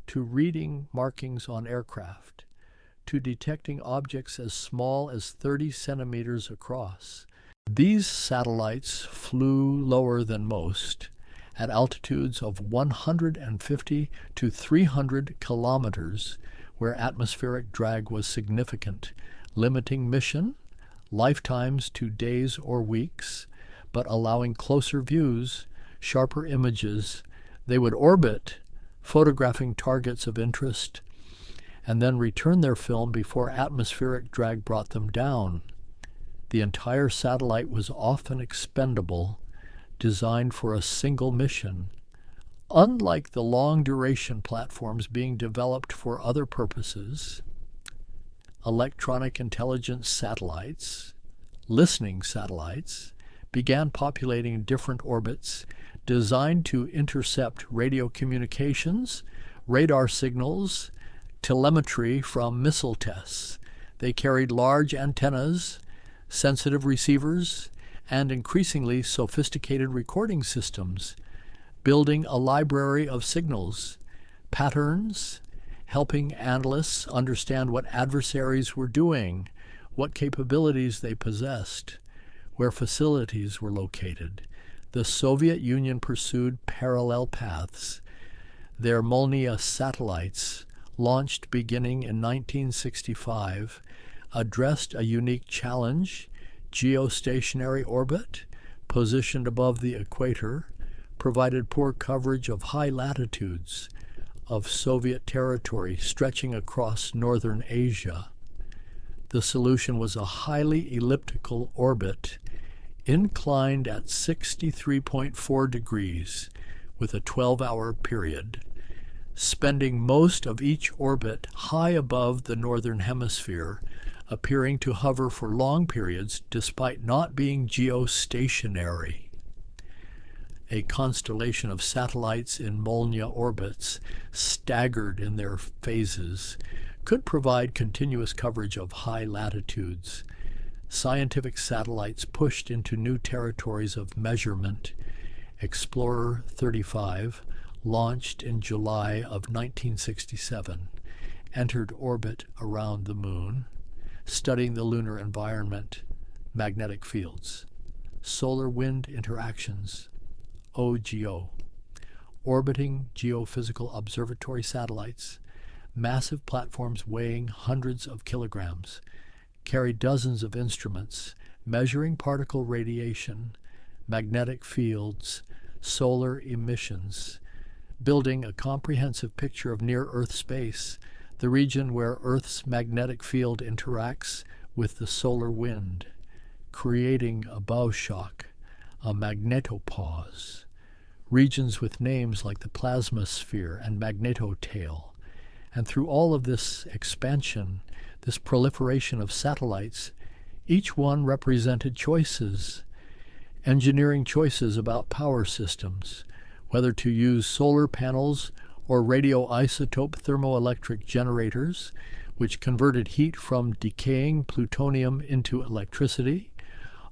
[SPEAKER 1] to reading markings on aircraft, to detecting objects as small as 30 centimeters across. These satellites flew lower than most, at altitudes of 150 to 300 kilometers, where atmospheric drag was significant, limiting mission lifetimes to days or weeks, but allowing closer views, sharper images. They would orbit, photographing targets of interest, and then return their film before atmospheric drag brought them down. The entire satellite was often expendable, designed for a single mission. Unlike the long-duration platforms being developed for other purposes, electronic intelligence satellites, listening satellites, began populating different orbits designed to intercept radio communications, radar signals, telemetry from missile tests. They carried large antennas, sensitive receivers, and increasingly sophisticated recording systems, building a library of signals, patterns, helping analysts understand what adversaries were doing, what capabilities they possessed, where facilities were located. The Soviet Union pursued parallel paths. Their Molniya satellites, launched beginning in 1965, addressed a unique challenge: geostationary orbit, positioned above the equator, provided poor coverage of high latitudes of Soviet territory stretching across northern Asia. The solution was a highly elliptical orbit, inclined at 63.4 degrees, with a 12-hour period, spending most of each orbit high above the northern hemisphere, appearing to hover for long periods despite not being geostationary. A constellation of satellites in Molniya orbits, staggered in their phases, could provide continuous coverage of high latitudes. Scientific satellites pushed into new territories of measurement. Explorer 35, launched in July of 1967, entered orbit around the Moon, studying the lunar environment, magnetic fields, solar-wind interactions, OGO, orbiting geophysical observatory satellites, massive platforms weighing hundreds of kilograms, carry dozens of instruments measuring particle radiation, magnetic fields, solar emissions, building a comprehensive picture of near-Earth space. the region where Earth's magnetic field interacts with the solar wind, creating a bow shock, a magnetopause. Regions with names like the plasma sphere and magnetotail. And through all of this expansion, this proliferation of satellites, each one represented choices, engineering choices about power systems, whether to use solar panels or radioisotope thermoelectric generators, which converted heat from decaying plutonium into electricity,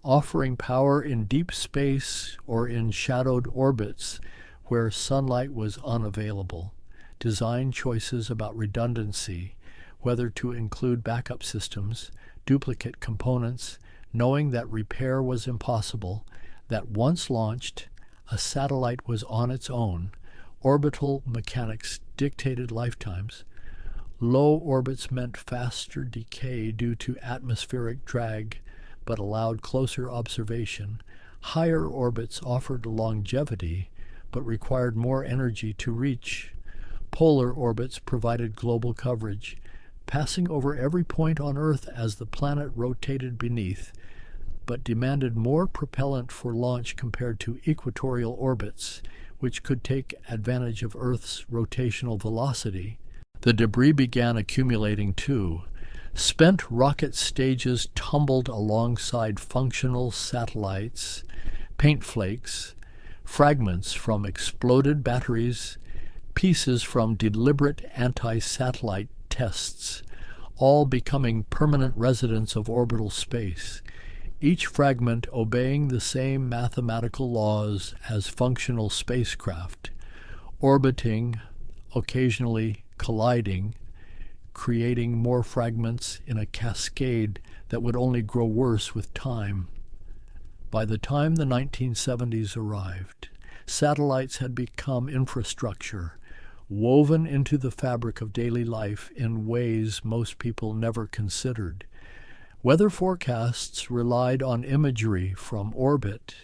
[SPEAKER 1] offering power in deep space or in shadowed orbits where sunlight was unavailable. Design choices about redundancy, whether to include backup systems, duplicate components, knowing that repair was impossible, that once launched, a satellite was on its own. Orbital mechanics dictated lifetimes. Low orbits meant faster decay due to atmospheric drag, but allowed closer observation. Higher orbits offered longevity, but required more energy to reach. Polar orbits provided global coverage, passing over every point on Earth as the planet rotated beneath, but demanded more propellant for launch compared to equatorial orbits, which could take advantage of Earth's rotational velocity. The debris began accumulating too. Spent rocket stages tumbled alongside functional satellites, paint flakes, fragments from exploded batteries, pieces from deliberate anti-satellite tests, all becoming permanent residents of orbital space, each fragment obeying the same mathematical laws as functional spacecraft, orbiting, occasionally colliding, creating more fragments in a cascade that would only grow worse with time. By the time the 1970s arrived, satellites had become infrastructure, woven into the fabric of daily life in ways most people never considered. Weather forecasts relied on imagery from orbit.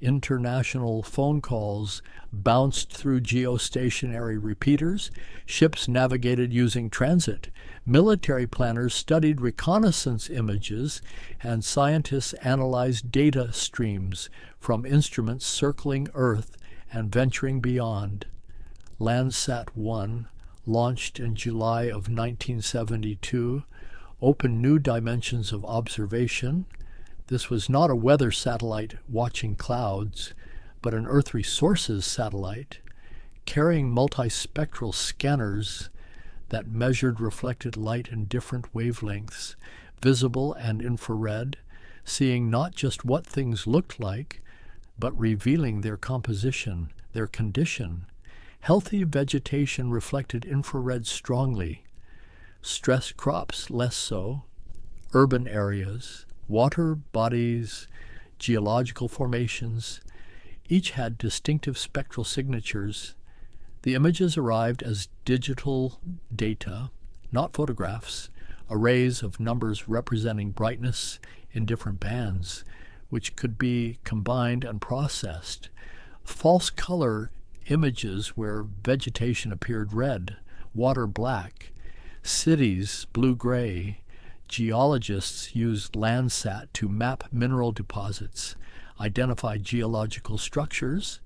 [SPEAKER 1] International phone calls bounced through geostationary repeaters. Ships navigated using transit. Military planners studied reconnaissance images, and scientists analyzed data streams from instruments circling Earth and venturing beyond. Landsat-1, launched in July of 1972, opened new dimensions of observation. This was not a weather satellite watching clouds, but an Earth resources satellite, carrying multispectral scanners that measured reflected light in different wavelengths, visible and infrared, seeing not just what things looked like, but revealing their composition, their condition. Healthy vegetation reflected infrared strongly, stressed crops less so, urban areas, water bodies, geological formations, each had distinctive spectral signatures. The images arrived as digital data, not photographs, arrays of numbers representing brightness in different bands, which could be combined and processed. False color images where vegetation appeared red, water black, cities blue-gray. Geologists used Landsat to map mineral deposits, identify geological structures.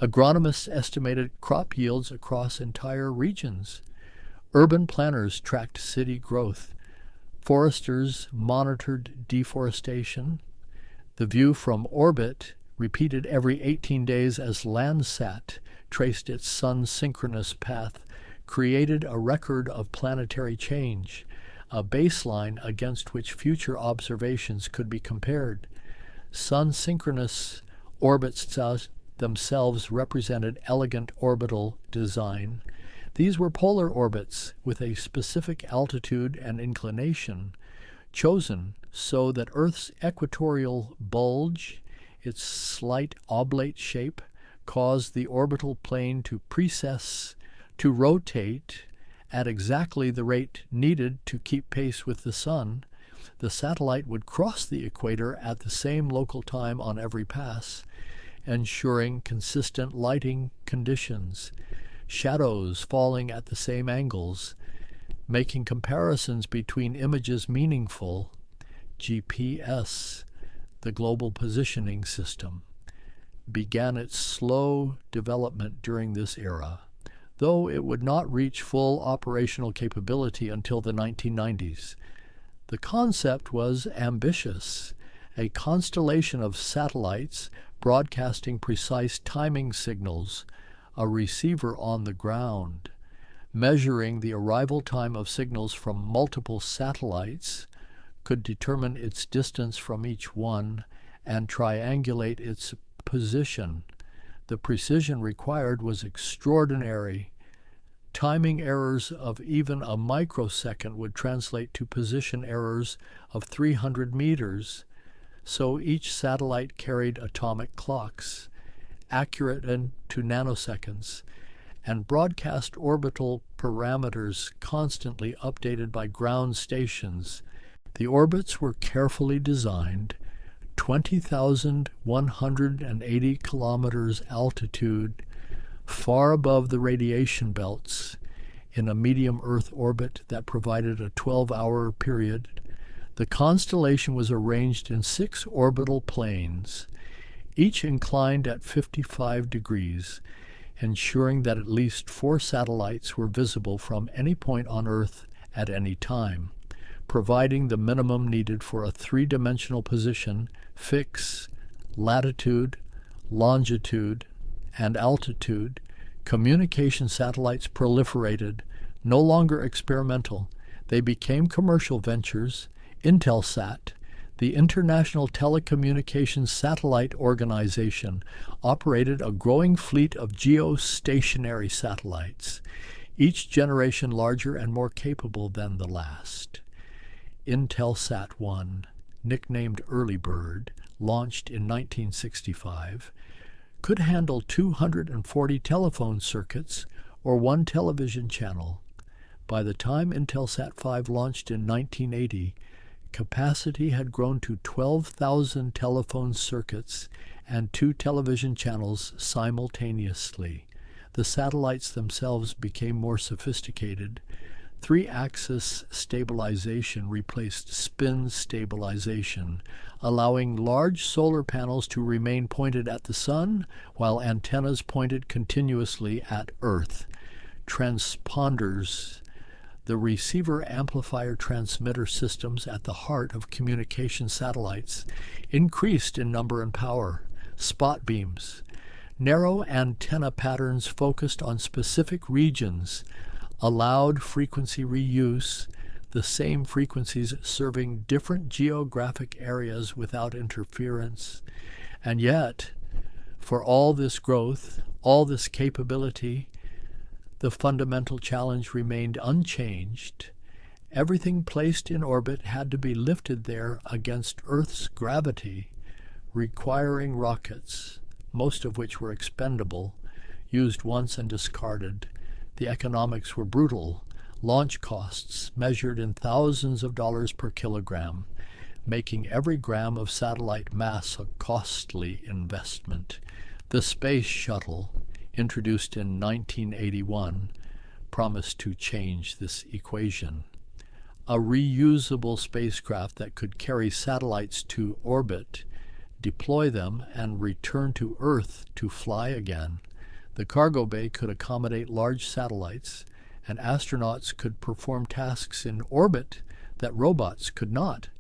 [SPEAKER 1] Agronomists estimated crop yields across entire regions. Urban planners tracked city growth. Foresters monitored deforestation. The view from orbit, repeated every 18 days as Landsat traced its sun-synchronous path, created a record of planetary change, a baseline against which future observations could be compared. Sun-synchronous orbits themselves represented elegant orbital design. These were polar orbits with a specific altitude and inclination, chosen so that Earth's equatorial bulge, its slight oblate shape, caused the orbital plane to precess, to rotate at exactly the rate needed to keep pace with the sun. The satellite would cross the equator at the same local time on every pass, ensuring consistent lighting conditions, shadows falling at the same angles, Making comparisons between images meaningful, GPS, the Global Positioning System, began its slow development during this era, though it would not reach full operational capability until the 1990s. The concept was ambitious, a constellation of satellites broadcasting precise timing signals, a receiver on the ground, measuring the arrival time of signals from multiple satellites, could determine its distance from each one, and triangulate its position. The precision required was extraordinary. Timing errors of even a microsecond would translate to position errors of 300 meters, so each satellite carried atomic clocks, accurate to nanoseconds, and broadcast orbital parameters constantly updated by ground stations. The orbits were carefully designed, 20,180 kilometers altitude, far above the radiation belts, in a medium Earth orbit that provided a 12-hour period. The constellation was arranged in 6 orbital planes, each inclined at 55 degrees, ensuring that at least 4 satellites were visible from any point on Earth at any time, providing the minimum needed for a 3-dimensional position, fix, latitude, longitude, and altitude. Communication satellites proliferated, no longer experimental. They became commercial ventures. Intelsat, the International Telecommunications Satellite Organization, operated a growing fleet of geostationary satellites, each generation larger and more capable than the last. Intelsat 1, nicknamed Early Bird, launched in 1965, could handle 240 telephone circuits or 1 television channel. By the time Intelsat 5 launched in 1980, capacity had grown to 12,000 telephone circuits and 2 television channels simultaneously. The satellites themselves became more sophisticated. 3-axis stabilization replaced spin stabilization, allowing large solar panels to remain pointed at the sun while antennas pointed continuously at Earth. Transponders, the receiver-amplifier transmitter systems at the heart of communication satellites, increased in number and power. Spot beams, narrow antenna patterns focused on specific regions, allowed frequency reuse, the same frequencies serving different geographic areas without interference. And yet, for all this growth, all this capability, the fundamental challenge remained unchanged. Everything placed in orbit had to be lifted there against Earth's gravity, requiring rockets, most of which were expendable, used once and discarded. The economics were brutal, launch costs measured in thousands of dollars per kilogram, making every gram of satellite mass a costly investment. The Space Shuttle, introduced in 1981, promised to change this equation. A reusable spacecraft that could carry satellites to orbit, deploy them, and return to Earth to fly again. The cargo bay could accommodate large satellites, and astronauts could perform tasks in orbit that robots could not.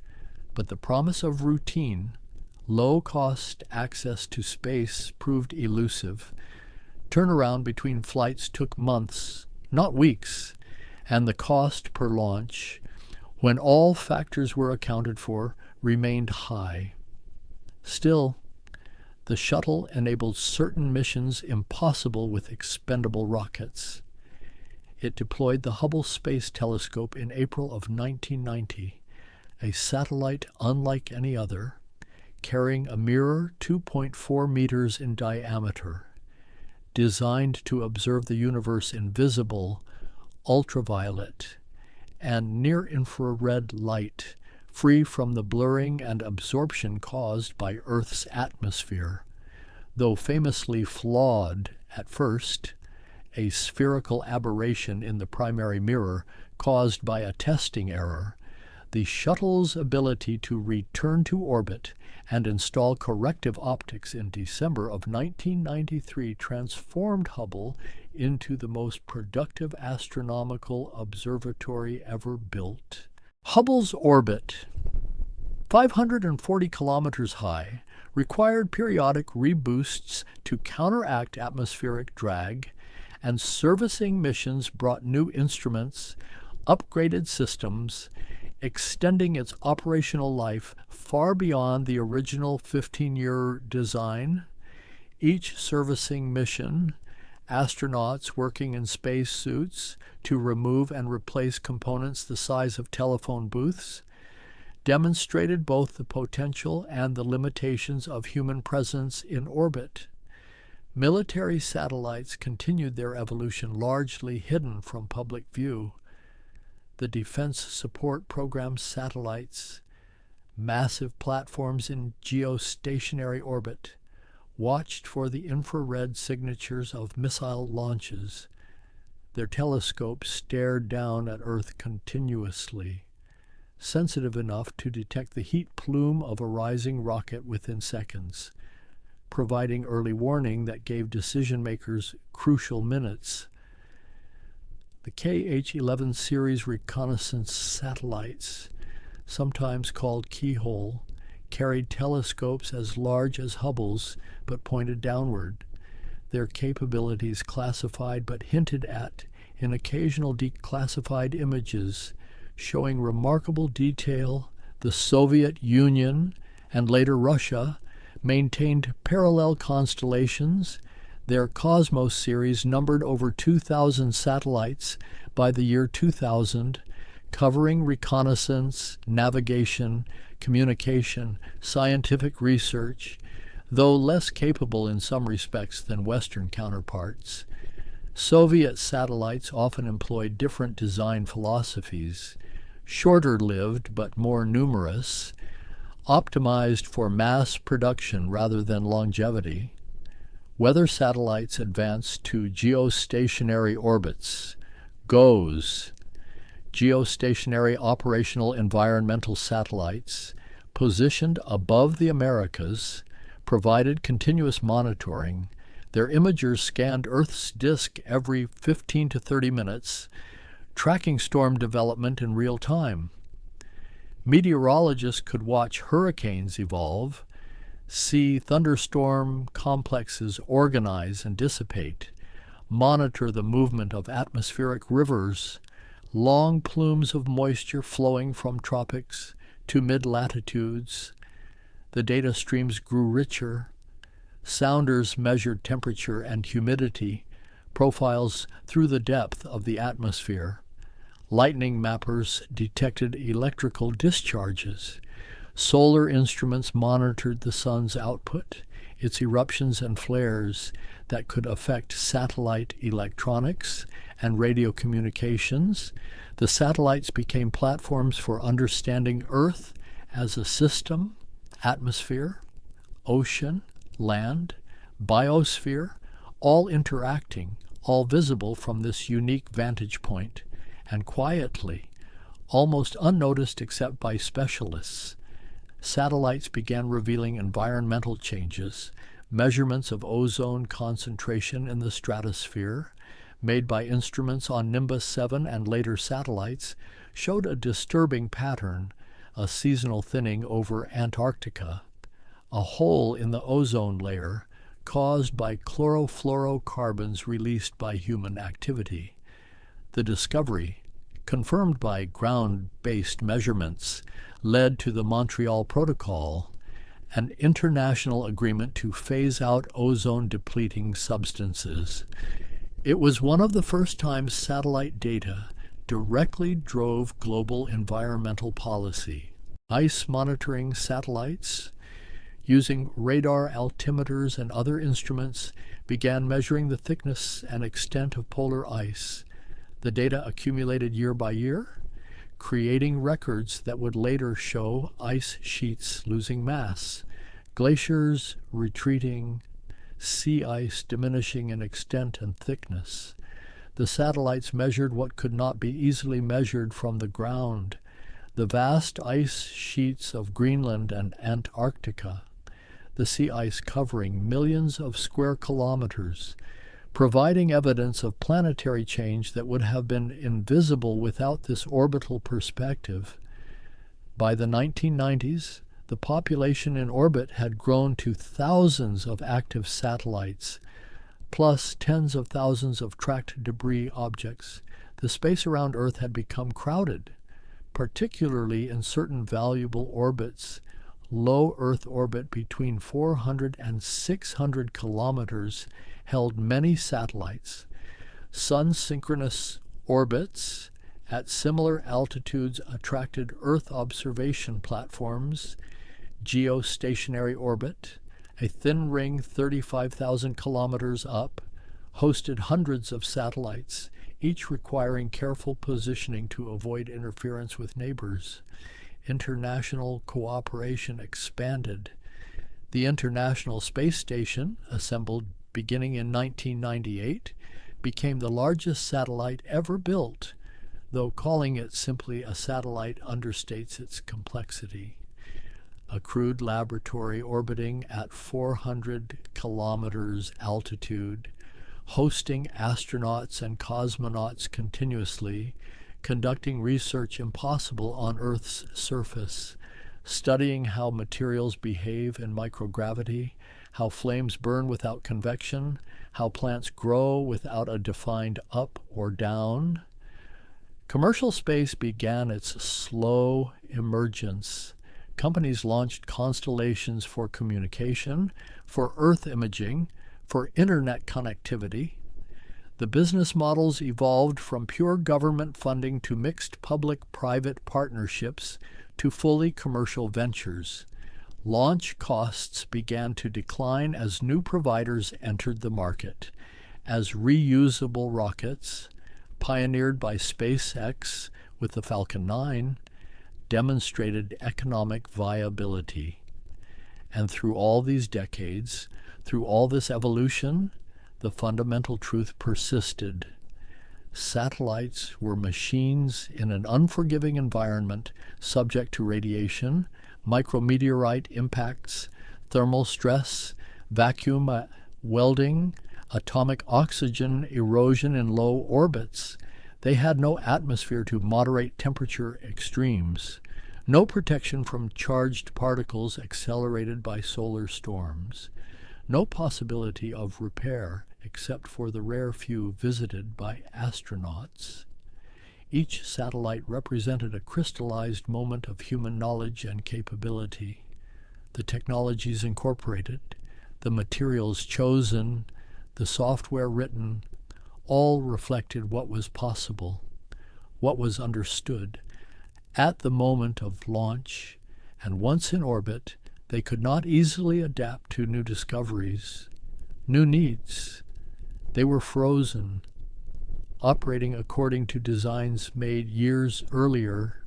[SPEAKER 1] But the promise of routine, low-cost access to space proved elusive. Turnaround between flights took months, not weeks, and the cost per launch, when all factors were accounted for, remained high. Still, the shuttle enabled certain missions impossible with expendable rockets. It deployed the Hubble Space Telescope in April of 1990, a satellite unlike any other, carrying a mirror 2.4 meters in diameter, designed to observe the universe in visible, ultraviolet, and near-infrared light, free from the blurring and absorption caused by Earth's atmosphere. Though famously flawed at first, a spherical aberration in the primary mirror caused by a testing error, the shuttle's ability to return to orbit and install corrective optics in December of 1993 transformed Hubble into the most productive astronomical observatory ever built. Hubble's orbit, 540 kilometers high, required periodic reboosts to counteract atmospheric drag, and servicing missions brought new instruments, upgraded systems, extending its operational life far beyond the original 15-year design. Each servicing mission, astronauts working in space suits to remove and replace components the size of telephone booths, demonstrated both the potential and the limitations of human presence in orbit. Military satellites continued their evolution largely hidden from public view. The Defense Support Program satellites, massive platforms in geostationary orbit, watched for the infrared signatures of missile launches. Their telescopes stared down at Earth continuously, sensitive enough to detect the heat plume of a rising rocket within seconds, providing early warning that gave decision-makers crucial minutes. The KH-11 series reconnaissance satellites, sometimes called Keyhole, carried telescopes as large as Hubble's but pointed downward, their capabilities classified but hinted at in occasional declassified images showing remarkable detail. The Soviet Union and later Russia maintained parallel constellations. Their Cosmos series numbered over 2,000 satellites by the year 2000, covering reconnaissance, navigation, communication, scientific research, though less capable in some respects than Western counterparts. Soviet satellites often employed different design philosophies, shorter-lived but more numerous, optimized for mass production rather than longevity. Weather satellites advanced to geostationary orbits, GOES, geostationary operational environmental satellites, positioned above the Americas, provided continuous monitoring. Their imagers scanned Earth's disk every 15 to 30 minutes, tracking storm development in real time. Meteorologists could watch hurricanes evolve, see thunderstorm complexes organize and dissipate, monitor the movement of atmospheric rivers, long plumes of moisture flowing from tropics to mid-latitudes. The data streams grew richer. Sounders measured temperature and humidity profiles through the depth of the atmosphere. Lightning mappers detected electrical discharges. Solar instruments monitored the sun's output, its eruptions and flares that could affect satellite electronics and radio communications. The satellites became platforms for understanding Earth as a system, atmosphere, ocean, land, biosphere, all interacting, all visible from this unique vantage point, and quietly, almost unnoticed except by specialists. Satellites began revealing environmental changes. Measurements of ozone concentration in the stratosphere, made by instruments on Nimbus 7 and later satellites, showed a disturbing pattern, a seasonal thinning over Antarctica, a hole in the ozone layer caused by chlorofluorocarbons released by human activity. The discovery, confirmed by ground-based measurements, led to the Montreal Protocol, an international agreement to phase out ozone-depleting substances. It was one of the first times satellite data directly drove global environmental policy. Ice monitoring satellites, using radar altimeters and other instruments, began measuring the thickness and extent of polar ice. The data accumulated year by year, creating records that would later show ice sheets losing mass, glaciers retreating, sea ice diminishing in extent and thickness. The satellites measured what could not be easily measured from the ground, the vast ice sheets of Greenland and Antarctica, the sea ice covering millions of square kilometers, providing evidence of planetary change that would have been invisible without this orbital perspective. By the 1990s, the population in orbit had grown to thousands of active satellites, plus tens of thousands of tracked debris objects. The space around Earth had become crowded, particularly in certain valuable orbits. Low Earth orbit between 400 and 600 kilometers held many satellites. Sun-synchronous orbits at similar altitudes attracted Earth observation platforms. Geostationary orbit, a thin ring 35,000 kilometers up, hosted hundreds of satellites, each requiring careful positioning to avoid interference with neighbors. International cooperation expanded. The International Space Station, assembled beginning in 1998, became the largest satellite ever built, though calling it simply a satellite understates its complexity. A crewed laboratory orbiting at 400 kilometers altitude, hosting astronauts and cosmonauts continuously, conducting research impossible on Earth's surface, studying how materials behave in microgravity, how flames burn without convection, how plants grow without a defined up or down. Commercial space began its slow emergence. Companies launched constellations for communication, for Earth imaging, for internet connectivity. The business models evolved from pure government funding to mixed public-private partnerships to fully commercial ventures. Launch costs began to decline as new providers entered the market, as reusable rockets, pioneered by SpaceX with the Falcon 9, demonstrated economic viability. And through all these decades, through all this evolution, the fundamental truth persisted. Satellites were machines in an unforgiving environment subject to radiation, micrometeorite impacts, thermal stress, vacuum welding, atomic oxygen erosion in low orbits. They had no atmosphere to moderate temperature extremes, no protection from charged particles accelerated by solar storms, no possibility of repair except for the rare few visited by astronauts. Each satellite represented a crystallized moment of human knowledge and capability. The technologies incorporated, the materials chosen, the software written, all reflected what was possible, what was understood. At the moment of launch, and once in orbit, they could not easily adapt to new discoveries, new needs. They were frozen, operating according to designs made years earlier,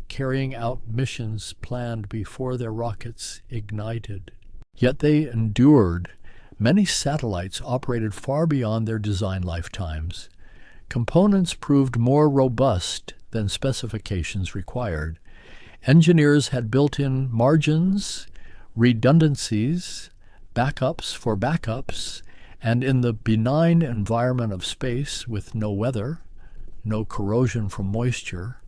[SPEAKER 1] carrying out missions planned before their rockets ignited. Yet they endured. Many satellites operated far beyond their design lifetimes. Components proved more robust than specifications required. Engineers had built-in margins, redundancies, backups for backups, and in the benign environment of space with no weather, no corrosion from moisture,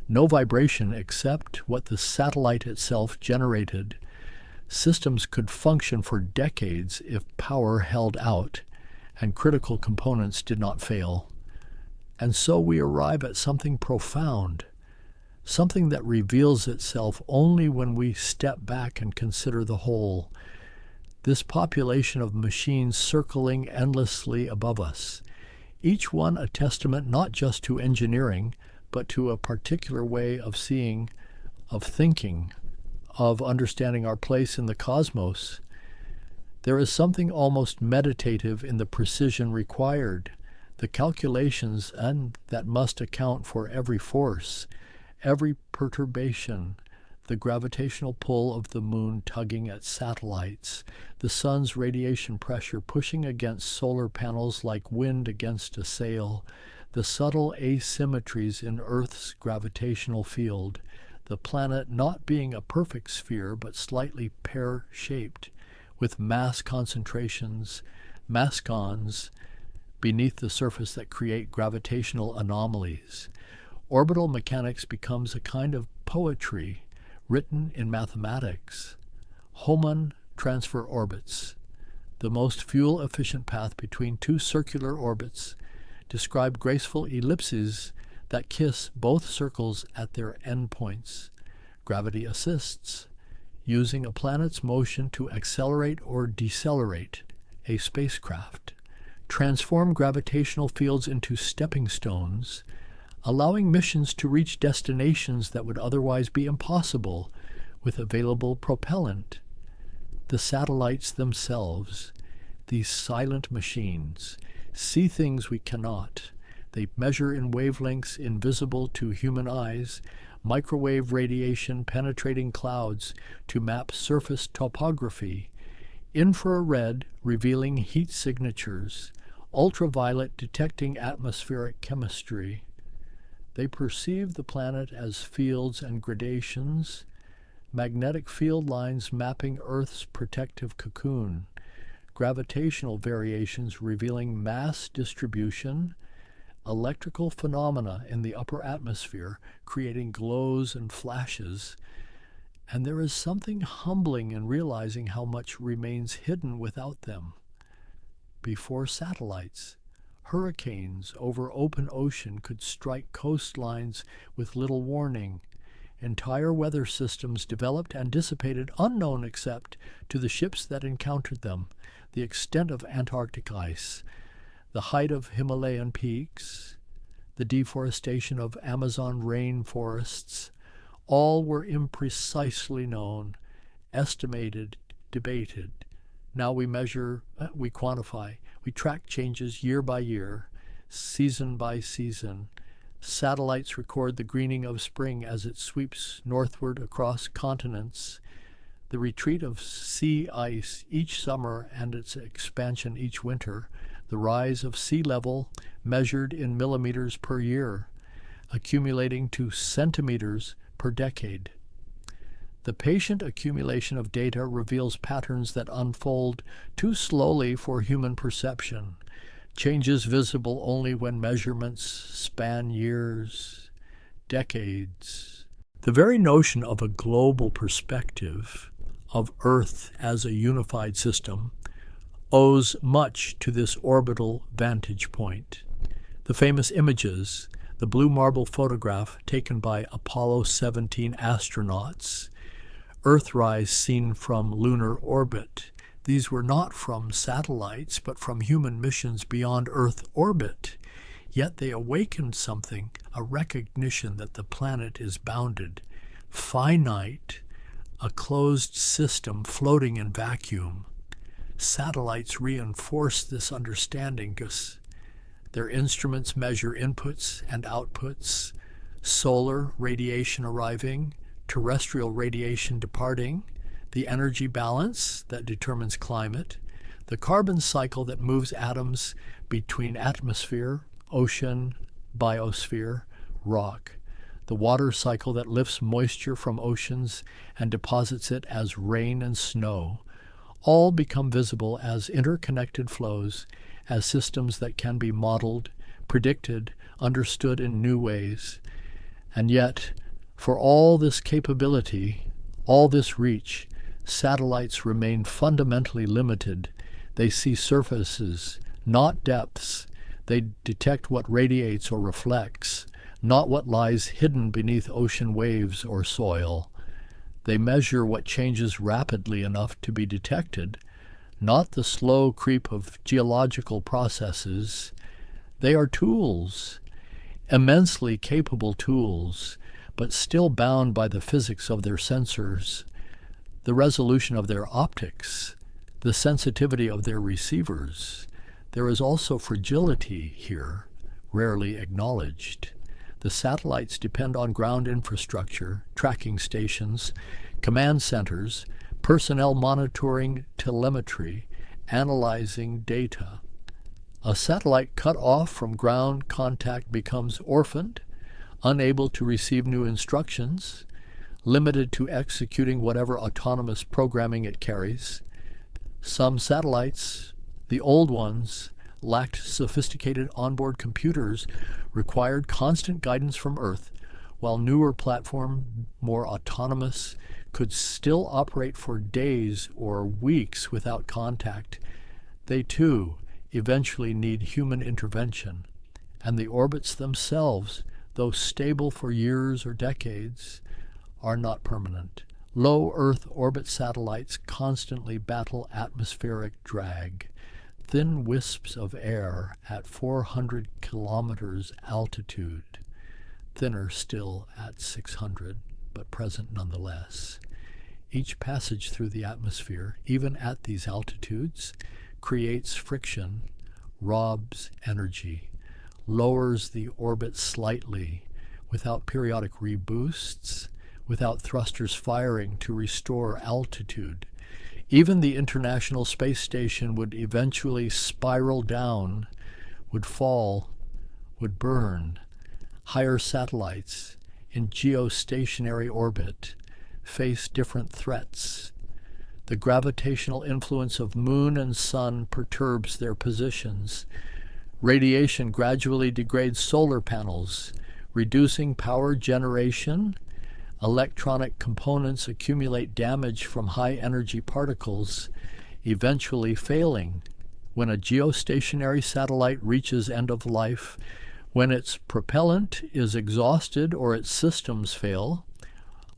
[SPEAKER 1] no vibration except what the satellite itself generated, systems could function for decades if power held out and critical components did not fail. And so we arrive at something profound, something that reveals itself only when we step back and consider the whole. This population of machines circling endlessly above us, each one a testament not just to engineering, but to a particular way of seeing, of thinking, of understanding our place in the cosmos. There is something almost meditative in the precision required, the calculations and that must account for every force, every perturbation, the gravitational pull of the moon tugging at satellites, the sun's radiation pressure pushing against solar panels like wind against a sail, the subtle asymmetries in Earth's gravitational field, the planet not being a perfect sphere but slightly pear-shaped, with mass concentrations, mascons, beneath the surface that create gravitational anomalies. Orbital mechanics becomes a kind of poetry written in mathematics. Hohmann transfer orbits, the most fuel-efficient path between two circular orbits, describe graceful ellipses that kiss both circles at their endpoints. Gravity assists, using a planet's motion to accelerate or decelerate a spacecraft. Transform gravitational fields into stepping stones, allowing missions to reach destinations that would otherwise be impossible with available propellant. The satellites themselves, these silent machines, see things we cannot. They measure in wavelengths invisible to human eyes, microwave radiation penetrating clouds to map surface topography, infrared revealing heat signatures, ultraviolet detecting atmospheric chemistry. They perceive the planet as fields and gradations, magnetic field lines mapping Earth's protective cocoon, gravitational variations revealing mass distribution, electrical phenomena in the upper atmosphere creating glows and flashes, and there is something humbling in realizing how much remains hidden without them. Before satellites, hurricanes over open ocean could strike coastlines with little warning. Entire weather systems developed and dissipated unknown except to the ships that encountered them, the extent of Antarctic ice, the height of Himalayan peaks, the deforestation of Amazon rainforests, all were imprecisely known, estimated, debated. Now we measure, we quantify, we track changes year by year, season by season. Satellites record the greening of spring as it sweeps northward across continents, the retreat of sea ice each summer and its expansion each winter, the rise of sea level measured in millimeters per year, accumulating to centimeters per decade. The patient accumulation of data reveals patterns that unfold too slowly for human perception, changes visible only when measurements span years, decades. The very notion of a global perspective of Earth as a unified system owes much to this orbital vantage point. The famous images, the blue marble photograph taken by Apollo 17 astronauts, Earthrise seen from lunar orbit. These were not from satellites, but from human missions beyond Earth orbit. Yet they awakened something, a recognition that the planet is bounded, finite, a closed system floating in vacuum. Satellites reinforce this understanding because their instruments measure inputs and outputs, solar radiation arriving, terrestrial radiation departing, the energy balance that determines climate, the carbon cycle that moves atoms between atmosphere, ocean, biosphere, rock, the water cycle that lifts moisture from oceans and deposits it as rain and snow, all become visible as interconnected flows, as systems that can be modeled, predicted, understood in new ways. And yet, for all this capability, all this reach, satellites remain fundamentally limited. They see surfaces, not depths. They detect what radiates or reflects, not what lies hidden beneath ocean waves or soil. They measure what changes rapidly enough to be detected, not the slow creep of geological processes. They are tools, immensely capable tools, but still bound by the physics of their sensors, the resolution of their optics, the sensitivity of their receivers. There is also fragility here, rarely acknowledged. The satellites depend on ground infrastructure, tracking stations, command centers, personnel monitoring telemetry, analyzing data. A satellite cut off from ground contact becomes orphaned, unable to receive new instructions, limited to executing whatever autonomous programming it carries. Some satellites, the old ones, lacked sophisticated onboard computers, required constant guidance from Earth, while newer platforms, more autonomous, could still operate for days or weeks without contact. They too eventually need human intervention, and the orbits themselves, though stable for years or decades, are not permanent. Low Earth orbit satellites constantly battle atmospheric drag. Thin wisps of air at 400 kilometers altitude, thinner still at 600, but present nonetheless. Each passage through the atmosphere, even at these altitudes, creates friction, robs energy, lowers the orbit slightly, without periodic reboosts, without thrusters firing to restore altitude. Even the International Space Station would eventually spiral down, would fall, would burn. Higher satellites in geostationary orbit face different threats. The gravitational influence of moon and sun perturbs their positions. Radiation gradually degrades solar panels, reducing power generation. Electronic components accumulate damage from high-energy particles, eventually failing. When a geostationary satellite reaches end of life, when its propellant is exhausted or its systems fail,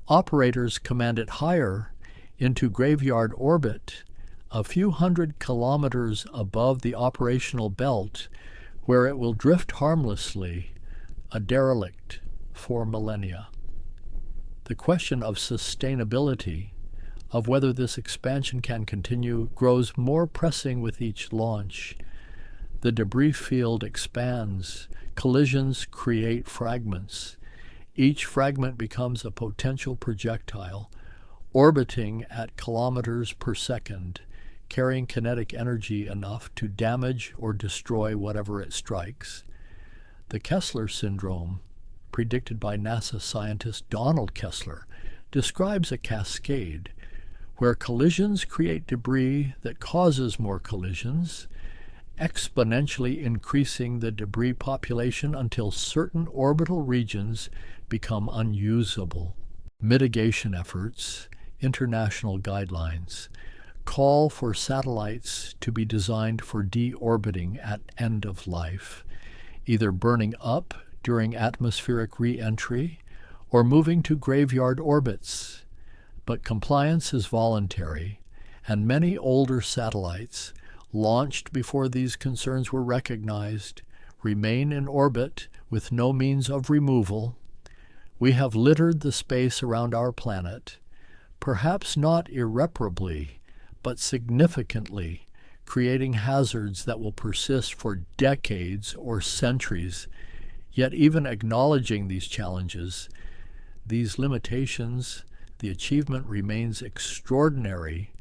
[SPEAKER 1] operators command it higher into graveyard orbit, a few hundred kilometers above the operational belt, where it will drift harmlessly, a derelict for millennia. The question of sustainability, of whether this expansion can continue, grows more pressing with each launch. The debris field expands, collisions create fragments. Each fragment becomes a potential projectile, orbiting at kilometers per second, carrying kinetic energy enough to damage or destroy whatever it strikes. The Kessler syndrome, predicted by NASA scientist Donald Kessler, describes a cascade where collisions create debris that causes more collisions, exponentially increasing the debris population until certain orbital regions become unusable. Mitigation efforts, international guidelines, call for satellites to be designed for deorbiting at end of life, either burning up during atmospheric re-entry or moving to graveyard orbits. But compliance is voluntary, and many older satellites, launched before these concerns were recognized, remain in orbit with no means of removal. We have littered the space around our planet, perhaps not irreparably, but significantly, creating hazards that will persist for decades or centuries. Yet even acknowledging these challenges, these limitations, the achievement remains extraordinary.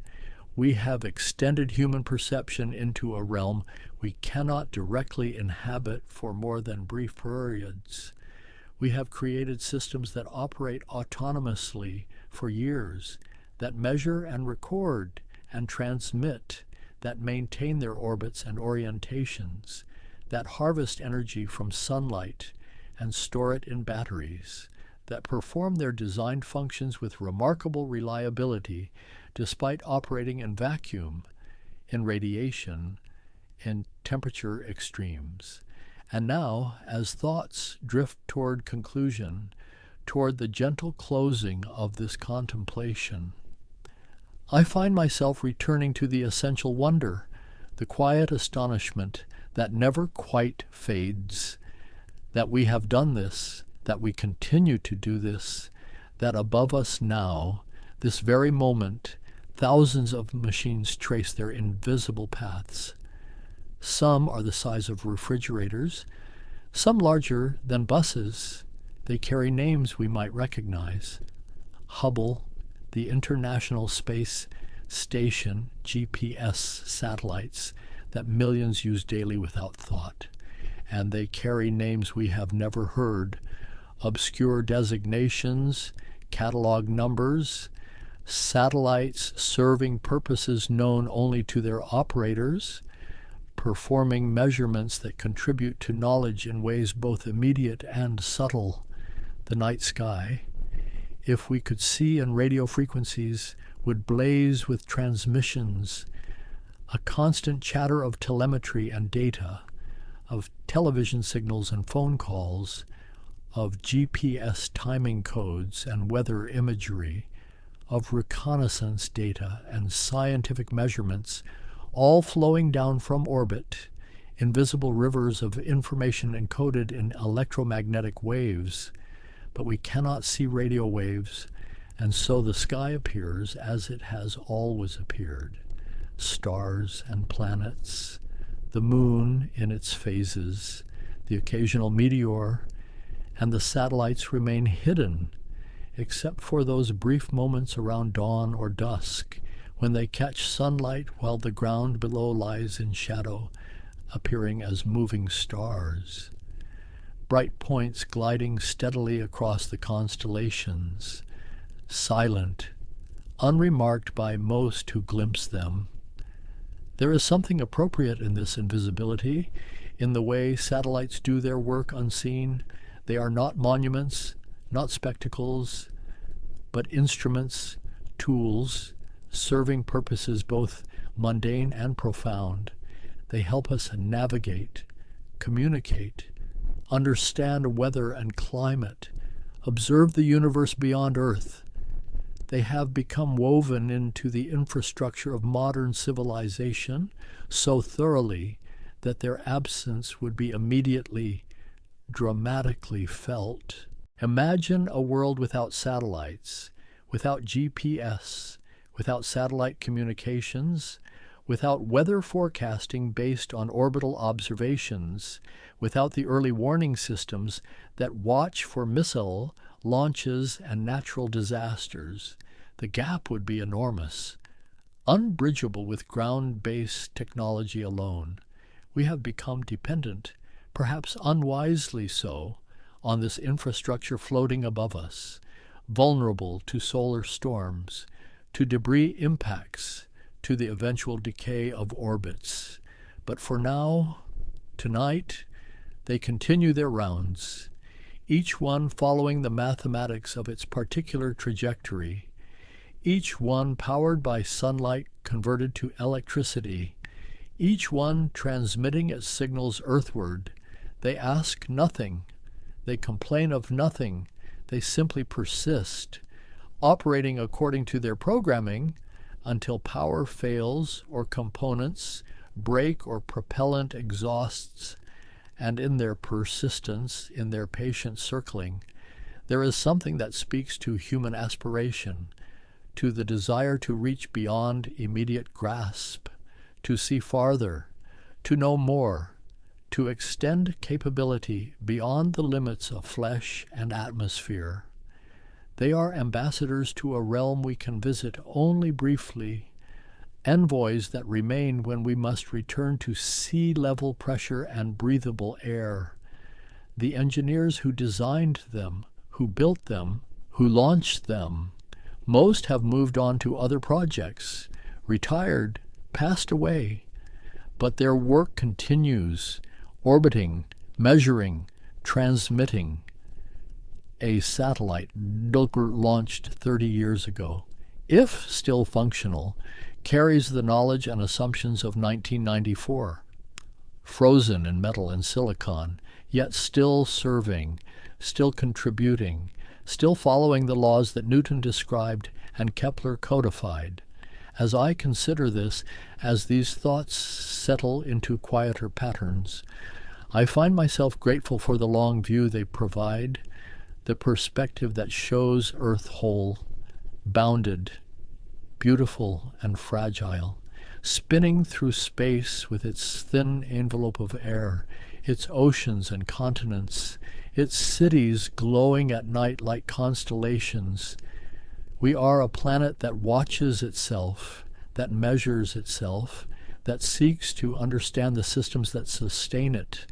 [SPEAKER 1] We have extended human perception into a realm we cannot directly inhabit for more than brief periods. We have created systems that operate autonomously for years, that measure and record and transmit, that maintain their orbits and orientations, that harvest energy from sunlight and store it in batteries, that perform their designed functions with remarkable reliability despite operating in vacuum, in radiation, in temperature extremes. And now, as thoughts drift toward conclusion, toward the gentle closing of this contemplation, I find myself returning to the essential wonder, the quiet astonishment that never quite fades, that we have done this, that we continue to do this, that above us now, this very moment, thousands of machines trace their invisible paths. Some are the size of refrigerators, some larger than buses, They carry names we might recognize. Hubble, the International Space Station, GPS satellites that millions use daily without thought. And they carry names we have never heard, obscure designations, catalog numbers, satellites serving purposes known only to their operators, performing measurements that contribute to knowledge in ways both immediate and subtle. The night sky, if we could see in radio frequencies, would blaze with transmissions, a constant chatter of telemetry and data, of television signals and phone calls, of GPS timing codes and weather imagery, of reconnaissance data and scientific measurements, all flowing down from orbit, invisible rivers of information encoded in electromagnetic waves. But we cannot see radio waves, and so the sky appears as it has always appeared. Stars and planets, the moon in its phases, the occasional meteor, and the satellites remain hidden, except for those brief moments around dawn or dusk, when they catch sunlight while the ground below lies in shadow, appearing as moving stars. Bright points gliding steadily across the constellations, silent, unremarked by most who glimpse them. There is something appropriate in this invisibility, in the way satellites do their work unseen. They are not monuments, not spectacles, but instruments, tools, serving purposes both mundane and profound. They help us navigate, communicate, understand weather and climate, observe the universe beyond Earth. They have become woven into the infrastructure of modern civilization so thoroughly that their absence would be immediately, dramatically felt. Imagine a world without satellites, without GPS, without satellite communications, without weather forecasting based on orbital observations, without the early warning systems that watch for missile launches and natural disasters. The gap would be enormous, unbridgeable with ground-based technology alone. We have become dependent, perhaps unwisely so, on this infrastructure floating above us, vulnerable to solar storms, to debris impacts, to the eventual decay of orbits. But for now, tonight, they continue their rounds, each one following the mathematics of its particular trajectory, each one powered by sunlight converted to electricity, each one transmitting its signals earthward. They ask nothing, they complain of nothing, they simply persist, operating according to their programming until power fails or components break or propellant exhausts, and in their persistence, in their patient circling, there is something that speaks to human aspiration, to the desire to reach beyond immediate grasp, to see farther, to know more, to extend capability beyond the limits of flesh and atmosphere. They are ambassadors to a realm we can visit only briefly, envoys that remain when we must return to sea-level pressure and breathable air. The engineers who designed them, who built them, who launched them, most have moved on to other projects, retired, passed away, but their work continues, orbiting, measuring, transmitting. A satellite launched 30 years ago, if still functional, carries the knowledge and assumptions of 1994, frozen in metal and silicon, yet still serving, still contributing, still following the laws that Newton described and Kepler codified. As I consider this, as these thoughts settle into quieter patterns, I find myself grateful for the long view they provide, the perspective that shows Earth whole, bounded, beautiful and fragile, spinning through space with its thin envelope of air, its oceans and continents, its cities glowing at night like constellations. We are a planet that watches itself, that measures itself, that seeks to understand the systems that sustain it,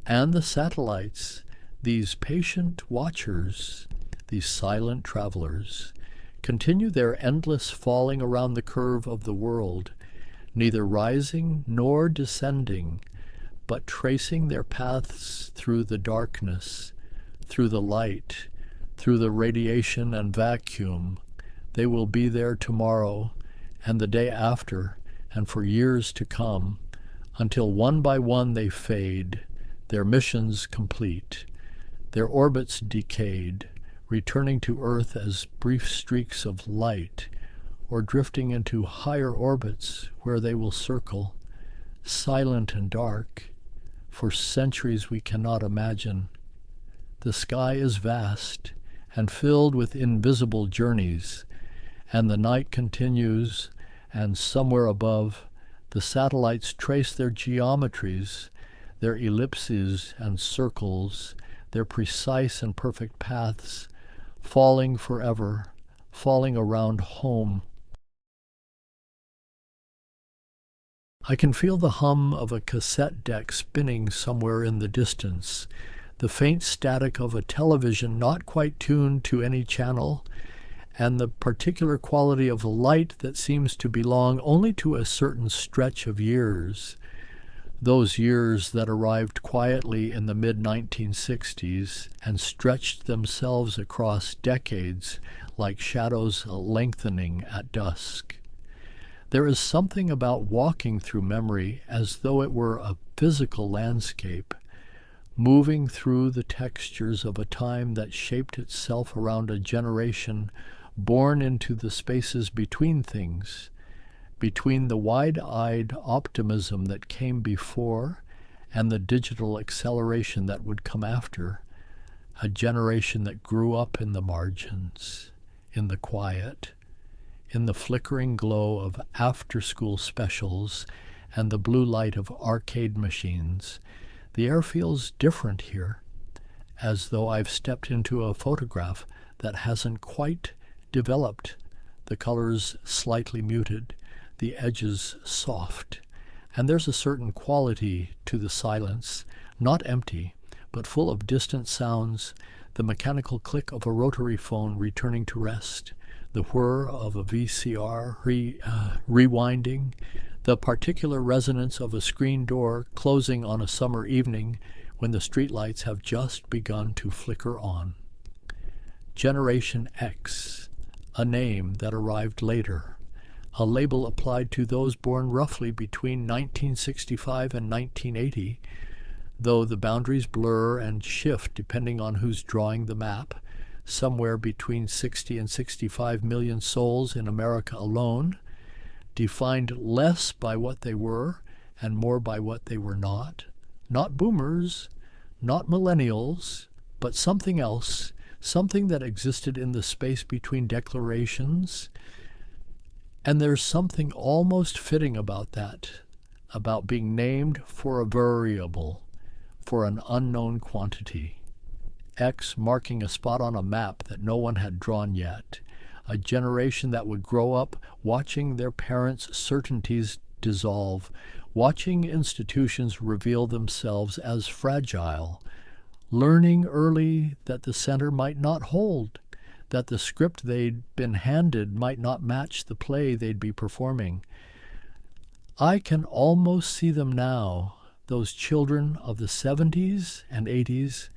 [SPEAKER 1] and the satellites, these patient watchers, these silent travelers, continue their endless falling around the curve of the world, neither rising nor descending, but tracing their paths through the darkness, through the light, through the radiation and vacuum. They will be there tomorrow and the day after and for years to come, until one by one they fade, their missions complete, their orbits decayed, returning to Earth as brief streaks of light, or drifting into higher orbits where they will circle, silent and dark, for centuries we cannot imagine. The sky is vast and filled with invisible journeys, and the night continues, and somewhere above, the satellites trace their geometries, their ellipses and circles, their precise and perfect paths, falling forever, falling around home. I can feel the hum of a cassette deck spinning somewhere in the distance, the faint static of a television not quite tuned to any channel, and the particular quality of light that seems to belong only to a certain stretch of years, those years that arrived quietly in the mid-1960s and stretched themselves across decades like shadows lengthening at dusk. There is something about walking through memory as though it were a physical landscape, moving through the textures of a time that shaped itself around a generation born into the spaces between things, between the wide-eyed optimism that came before and the digital acceleration that would come after, a generation that grew up in the margins, in the quiet, in the flickering glow of after-school specials and the blue light of arcade machines. The air feels different here, as though I've stepped into a photograph that hasn't quite developed, the colors slightly muted, the edges soft, and there's a certain quality to the silence, not empty, but full of distant sounds, the mechanical click of a rotary phone returning to rest, the whir of a VCR rewinding, the particular resonance of a screen door closing on a summer evening when the streetlights have just begun to flicker on. Generation X, a name that arrived later, a label applied to those born roughly between 1965 and 1980, though the boundaries blur and shift depending on who's drawing the map, somewhere between 60 and 65 million souls in America alone, defined less by what they were and more by what they were not. Not boomers, not millennials, but something else, something that existed in the space between declarations. And there's something almost fitting about that, about being named for a variable, for an unknown quantity. X marking a spot on a map that no one had drawn yet, a generation that would grow up watching their parents' certainties dissolve, watching institutions reveal themselves as fragile, learning early that the center might not hold, that the script they'd been handed might not match the play they'd be performing. I can almost see them now, those children of the 70s and 80s,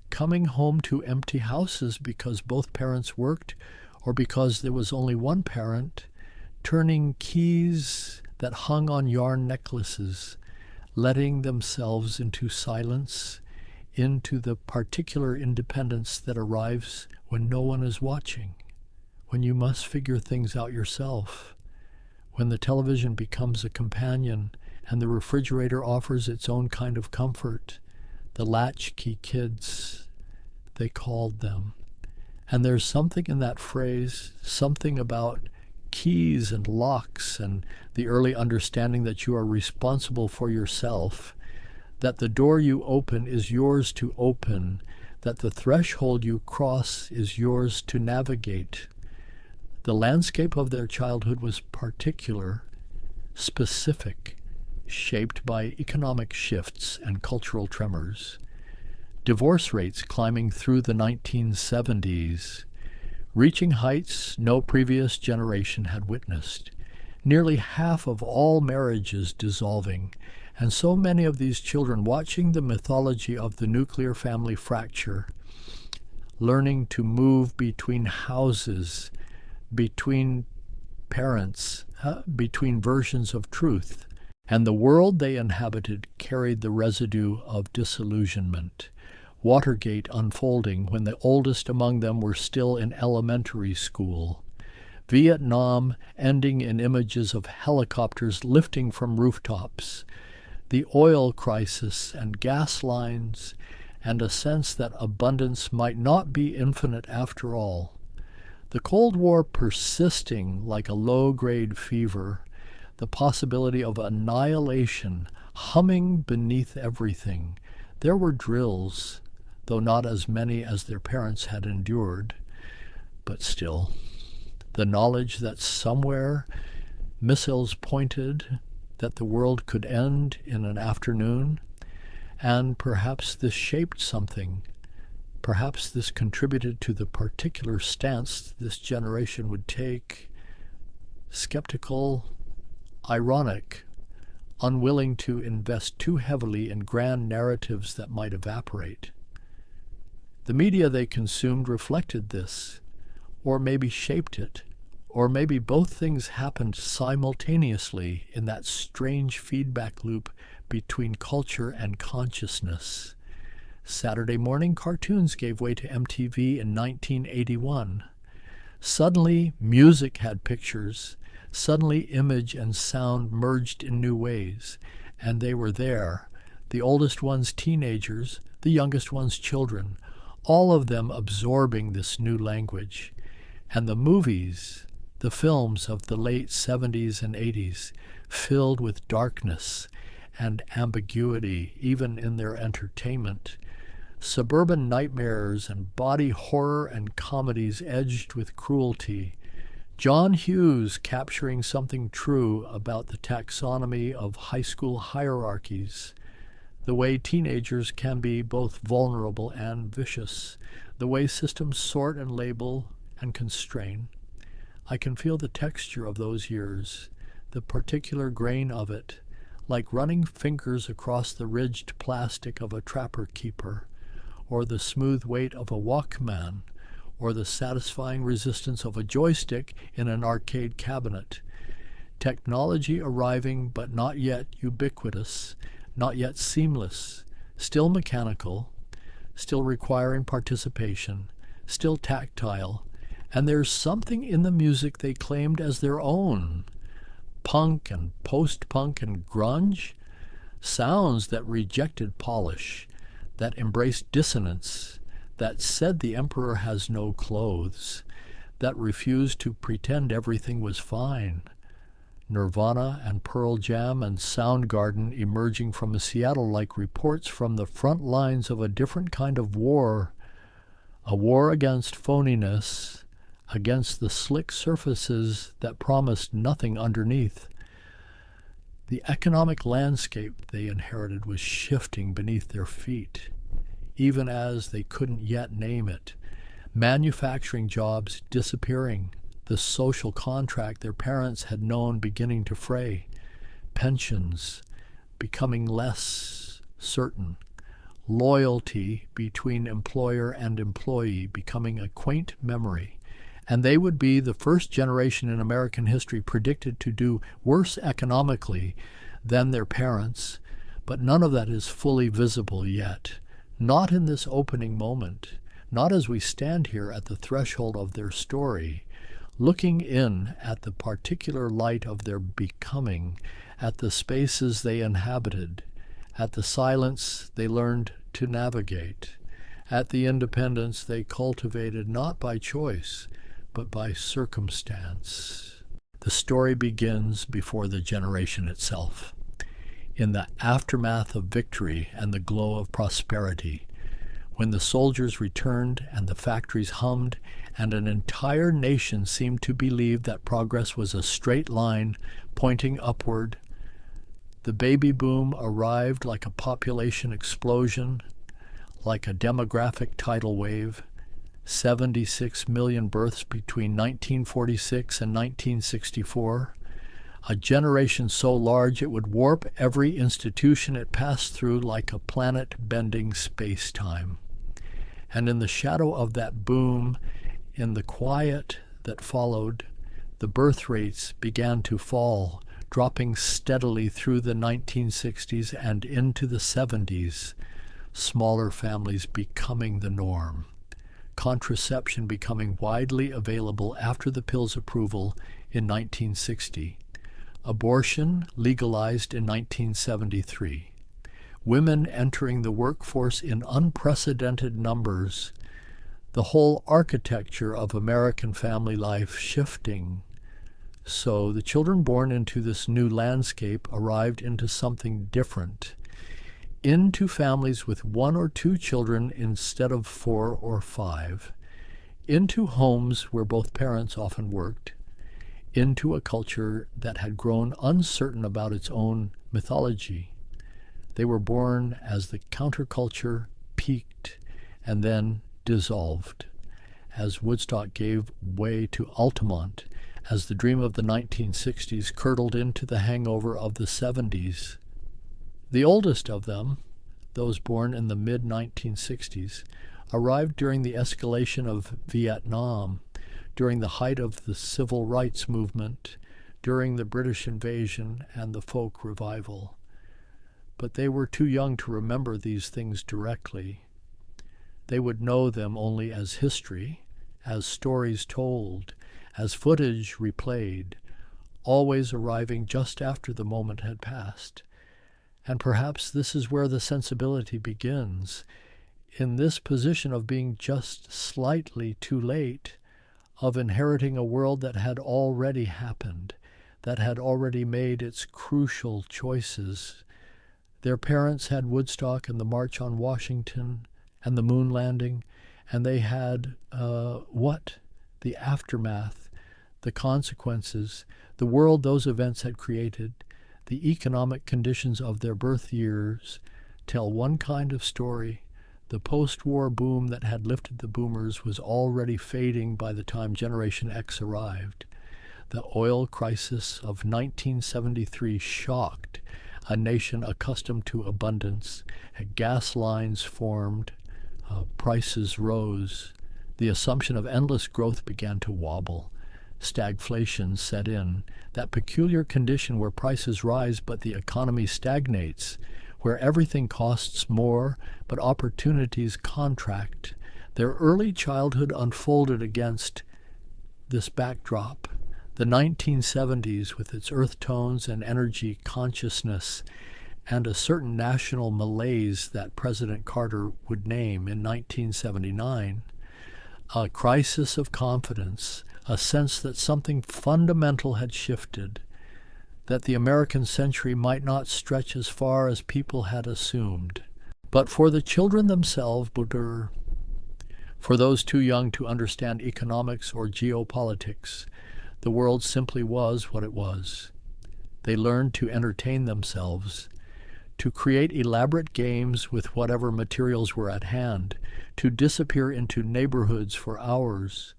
[SPEAKER 1] coming home to empty houses because both parents worked or because there was only one parent, turning keys that hung on yarn necklaces, letting themselves into silence, into the particular independence that arrives when no one is watching, when you must figure things out yourself, when the television becomes a companion and the refrigerator offers its own kind of comfort, the latchkey kids, they called them. And there's something in that phrase, something about keys and locks and the early understanding that you are responsible for yourself, that the door you open is yours to open, that the threshold you cross is yours to navigate. The landscape of their childhood was particular, specific, shaped by economic shifts and cultural tremors. Divorce rates climbing through the 1970s, reaching heights no previous generation had witnessed. Nearly half of all marriages dissolving, and so many of these children watching the mythology of the nuclear family fracture, learning to move between houses, between parents, between versions of truth, and the world they inhabited carried the residue of disillusionment. Watergate unfolding when the oldest among them were still in elementary school. Vietnam ending in images of helicopters lifting from rooftops. The oil crisis and gas lines, and a sense that abundance might not be infinite after all. The Cold War persisting like a low-grade fever, the possibility of annihilation humming beneath everything. There were drills, though not as many as their parents had endured, but still, the knowledge that somewhere missiles pointed, that the world could end in an afternoon, and perhaps this shaped something. Perhaps this contributed to the particular stance this generation would take, skeptical, ironic, unwilling to invest too heavily in grand narratives that might evaporate. The media they consumed reflected this, or maybe shaped it, or maybe both things happened simultaneously in that strange feedback loop between culture and consciousness. Saturday morning cartoons gave way to MTV in 1981. Suddenly, music had pictures. Suddenly, image and sound merged in new ways. And they were there, the oldest ones teenagers, the youngest ones children, all of them absorbing this new language. And the movies, the films of the late 70s and 80s, filled with darkness and ambiguity, even in their entertainment. Suburban nightmares and body horror and comedies edged with cruelty. John Hughes capturing something true about the taxonomy of high school hierarchies, the way teenagers can be both vulnerable and vicious, the way systems sort and label and constrain. I can feel the texture of those years, the particular grain of it, like running fingers across the ridged plastic of a trapper-keeper, or the smooth weight of a Walkman, or the satisfying resistance of a joystick in an arcade cabinet. Technology arriving but not yet ubiquitous, not yet seamless, still mechanical, still requiring participation, still tactile, and there's something in the music they claimed as their own. Punk and post-punk and grunge, sounds that rejected polish, that embraced dissonance, that said the emperor has no clothes, that refused to pretend everything was fine. Nirvana and Pearl Jam and Soundgarden emerging from Seattle like reports from the front lines of a different kind of war, a war against phoniness, against the slick surfaces that promised nothing underneath. The economic landscape they inherited was shifting beneath their feet, even as they couldn't yet name it. Manufacturing jobs disappearing, the social contract their parents had known beginning to fray, pensions becoming less certain, loyalty between employer and employee becoming a quaint memory. And they would be the first generation in American history predicted to do worse economically than their parents, but none of that is fully visible yet. Not in this opening moment, not as we stand here at the threshold of their story, looking in at the particular light of their becoming, at the spaces they inhabited, at the silence they learned to navigate, at the independence they cultivated not by choice, but by circumstance. The story begins before the generation itself. In the aftermath of victory and the glow of prosperity, when the soldiers returned and the factories hummed and an entire nation seemed to believe that progress was a straight line pointing upward. The baby boom arrived like a population explosion, like a demographic tidal wave. 76 million births between 1946 and 1964. A generation so large it would warp every institution it passed through like a planet-bending space-time. And in the shadow of that boom, in the quiet that followed, the birth rates began to fall, dropping steadily through the 1960s and into the 70s, smaller families becoming the norm, contraception becoming widely available after the pill's approval in 1960, abortion legalized in 1973, women entering the workforce in unprecedented numbers, the whole architecture of American family life shifting. So the children born into this new landscape arrived into something different, into families with 1 or 2 children instead of 4 or 5, into homes where both parents often worked, into a culture that had grown uncertain about its own mythology. They were born as the counterculture peaked and then dissolved, as Woodstock gave way to Altamont, as the dream of the 1960s curdled into the hangover of the 70s. The oldest of them, those born in the mid-1960s, arrived during the escalation of Vietnam, during the height of the civil rights movement, during the British invasion and the folk revival. But they were too young to remember these things directly. They would know them only as history, as stories told, as footage replayed, always arriving just after the moment had passed. And perhaps this is where the sensibility begins, in this position of being just slightly too late, of inheriting a world that had already happened, that had already made its crucial choices. Their parents had Woodstock and the March on Washington and the moon landing, and they had the aftermath, the consequences, the world those events had created, the economic conditions of their birth years tell one kind of story. The post-war boom that had lifted the boomers was already fading by the time Generation X arrived. The oil crisis of 1973 shocked a nation accustomed to abundance. Gas lines formed, prices rose. The assumption of endless growth began to wobble. Stagflation set in, that peculiar condition where prices rise but the economy stagnates, where everything costs more but opportunities contract. Their early childhood unfolded against this backdrop. The 1970s, with its earth tones and energy consciousness, and a certain national malaise that President Carter would name in 1979, a crisis of confidence, a sense that something fundamental had shifted, that the American century might not stretch as far as people had assumed. But for the children themselves, for those too young to understand economics or geopolitics, the world simply was what it was. They learned to entertain themselves, to create elaborate games with whatever materials were at hand, to disappear into neighborhoods for hours,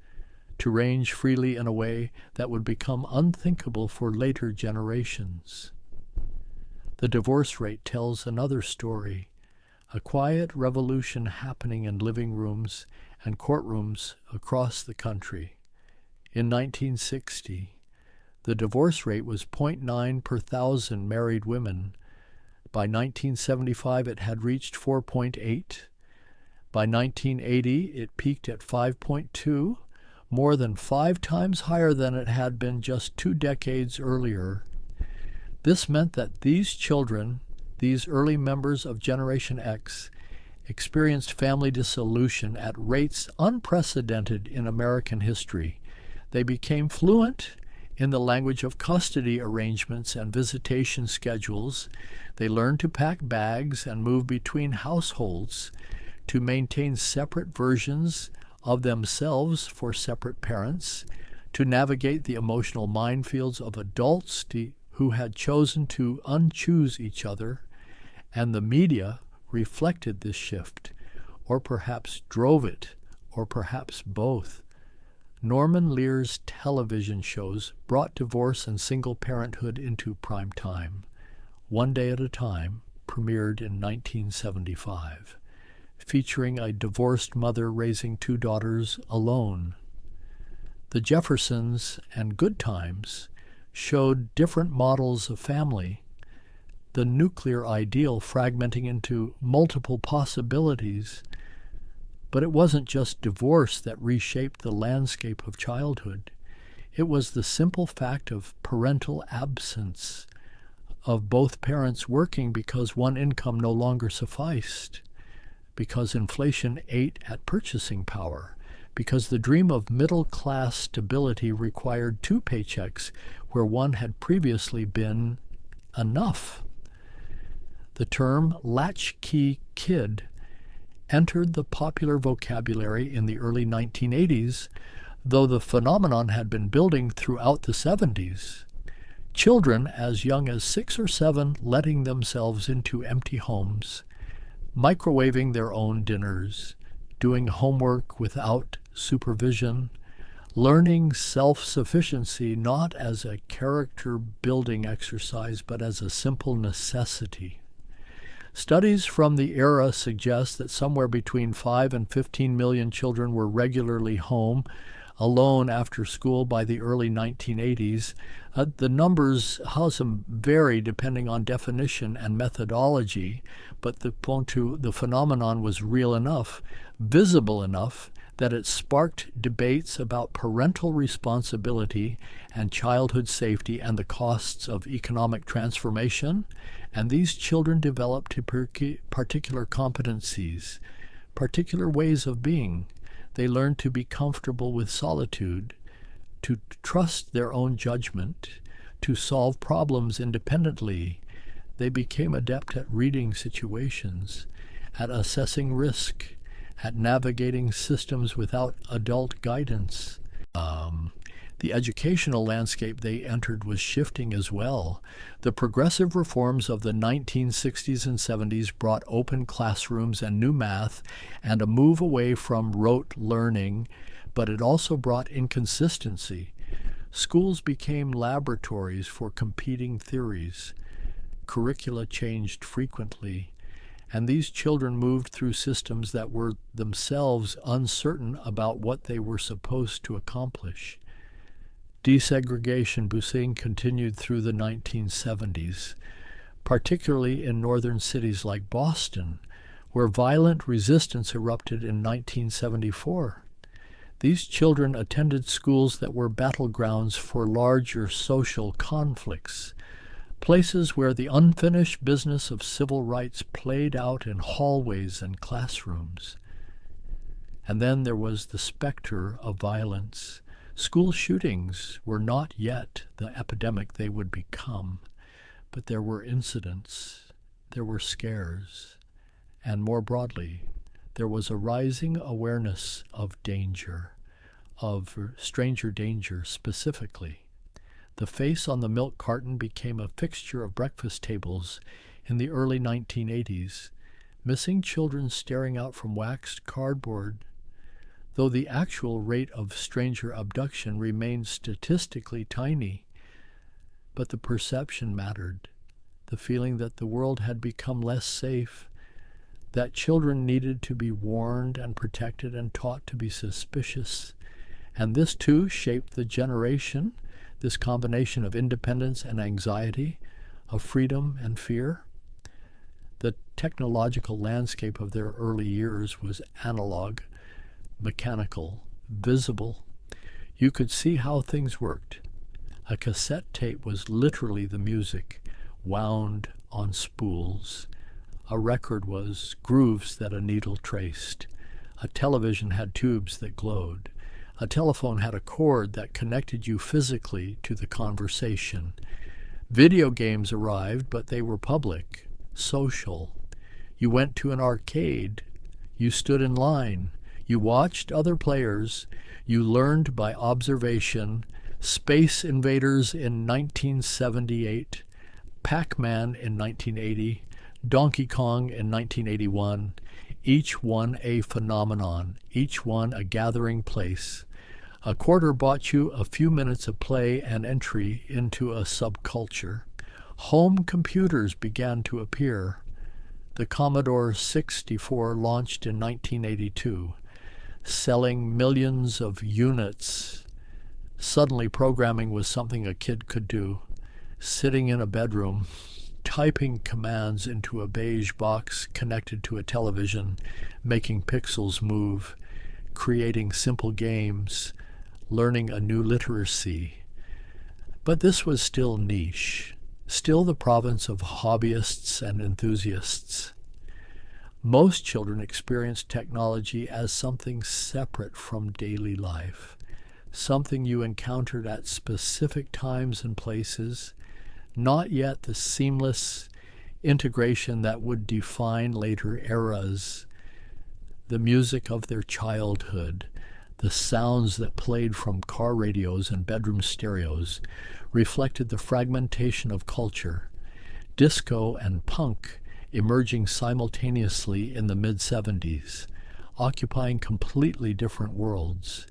[SPEAKER 1] to range freely in a way that would become unthinkable for later generations. The divorce rate tells another story, a quiet revolution happening in living rooms and courtrooms across the country. In 1960, the divorce rate was 0.9 per thousand married women. By 1975, it had reached 4.8. By 1980, it peaked at 5.2, more than 5 times higher than it had been just 2 decades earlier. This meant that these children, these early members of Generation X, experienced family dissolution at rates unprecedented in American history. They became fluent in the language of custody arrangements and visitation schedules. They learned to pack bags and move between households, to maintain separate versions of themselves for separate parents, to navigate the emotional minefields of adults who had chosen to unchoose each other, and the media reflected this shift, or perhaps drove it, or perhaps both. Norman Lear's television shows brought divorce and single parenthood into prime time. One Day at a Time premiered in 1975, featuring a divorced mother raising two daughters alone. The Jeffersons and Good Times showed different models of family, the nuclear ideal fragmenting into multiple possibilities. But it wasn't just divorce that reshaped the landscape of childhood. It was the simple fact of parental absence, of both parents working because one income no longer sufficed, because inflation ate at purchasing power, because the dream of middle-class stability required two paychecks where one had previously been enough. The term latchkey kid entered the popular vocabulary in the early 1980s, though the phenomenon had been building throughout the 70s. Children as young as 6 or 7 letting themselves into empty homes, microwaving their own dinners, doing homework without supervision, learning self-sufficiency not as a character-building exercise but as a simple necessity. Studies from the era suggest that somewhere between 5 and 15 million children were regularly home alone after school by the early 1980s. The numbers, how some vary depending on definition and methodology, but the phenomenon was real enough, visible enough, that it sparked debates about parental responsibility and childhood safety and the costs of economic transformation. And these children developed particular competencies, particular ways of being. They learned to be comfortable with solitude, to trust their own judgment, to solve problems independently. They became adept at reading situations, at assessing risk, at navigating systems without adult guidance. The educational landscape they entered was shifting as well. The progressive reforms of the 1960s and 70s brought open classrooms and new math and a move away from rote learning, but it also brought inconsistency. Schools became laboratories for competing theories. Curricula changed frequently, and these children moved through systems that were themselves uncertain about what they were supposed to accomplish. Desegregation busing continued through the 1970s, particularly in northern cities like Boston, where violent resistance erupted in 1974. These children attended schools that were battlegrounds for larger social conflicts, places where the unfinished business of civil rights played out in hallways and classrooms. And then there was the specter of violence. School shootings were not yet the epidemic they would become, but there were incidents, there were scares, and more broadly, there was a rising awareness of danger, of stranger danger specifically. The face on the milk carton became a fixture of breakfast tables in the early 1980s, missing children staring out from waxed cardboard. Though the actual rate of stranger abduction remained statistically tiny, but the perception mattered, the feeling that the world had become less safe, that children needed to be warned and protected and taught to be suspicious. And this too shaped the generation, this combination of independence and anxiety, of freedom and fear. The technological landscape of their early years was analog, mechanical, visible. You could see how things worked. A cassette tape was literally the music, wound on spools. A record was grooves that a needle traced. A television had tubes that glowed. A telephone had a cord that connected you physically to the conversation. Video games arrived, but they were public, social. You went to an arcade. You stood in line. You watched other players. You learned by observation. Space Invaders in 1978, Pac-Man in 1980, Donkey Kong in 1981, each one a phenomenon, each one a gathering place. A quarter bought you a few minutes of play and entry into a subculture. Home computers began to appear. The Commodore 64 launched in 1982, selling millions of units. Suddenly, programming was something a kid could do, sitting in a bedroom, typing commands into a beige box connected to a television, making pixels move, creating simple games, learning a new literacy. But this was still niche, still the province of hobbyists and enthusiasts. Most children experienced technology as something separate from daily life, something you encountered at specific times and places, not yet the seamless integration that would define later eras. The music of their childhood, the sounds that played from car radios and bedroom stereos, reflected the fragmentation of culture. Disco and punk emerging simultaneously in the mid-70s, occupying completely different worlds.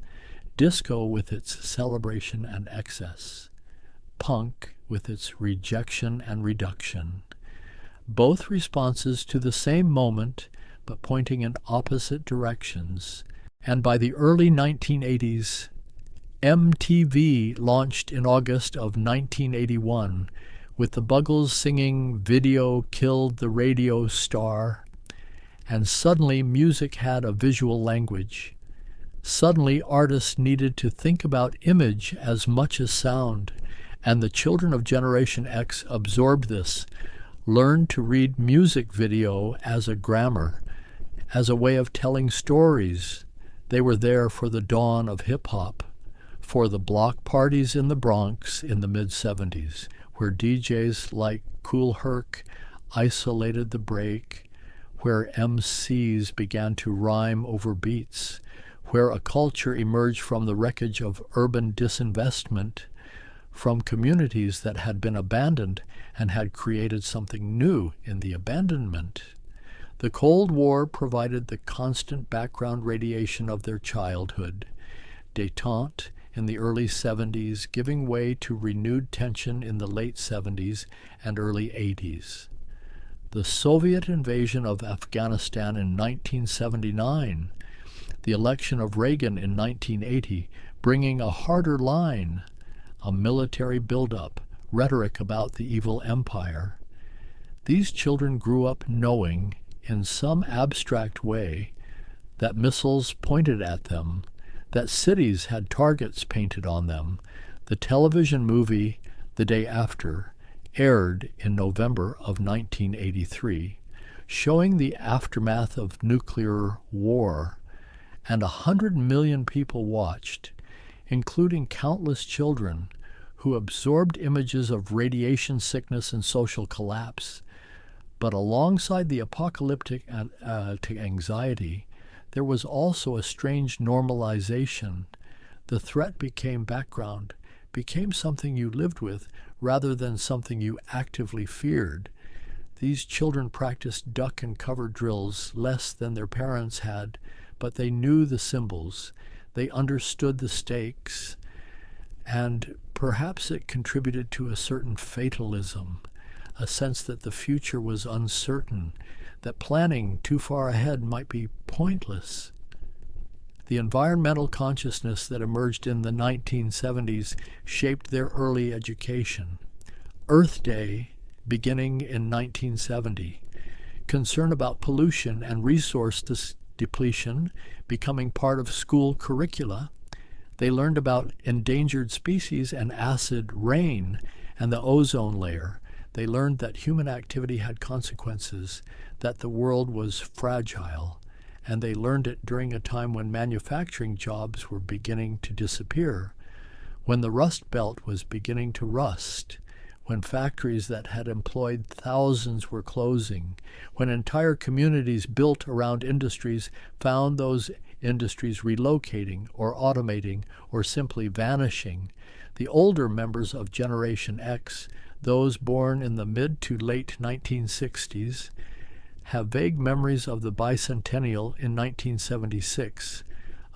[SPEAKER 1] Disco with its celebration and excess, punk with its rejection and reduction. Both responses to the same moment, but pointing in opposite directions. And by the early 1980s, MTV launched in August of 1981, with the Buggles singing "Video Killed the Radio Star," and suddenly music had a visual language. Suddenly artists needed to think about image as much as sound, and the children of Generation X absorbed this, learned to read music video as a grammar, as a way of telling stories. They were there for the dawn of hip-hop, for the block parties in the Bronx in the mid-70s, where DJs like Kool Herc isolated the break, where MCs began to rhyme over beats, where a culture emerged from the wreckage of urban disinvestment, from communities that had been abandoned and had created something new in the abandonment. The Cold War provided the constant background radiation of their childhood. Détente in the early 70s, giving way to renewed tension in the late 70s and early 80s. The Soviet invasion of Afghanistan in 1979, the election of Reagan in 1980, bringing a harder line, a military buildup, rhetoric about the evil empire. These children grew up knowing, in some abstract way, that missiles pointed at them, that cities had targets painted on them. The television movie The Day After aired in November of 1983, showing the aftermath of nuclear war, and 100 million people watched, including countless children who absorbed images of radiation sickness and social collapse. But alongside the apocalyptic anxiety, there was also a strange normalization. The threat became background, became something you lived with rather than something you actively feared. These children practiced duck and cover drills less than their parents had, but they knew the symbols. They understood the stakes, and perhaps it contributed to a certain fatalism, a sense that the future was uncertain, that planning too far ahead might be pointless. The environmental consciousness that emerged in the 1970s shaped their early education. Earth Day, beginning in 1970, concern about pollution and resource depletion becoming part of school curricula. They learned about endangered species and acid rain and the ozone layer. They learned that human activity had consequences, that the world was fragile, and they learned it during a time when manufacturing jobs were beginning to disappear, when the Rust Belt was beginning to rust, when factories that had employed thousands were closing, when entire communities built around industries found those industries relocating or automating or simply vanishing, the older members of Generation X, those born in the mid to late 1960s, have vague memories of the bicentennial in 1976,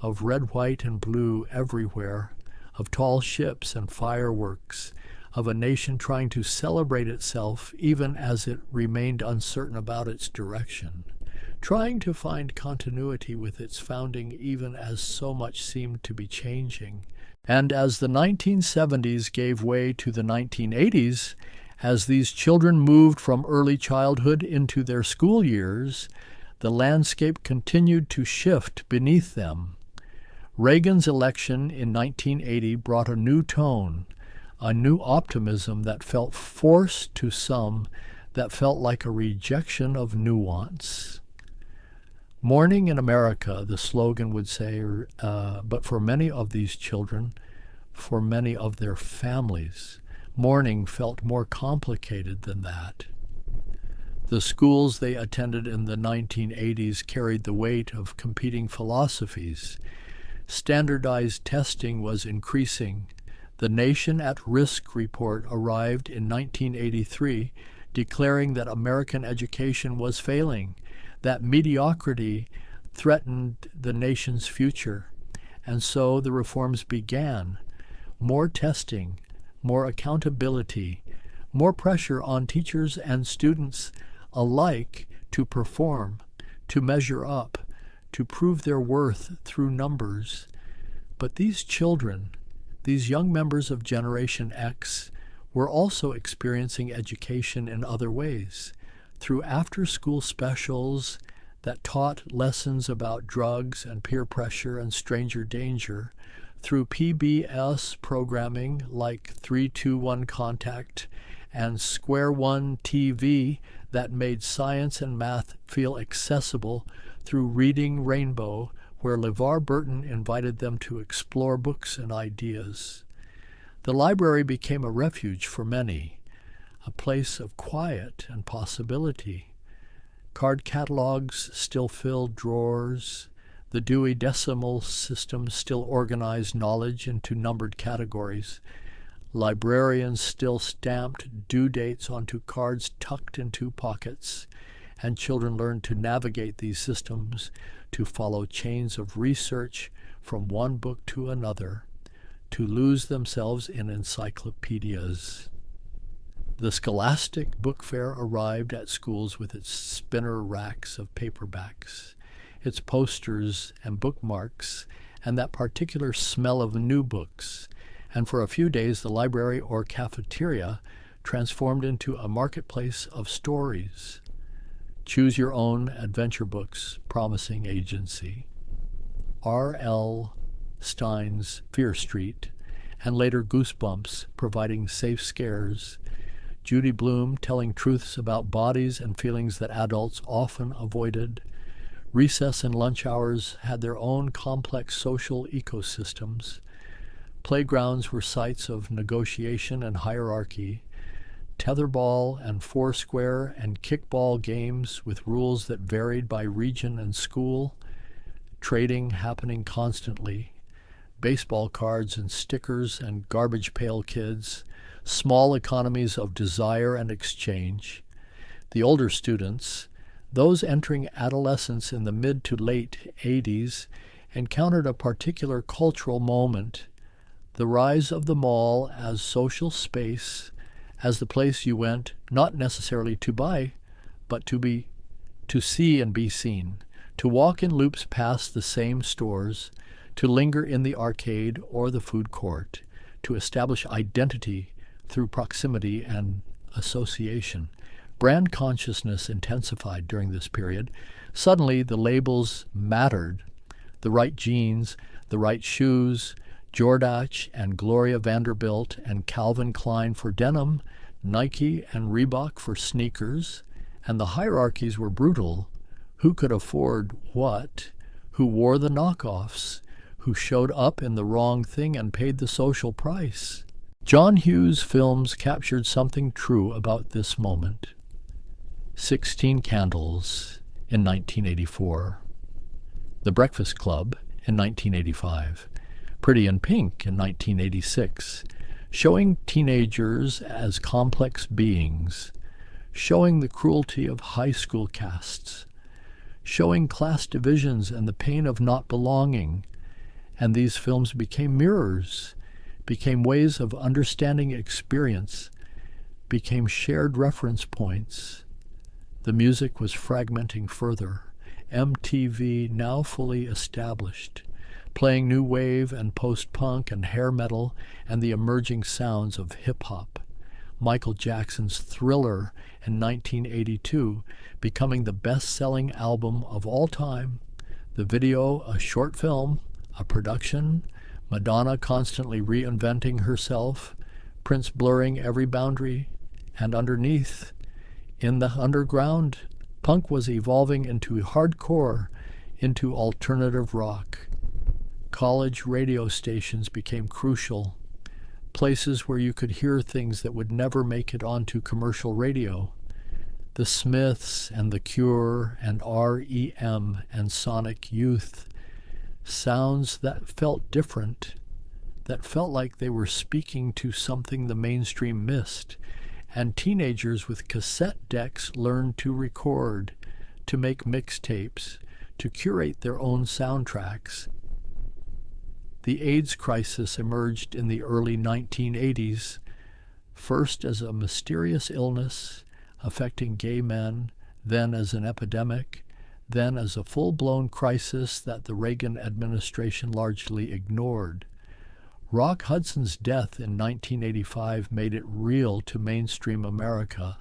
[SPEAKER 1] of red, white, and blue everywhere, of tall ships and fireworks, of a nation trying to celebrate itself even as it remained uncertain about its direction, trying to find continuity with its founding even as so much seemed to be changing. And as the 1970s gave way to the 1980s, as these children moved from early childhood into their school years, the landscape continued to shift beneath them. Reagan's election in 1980 brought a new tone, a new optimism that felt forced to some, that felt like a rejection of nuance. Morning in America, the slogan would say, but for many of these children, for many of their families, mourning felt more complicated than that. The schools they attended in the 1980s carried the weight of competing philosophies. Standardized testing was increasing. The Nation at Risk report arrived in 1983, declaring that American education was failing, that mediocrity threatened the nation's future. And so the reforms began. More testing, more accountability, more pressure on teachers and students alike to perform, to measure up, to prove their worth through numbers. But these children, these young members of Generation X, were also experiencing education in other ways, through after-school specials that taught lessons about drugs and peer pressure and stranger danger, through PBS programming like 321 Contact and Square One TV that made science and math feel accessible, through Reading Rainbow, where LeVar Burton invited them to explore books and ideas. The library became a refuge for many, a place of quiet and possibility. Card catalogs still filled drawers. The Dewey Decimal System still organized knowledge into numbered categories. Librarians still stamped due dates onto cards tucked into pockets, and children learned to navigate these systems, to follow chains of research from one book to another, to lose themselves in encyclopedias. The Scholastic Book Fair arrived at schools with its spinner racks of paperbacks, its posters and bookmarks, and that particular smell of new books. And for a few days, the library or cafeteria transformed into a marketplace of stories. Choose your own adventure books, promising agency. R.L. Stein's Fear Street, and later Goosebumps, providing safe scares. Judy Blume telling truths about bodies and feelings that adults often avoided. Recess and lunch hours had their own complex social ecosystems. Playgrounds were sites of negotiation and hierarchy. Tetherball and foursquare and kickball games with rules that varied by region and school. Trading happening constantly. Baseball cards and stickers and garbage pail kids. Small economies of desire and exchange. The older students, those entering adolescence in the mid to late 80s, encountered a particular cultural moment, the rise of the mall as social space, as the place you went not necessarily to buy, but to see and be seen, to walk in loops past the same stores, to linger in the arcade or the food court, to establish identity through proximity and association. Brand consciousness intensified during this period. Suddenly, the labels mattered. The right jeans, the right shoes, Jordache and Gloria Vanderbilt and Calvin Klein for denim, Nike and Reebok for sneakers, and the hierarchies were brutal. Who could afford what? Who wore the knockoffs? Who showed up in the wrong thing and paid the social price? John Hughes' films captured something true about this moment. 16 Candles in 1984, The Breakfast Club in 1985, Pretty in Pink in 1986, showing teenagers as complex beings, showing the cruelty of high school castes, showing class divisions and the pain of not belonging. And these films became mirrors, became ways of understanding experience, became shared reference points. The music was fragmenting further. MTV, now fully established, playing new wave and post-punk and hair metal and the emerging sounds of hip-hop. Michael Jackson's Thriller in 1982 becoming the best-selling album of all time. The video, a short film, a production, Madonna constantly reinventing herself, Prince blurring every boundary, and underneath, in the underground, punk was evolving into hardcore, into alternative rock. College radio stations became crucial, places where you could hear things that would never make it onto commercial radio. The Smiths and The Cure and R.E.M. and Sonic Youth, sounds that felt different, that felt like they were speaking to something the mainstream missed. And teenagers with cassette decks learned to record, to make mixtapes, to curate their own soundtracks. The AIDS crisis emerged in the early 1980s, first as a mysterious illness affecting gay men, then as an epidemic, then as a full-blown crisis that the Reagan administration largely ignored. Rock Hudson's death in 1985 made it real to mainstream America.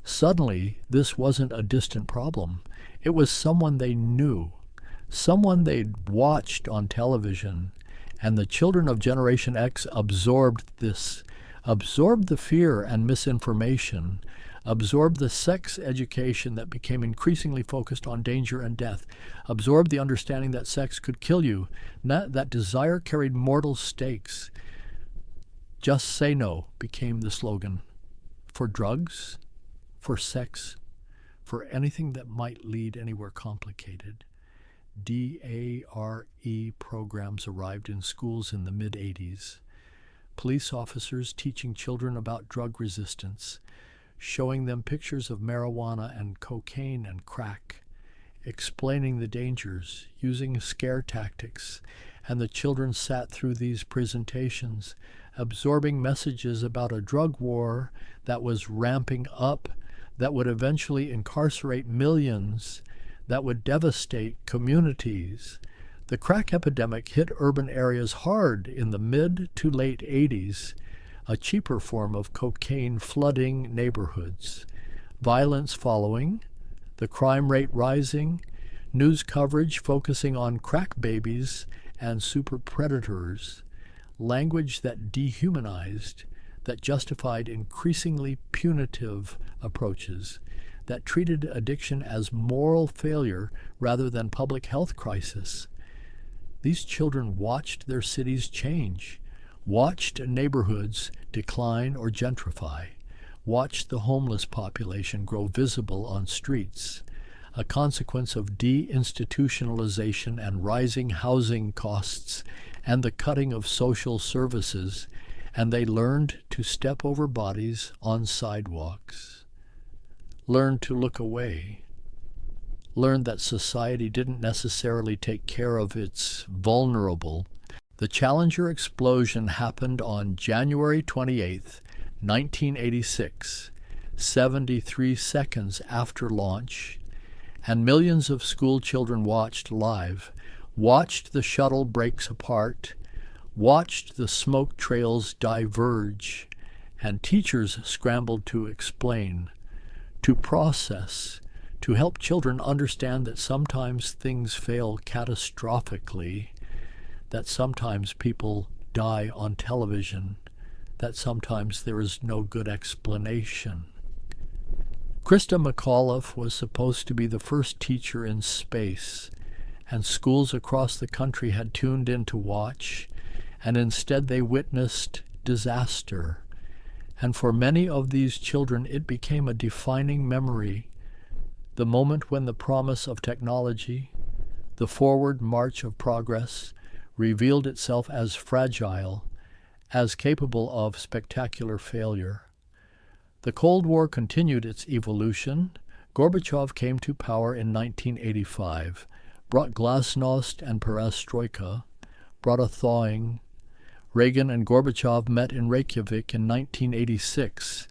[SPEAKER 1] Suddenly, this wasn't a distant problem. It was someone they knew, someone they'd watched on television, and the children of Generation X absorbed this, absorbed the fear and misinformation, absorbed the sex education that became increasingly focused on danger and death, absorbed the understanding that sex could kill you, that desire carried mortal stakes. Just say no became the slogan. For drugs, for sex, for anything that might lead anywhere complicated. DARE programs arrived in schools in the mid-'80s. Police officers teaching children about drug resistance, showing them pictures of marijuana and cocaine and crack, explaining the dangers, using scare tactics, and the children sat through these presentations, absorbing messages about a drug war that was ramping up, that would eventually incarcerate millions, that would devastate communities. The crack epidemic hit urban areas hard in the mid to late 80s, a cheaper form of cocaine flooding neighborhoods. Violence following, the crime rate rising, news coverage focusing on crack babies and super predators, language that dehumanized, that justified increasingly punitive approaches, that treated addiction as moral failure rather than public health crisis. These children watched their cities change, watched neighborhoods decline or gentrify, watched the homeless population grow visible on streets, a consequence of deinstitutionalization and rising housing costs and the cutting of social services, and they learned to step over bodies on sidewalks, learned to look away, learned that society didn't necessarily take care of its vulnerable. The Challenger explosion happened on January 28, 1986, 73 seconds after launch, and millions of school children watched live, watched the shuttle breaks apart, watched the smoke trails diverge, and teachers scrambled to explain, to process, to help children understand that sometimes things fail catastrophically, that sometimes people die on television, that sometimes there is no good explanation. Krista McAuliffe was supposed to be the first teacher in space, and schools across the country had tuned in to watch, and instead they witnessed disaster. And for many of these children, it became a defining memory, the moment when the promise of technology, the forward march of progress, revealed itself as fragile, as capable of spectacular failure. The Cold War continued its evolution. Gorbachev came to power in 1985, brought glasnost and perestroika, brought a thawing. Reagan and Gorbachev met in Reykjavik in 1986,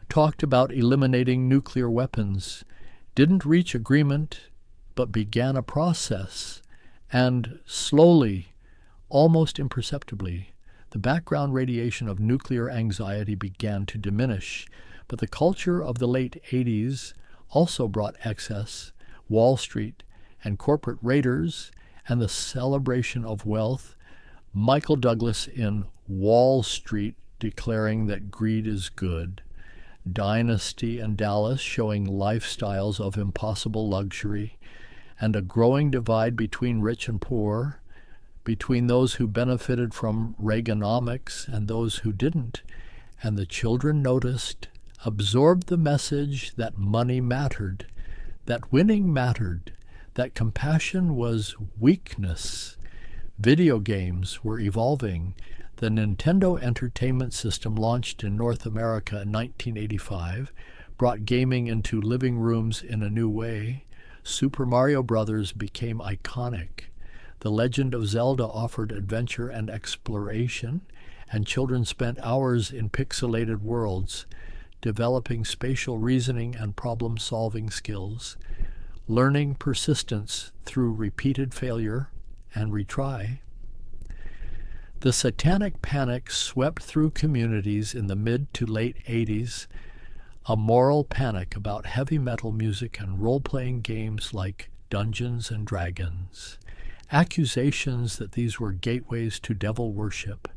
[SPEAKER 1] talked about eliminating nuclear weapons, didn't reach agreement, but began a process, and slowly, almost imperceptibly, the background radiation of nuclear anxiety began to diminish. But the culture of the late 80s also brought excess, Wall Street, and corporate raiders, and the celebration of wealth. Michael Douglas in Wall Street declaring that greed is good. Dynasty and Dallas showing lifestyles of impossible luxury, and a growing divide between rich and poor, between those who benefited from Reaganomics and those who didn't. And the children noticed, absorbed the message that money mattered, that winning mattered, that compassion was weakness. Video games were evolving. The Nintendo Entertainment System, launched in North America in 1985, brought gaming into living rooms in a new way. Super Mario Bros. Became iconic. The Legend of Zelda offered adventure and exploration, and children spent hours in pixelated worlds, developing spatial reasoning and problem-solving skills, learning persistence through repeated failure and retry. The satanic panic swept through communities in the mid to late 80s, a moral panic about heavy metal music and role-playing games like Dungeons and Dragons. Accusations that these were gateways to devil worship.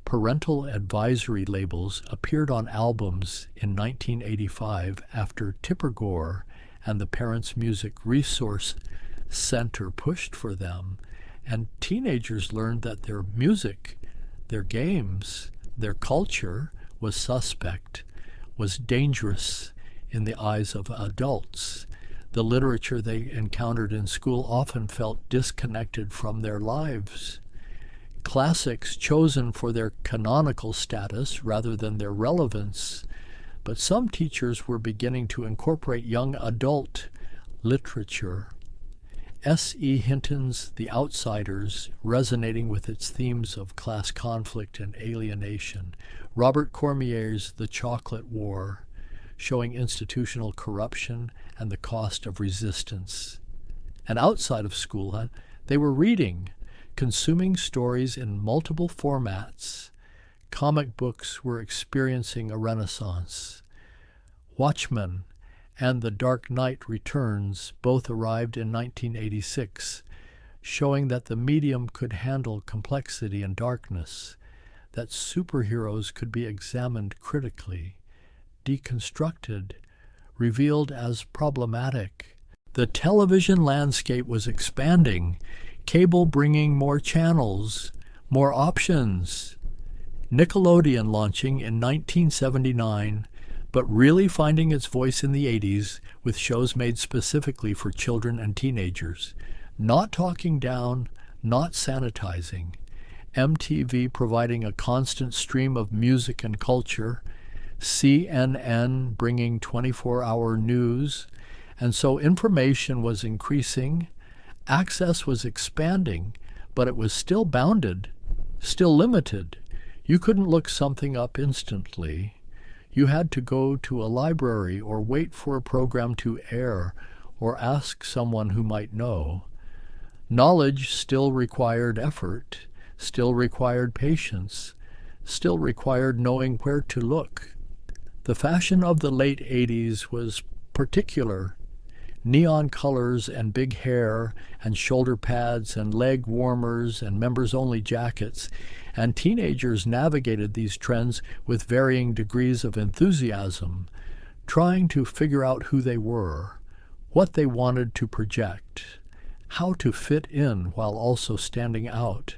[SPEAKER 1] Parental advisory labels appeared on albums in 1985 after Tipper Gore and the Parents Music Resource Center pushed for them, and teenagers learned that their music, their games, their culture was suspect, was dangerous in the eyes of adults. The literature they encountered in school often felt disconnected from their lives. Classics chosen for their canonical status rather than their relevance, but some teachers were beginning to incorporate young adult literature. S.E. Hinton's The Outsiders, resonating with its themes of class conflict and alienation. Robert Cormier's The Chocolate War, showing institutional corruption and the cost of resistance. And outside of school, they were reading, consuming stories in multiple formats. Comic books were experiencing a renaissance. Watchmen and The Dark Knight Returns both arrived in 1986, showing that the medium could handle complexity and darkness, that superheroes could be examined critically, deconstructed, revealed as problematic. The television landscape was expanding, cable bringing more channels, more options. Nickelodeon launching in 1979, but really finding its voice in the 80s with shows made specifically for children and teenagers. Not talking down, not sanitizing. MTV providing a constant stream of music and culture. CNN bringing 24-hour news. And so information was increasing. Access was expanding, but it was still bounded, still limited. You couldn't look something up instantly. You had to go to a library or wait for a program to air or ask someone who might know. Knowledge still required effort, still required patience, still required knowing where to look. The fashion of the late 80s was particular. Neon colors and big hair and shoulder pads and leg warmers and members-only jackets, and teenagers navigated these trends with varying degrees of enthusiasm, trying to figure out who they were, what they wanted to project, how to fit in while also standing out.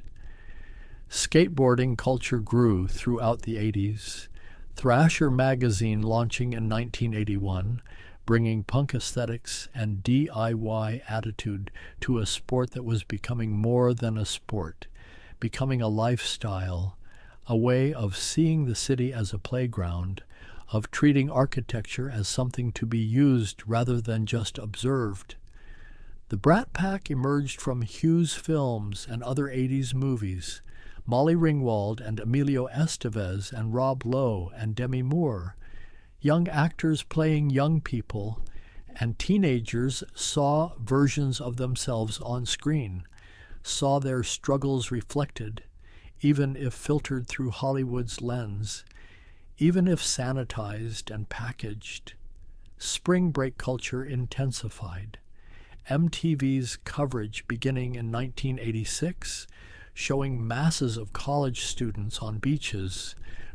[SPEAKER 1] Skateboarding culture grew throughout the 80s. Thrasher magazine launching in 1981, bringing punk aesthetics and DIY attitude to a sport that was becoming more than a sport, becoming a lifestyle, a way of seeing the city as a playground, of treating architecture as something to be used rather than just observed. The Brat Pack emerged from Hughes Films and other 80s movies. Molly Ringwald and Emilio Estevez and Rob Lowe and Demi Moore, young actors playing young people, and teenagers saw versions of themselves on screen, saw their struggles reflected, even if filtered through Hollywood's lens, even if sanitized and packaged. Spring break culture intensified. MTV's coverage beginning in 1986, showing masses of college students on beaches,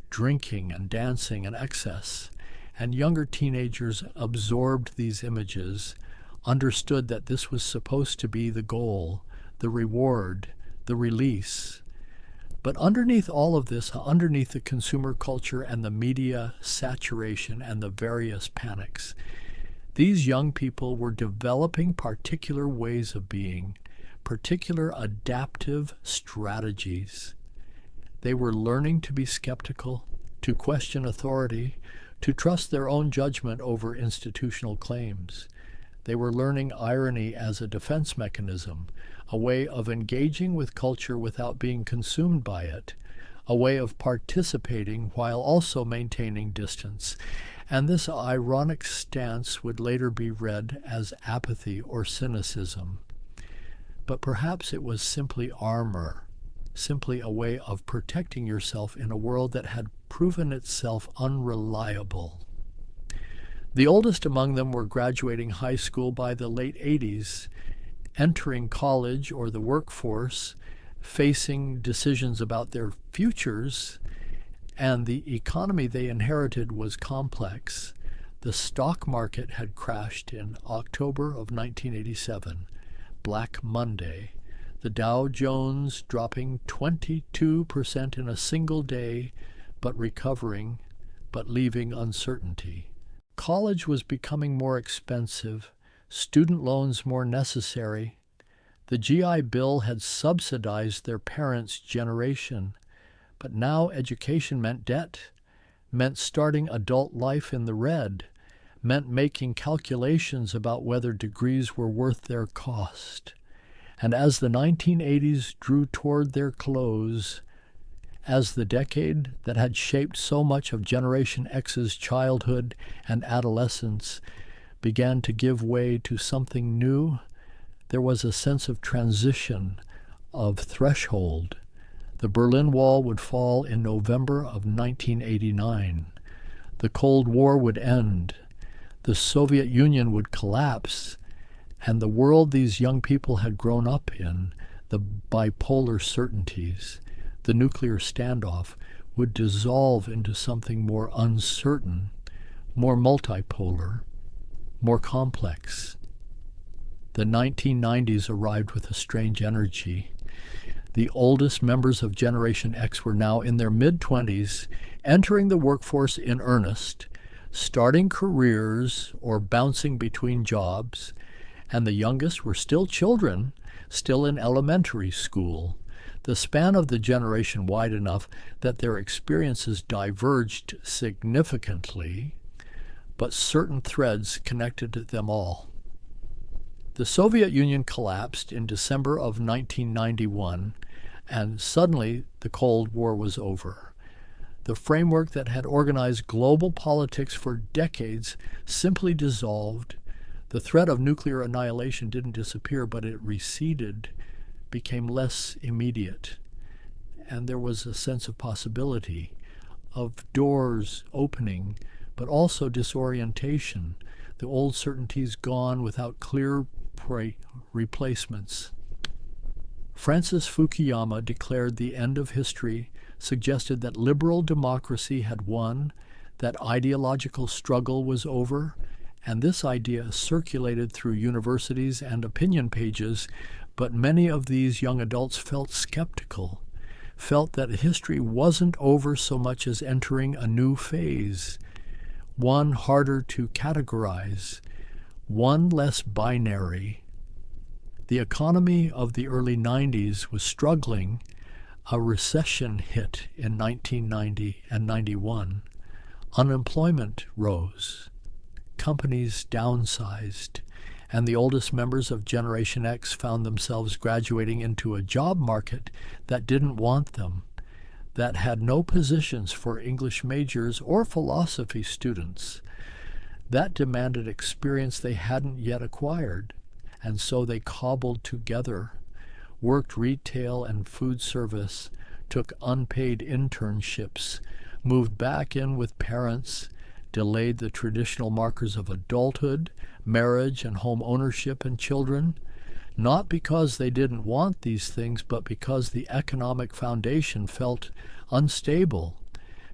[SPEAKER 1] drinking and dancing in excess, and younger teenagers absorbed these images, understood that this was supposed to be the goal, the reward, the release. But underneath all of this, underneath the consumer culture and the media saturation and the various panics, these young people were developing particular ways of being, particular adaptive strategies. They were learning to be skeptical, to question authority, to trust their own judgment over institutional claims. They were learning irony as a defense mechanism, a way of engaging with culture without being consumed by it, a way of participating while also maintaining distance. And this ironic stance would later be read as apathy or cynicism. But perhaps it was simply armor, simply a way of protecting yourself in a world that had proven itself unreliable. The oldest among them were graduating high school by the late 80s, entering college or the workforce, facing decisions about their futures, and the economy they inherited was complex. The stock market had crashed in October of 1987, Black Monday, the Dow Jones dropping 22% in a single day, but recovering, but leaving uncertainty. College was becoming more expensive, student loans more necessary. The GI Bill had subsidized their parents' generation, but now education meant debt, meant starting adult life in the red, meant making calculations about whether degrees were worth their cost. And as the 1980s drew toward their close, as the decade that had shaped so much of Generation X's childhood and adolescence began to give way to something new, there was a sense of transition, of threshold. The Berlin Wall would fall in November of 1989. The Cold War would end. The Soviet Union would collapse, and the world these young people had grown up in, the bipolar certainties, the nuclear standoff, would dissolve into something more uncertain, more multipolar, more complex. The 1990s arrived with a strange energy. The oldest members of Generation X were now in their mid-20s, entering the workforce in earnest, starting careers or bouncing between jobs, and the youngest were still children, still in elementary school. The span of the generation wide enough that their experiences diverged significantly, but certain threads connected them all. The Soviet Union collapsed in December of 1991, and suddenly the Cold War was over. The framework that had organized global politics for decades simply dissolved. The threat of nuclear annihilation didn't disappear, but it receded, became less immediate. And there was a sense of possibility, of doors opening, but also disorientation, the old certainties gone without clear replacements. Francis Fukuyama declared the end of history, suggested that liberal democracy had won, that ideological struggle was over, and this idea circulated through universities and opinion pages, but many of these young adults felt skeptical, felt that history wasn't over so much as entering a new phase, one harder to categorize, one less binary. The economy of the early 90s was struggling. A recession hit in 1990 and 91. Unemployment rose. Companies downsized. And the oldest members of Generation X found themselves graduating into a job market that didn't want them, that had no positions for English majors or philosophy students, that demanded experience they hadn't yet acquired, and so they cobbled together, worked retail and food service, took unpaid internships, moved back in with parents, delayed the traditional markers of adulthood, marriage and home ownership and children, not because they didn't want these things, but because the economic foundation felt unstable,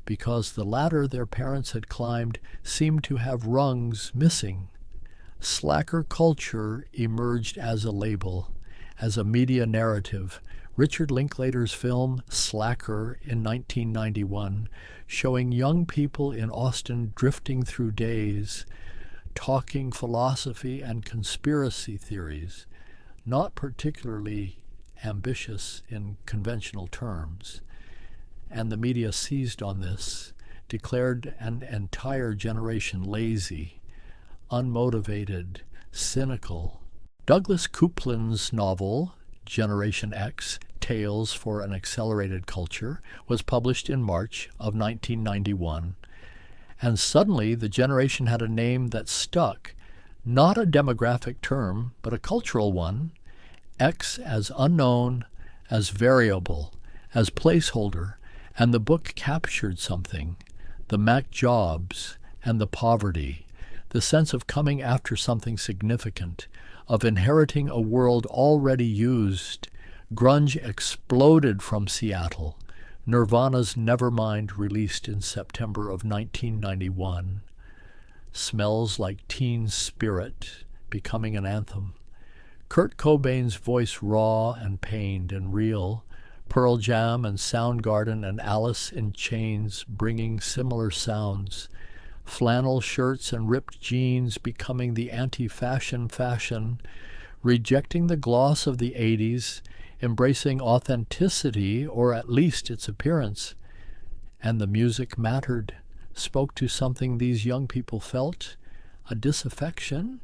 [SPEAKER 1] because the ladder their parents had climbed seemed to have rungs missing. Slacker culture emerged as a label, as a media narrative. Richard Linklater's film Slacker in 1991, showing young people in Austin drifting through days, talking philosophy and conspiracy theories, not particularly ambitious in conventional terms. And the media seized on this, declared an entire generation lazy, unmotivated, cynical. Douglas Coupland's novel, Generation X, Tales for an Accelerated Culture, was published in March of 1991. And suddenly the generation had a name that stuck, not a demographic term, but a cultural one, X as unknown, as variable, as placeholder, and the book captured something, the Mac jobs and the poverty, the sense of coming after something significant, of inheriting a world already used. Grunge exploded from Seattle. Nirvana's Nevermind, released in September of 1991. Smells Like Teen Spirit, becoming an anthem. Kurt Cobain's voice raw and pained and real. Pearl Jam and Soundgarden and Alice in Chains bringing similar sounds. Flannel shirts and ripped jeans becoming the anti-fashion fashion, rejecting the gloss of the 80s, embracing authenticity, or at least its appearance. And the music mattered, spoke to something these young people felt, a disaffection,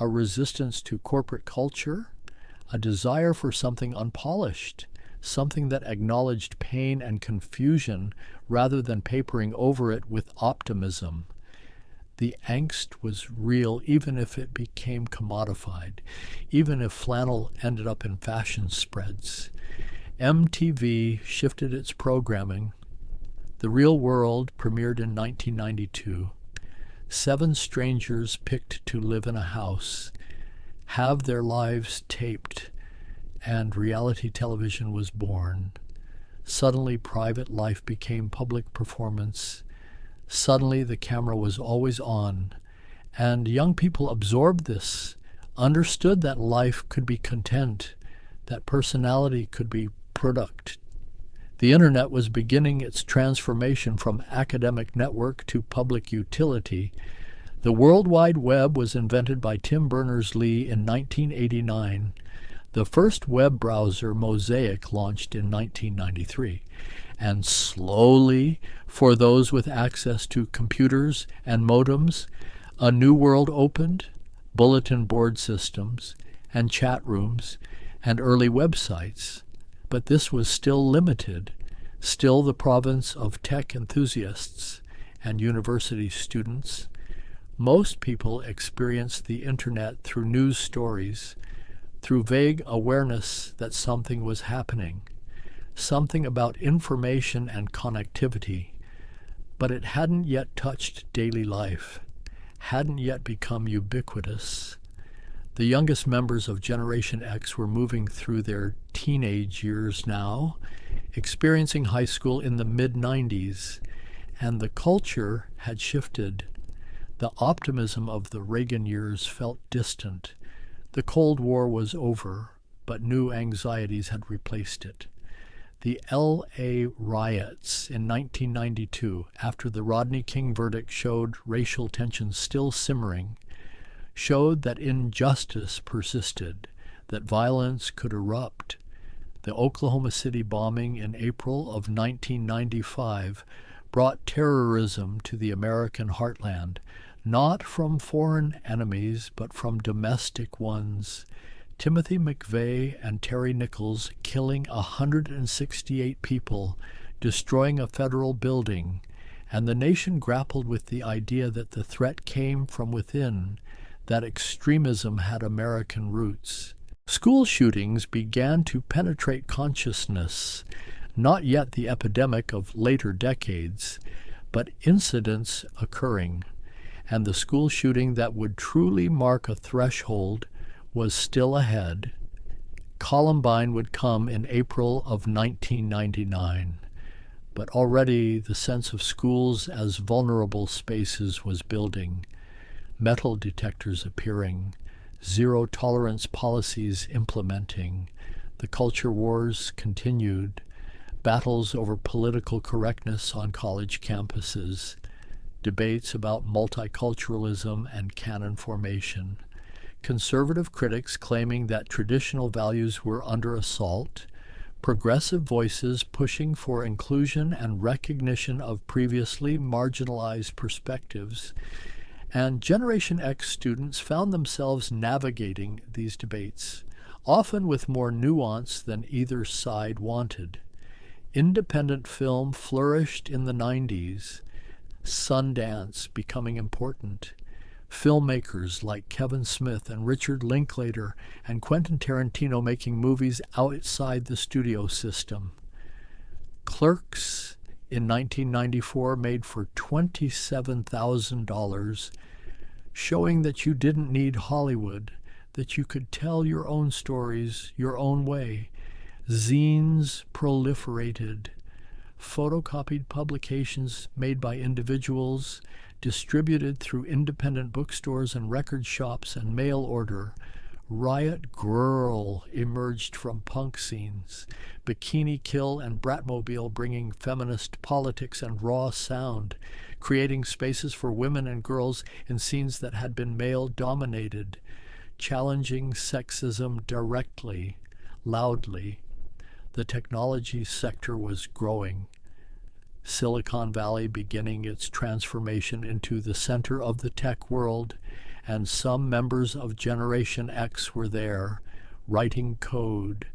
[SPEAKER 1] a resistance to corporate culture, a desire for something unpolished, something that acknowledged pain and confusion rather than papering over it with optimism. The angst was real, even if it became commodified, even if flannel ended up in fashion spreads. MTV shifted its programming. The Real World premiered in 1992. 7 strangers picked to live in a house, have their lives taped, and reality television was born. Suddenly, private life became public performance. Suddenly, the camera was always on, and young people absorbed this, understood that life could be content, that personality could be product. The internet was beginning its transformation from academic network to public utility. The World Wide Web was invented by Tim Berners-Lee in 1989. The first web browser, Mosaic, launched in 1993. And slowly, for those with access to computers and modems, a new world opened, bulletin board systems, and chat rooms, and early websites. But this was still limited, still the province of tech enthusiasts and university students. Most people experienced the internet through news stories, through vague awareness that something was happening, something about information and connectivity, but it hadn't yet touched daily life, hadn't yet become ubiquitous. The youngest members of Generation X were moving through their teenage years now, experiencing high school in the mid-90s, and the culture had shifted. The optimism of the Reagan years felt distant. The Cold War was over, but new anxieties had replaced it. The L.A. riots in 1992, after the Rodney King verdict showed racial tensions still simmering, showed that injustice persisted, that violence could erupt. The Oklahoma City bombing in April of 1995 brought terrorism to the American heartland, not from foreign enemies, but from domestic ones. Timothy McVeigh and Terry Nichols killing 168 people, destroying a federal building, and the nation grappled with the idea that the threat came from within, that extremism had American roots. School shootings began to penetrate consciousness, not yet the epidemic of later decades, but incidents occurring, and the school shooting that would truly mark a threshold was still ahead. Columbine would come in April of 1999, but already the sense of schools as vulnerable spaces was building, metal detectors appearing, zero-tolerance policies implementing, the culture wars continued, battles over political correctness on college campuses, debates about multiculturalism and canon formation, conservative critics claiming that traditional values were under assault, progressive voices pushing for inclusion and recognition of previously marginalized perspectives, and Generation X students found themselves navigating these debates, often with more nuance than either side wanted. Independent film flourished in the 90s, Sundance becoming important. Filmmakers like Kevin Smith and Richard Linklater and Quentin Tarantino making movies outside the studio system. Clerks in 1994 made for $27,000, showing that you didn't need Hollywood, that you could tell your own stories your own way. Zines proliferated. Photocopied publications made by individuals, distributed through independent bookstores and record shops and mail order. Riot Grrrl emerged from punk scenes. Bikini Kill and Bratmobile bringing feminist politics and raw sound, creating spaces for women and girls in scenes that had been male-dominated, challenging sexism directly, loudly. The technology sector was growing. Silicon Valley beginning its transformation into the center of the tech world, and some members of Generation X were there, writing code,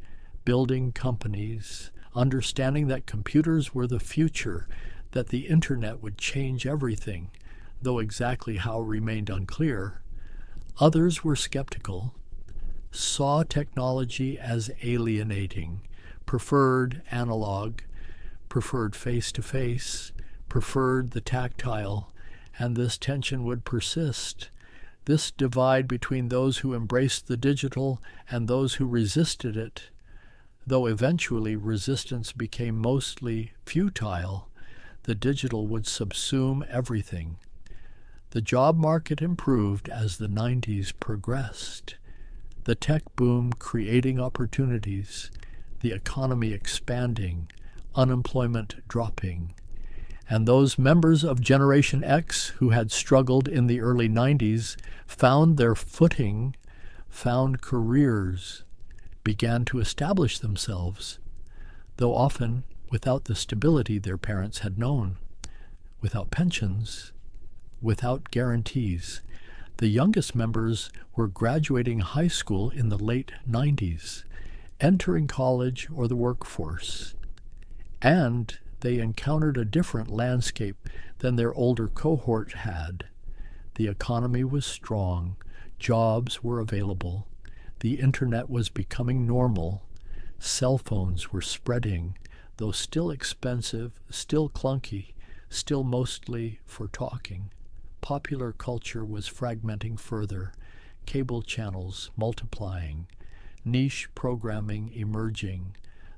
[SPEAKER 1] building companies, understanding that computers were the future, that the internet would change everything, though exactly how remained unclear. Others were skeptical, saw technology as alienating, preferred analog, preferred face-to-face, preferred the tactile, and this tension would persist. This divide between those who embraced the digital and those who resisted it, though eventually resistance became mostly futile, the digital would subsume everything. The job market improved as the 90s progressed. The tech boom creating opportunities, the economy expanding, unemployment dropping. And those members of Generation X who had struggled in the early 90s found their footing, found careers, began to establish themselves, though often without the stability their parents had known, without pensions, without guarantees. The youngest members were graduating high school in the late 90s, entering college or the workforce, and they encountered a different landscape than their older cohort had. The economy was strong, jobs were available, the internet was becoming normal, cell phones were spreading, though still expensive, still clunky, still mostly for talking. Popular culture was fragmenting further, cable channels multiplying, niche programming emerging.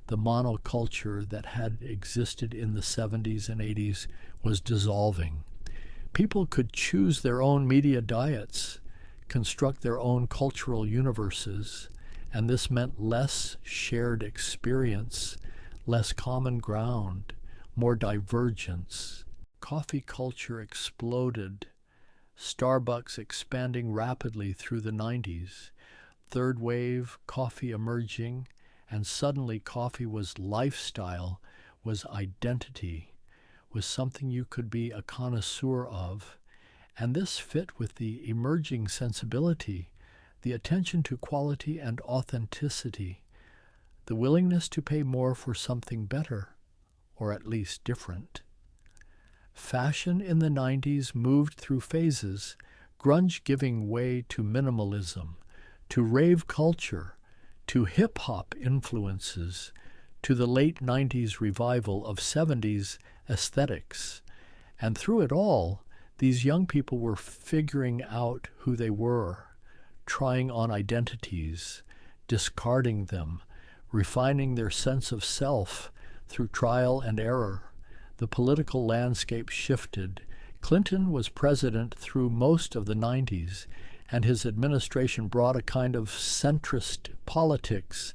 [SPEAKER 1] The monoculture that had existed in the 70s and 80s was dissolving. People could choose their own media diets, construct their own cultural universes, and this meant less shared experience, less common ground, more divergence. Coffee culture exploded, Starbucks expanding rapidly through the 90s, third wave coffee emerging, and suddenly coffee was lifestyle, was identity, was something you could be a connoisseur of. And this fit with the emerging sensibility, the attention to quality and authenticity, the willingness to pay more for something better, or at least different. Fashion in the 90s moved through phases, grunge giving way to minimalism, to rave culture, to hip-hop influences, to the late 90s revival of 70s aesthetics. And through it all, these young people were figuring out who they were, trying on identities, discarding them, refining their sense of self through trial and error. The political landscape shifted. Clinton was president through most of the 90s, and his administration brought a kind of centrist politics,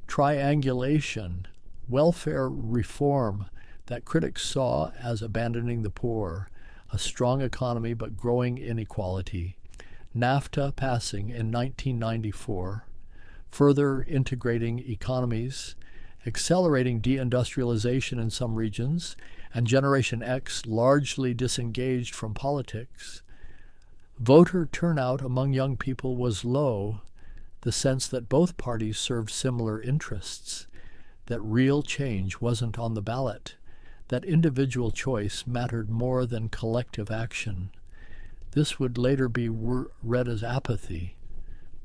[SPEAKER 1] triangulation, welfare reform that critics saw as abandoning the poor, a strong economy but growing inequality. NAFTA passing in 1994, further integrating economies, accelerating deindustrialization in some regions, and Generation X largely disengaged from politics. Voter turnout among young people was low, the sense that both parties served similar interests, that real change wasn't on the ballot, that individual choice mattered more than collective action. This would later be read as apathy,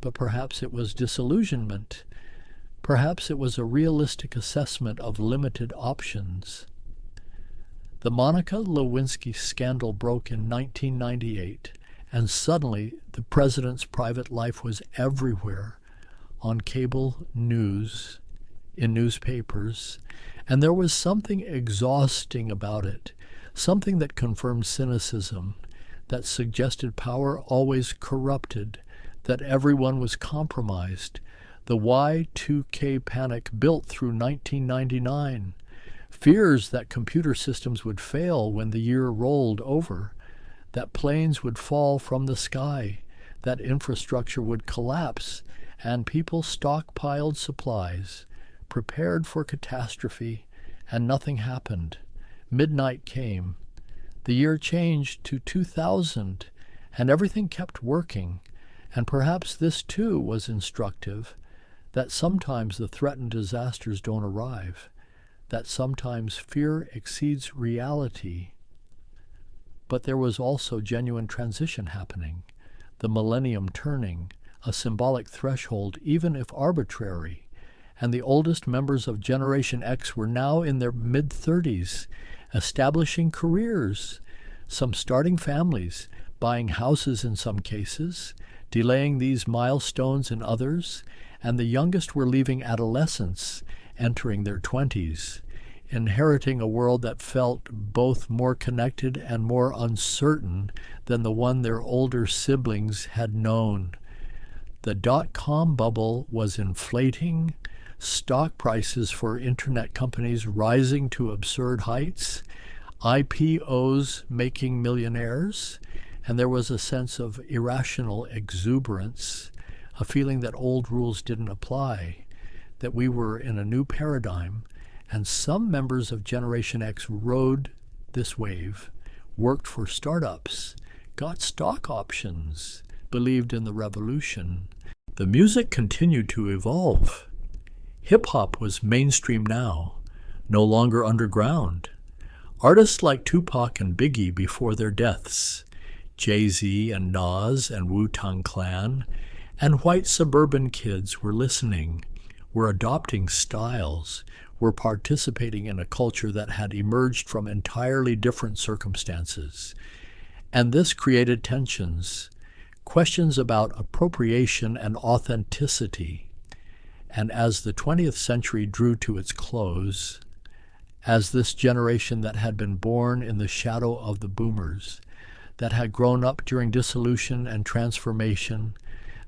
[SPEAKER 1] but perhaps it was disillusionment. Perhaps it was a realistic assessment of limited options. The Monica Lewinsky scandal broke in 1998, and suddenly the president's private life was everywhere, on cable news, in newspapers, and there was something exhausting about it, something that confirmed cynicism, that suggested power always corrupted, that everyone was compromised. The Y2K panic built through 1999, fears that computer systems would fail when the year rolled over, that planes would fall from the sky, that infrastructure would collapse, and people stockpiled supplies, prepared for catastrophe, and nothing happened. Midnight came. The year changed to 2000, and everything kept working, and perhaps this too was instructive, that sometimes the threatened disasters don't arrive, that sometimes fear exceeds reality. But there was also genuine transition happening, the millennium turning, a symbolic threshold, even if arbitrary, and the oldest members of Generation X were now in their mid-30s, establishing careers, some starting families, buying houses in some cases, delaying these milestones in others, and the youngest were leaving adolescence, entering their 20s, inheriting a world that felt both more connected and more uncertain than the one their older siblings had known. The dot-com bubble was inflating, stock prices for internet companies rising to absurd heights, IPOs making millionaires, and there was a sense of irrational exuberance, a feeling that old rules didn't apply, that we were in a new paradigm, and some members of Generation X rode this wave, worked for startups, got stock options, believed in the revolution. The music continued to evolve. Hip-hop was mainstream now, no longer underground. Artists like Tupac and Biggie before their deaths, Jay-Z and Nas and Wu-Tang Clan, and white suburban kids were listening, were adopting styles, were participating in a culture that had emerged from entirely different circumstances. And this created tensions, questions about appropriation and authenticity. And as the 20th century drew to its close, as this generation that had been born in the shadow of the boomers, that had grown up during dissolution and transformation,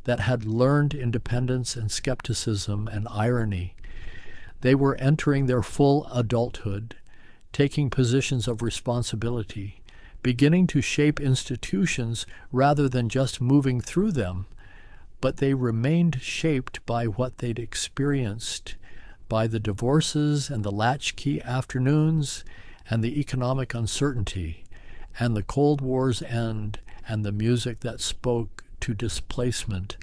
[SPEAKER 1] that had learned independence and skepticism and irony, They were entering their full adulthood, taking positions of responsibility, beginning to shape institutions rather than just moving through them, but they remained shaped by what they'd experienced, by the divorces and the latchkey afternoons and the economic uncertainty and the Cold War's end and the music that spoke to displacement.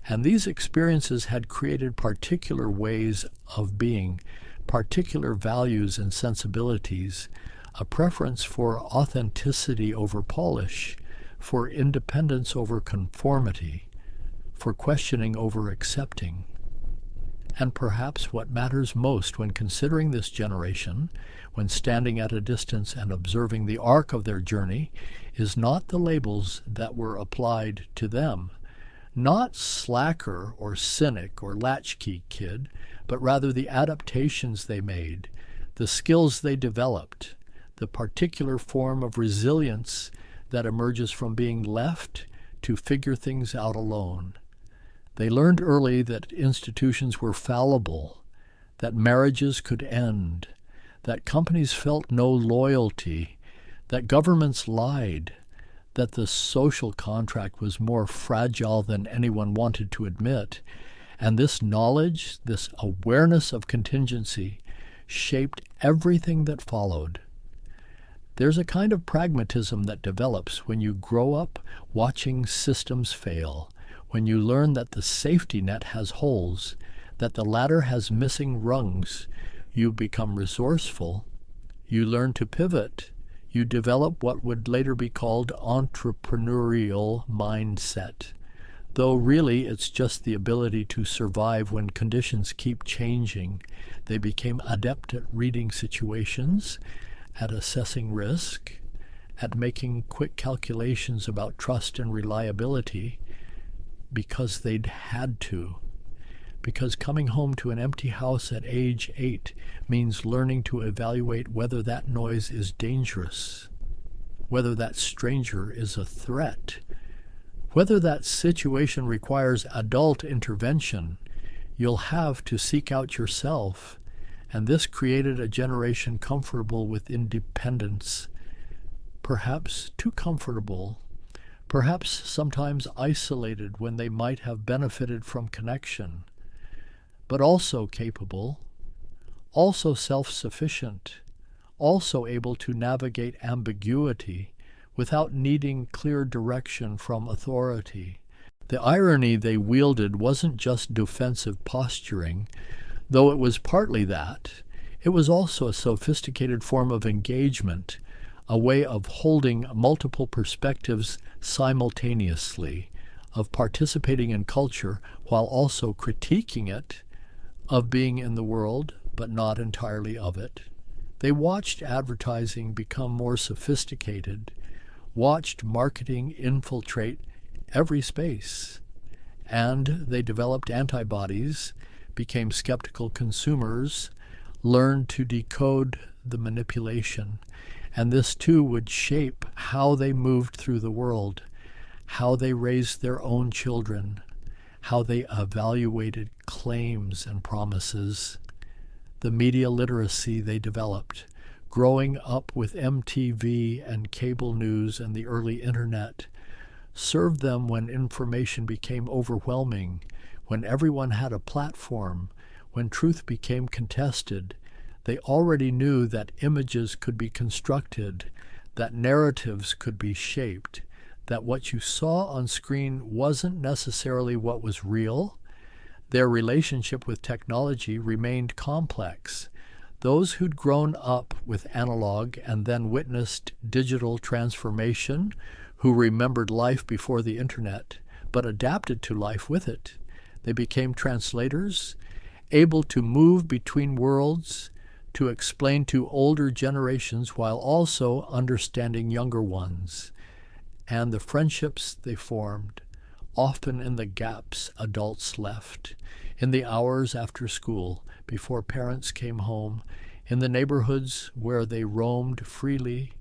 [SPEAKER 1] And these experiences had created particular ways of being, particular values and sensibilities, a preference for authenticity over polish, for independence over conformity, for questioning over accepting. And perhaps what matters most when considering this generation, when standing at a distance and observing the arc of their journey, is not the labels that were applied to them, not slacker or cynic or latchkey kid, but rather the adaptations they made, the skills they developed, the particular form of resilience that emerges from being left to figure things out alone. They learned early that institutions were fallible, that marriages could end, that companies felt no loyalty, that governments lied, that the social contract was more fragile than anyone wanted to admit. And this knowledge, this awareness of contingency, shaped everything that followed. There's a kind of pragmatism that develops when you grow up watching systems fail, when you learn that the safety net has holes, that the ladder has missing rungs. You become resourceful. You learn to pivot. You develop what would later be called entrepreneurial mindset, though really it's just the ability to survive when conditions keep changing. They became adept at reading situations, at assessing risk, at making quick calculations about trust and reliability, because they'd had to. Because coming home to an empty house at age 8 means learning to evaluate whether that noise is dangerous, whether that stranger is a threat, whether that situation requires adult intervention. You'll have to seek out yourself, and this created a generation comfortable with independence, perhaps too comfortable, perhaps sometimes isolated when they might have benefited from connection, but also capable, also self-sufficient, also able to navigate ambiguity without needing clear direction from authority. The irony they wielded wasn't just defensive posturing, though it was partly that. It was also a sophisticated form of engagement, a way of holding multiple perspectives simultaneously, of participating in culture while also critiquing it, of being in the world but not entirely of it. They watched advertising become more sophisticated, watched marketing infiltrate every space, and they developed antibodies, became skeptical consumers, learned to decode the manipulation, and this too would shape how they moved through the world, how they raised their own children, how they evaluated claims and promises. The media literacy they developed, growing up with MTV and cable news and the early internet, served them when information became overwhelming, when everyone had a platform, when truth became contested. They already knew that images could be constructed, that narratives could be shaped, that what you saw on screen wasn't necessarily what was real. Their relationship with technology remained complex. Those who'd grown up with analog and then witnessed digital transformation, who remembered life before the internet, but adapted to life with it. They became translators, able to move between worlds, to explain to older generations while also understanding younger ones. And the friendships they formed, often in the gaps adults left, in the hours after school, before parents came home, in the neighborhoods where they roamed freely.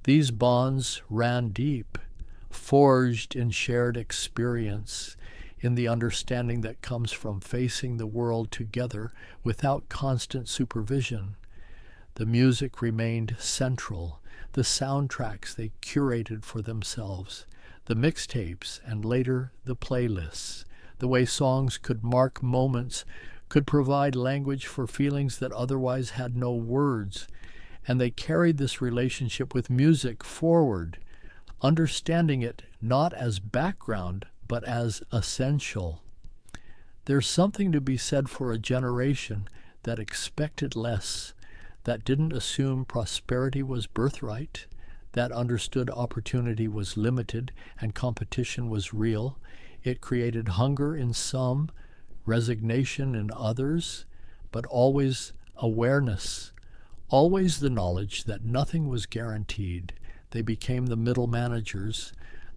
[SPEAKER 1] These bonds ran deep, forged in shared experience, in the understanding that comes from facing the world together without constant supervision. The music remained central, the soundtracks they curated for themselves, the mixtapes and later the playlists, the way songs could mark moments, could provide language for feelings that otherwise had no words, and they carried this relationship with music forward, understanding it not as background, but as essential. There's something to be said for a generation that expected less, that didn't assume prosperity was birthright, that understood opportunity was limited and competition was real. It created hunger in some, resignation in others, but always awareness, always the knowledge that nothing was guaranteed. They became the middle managers,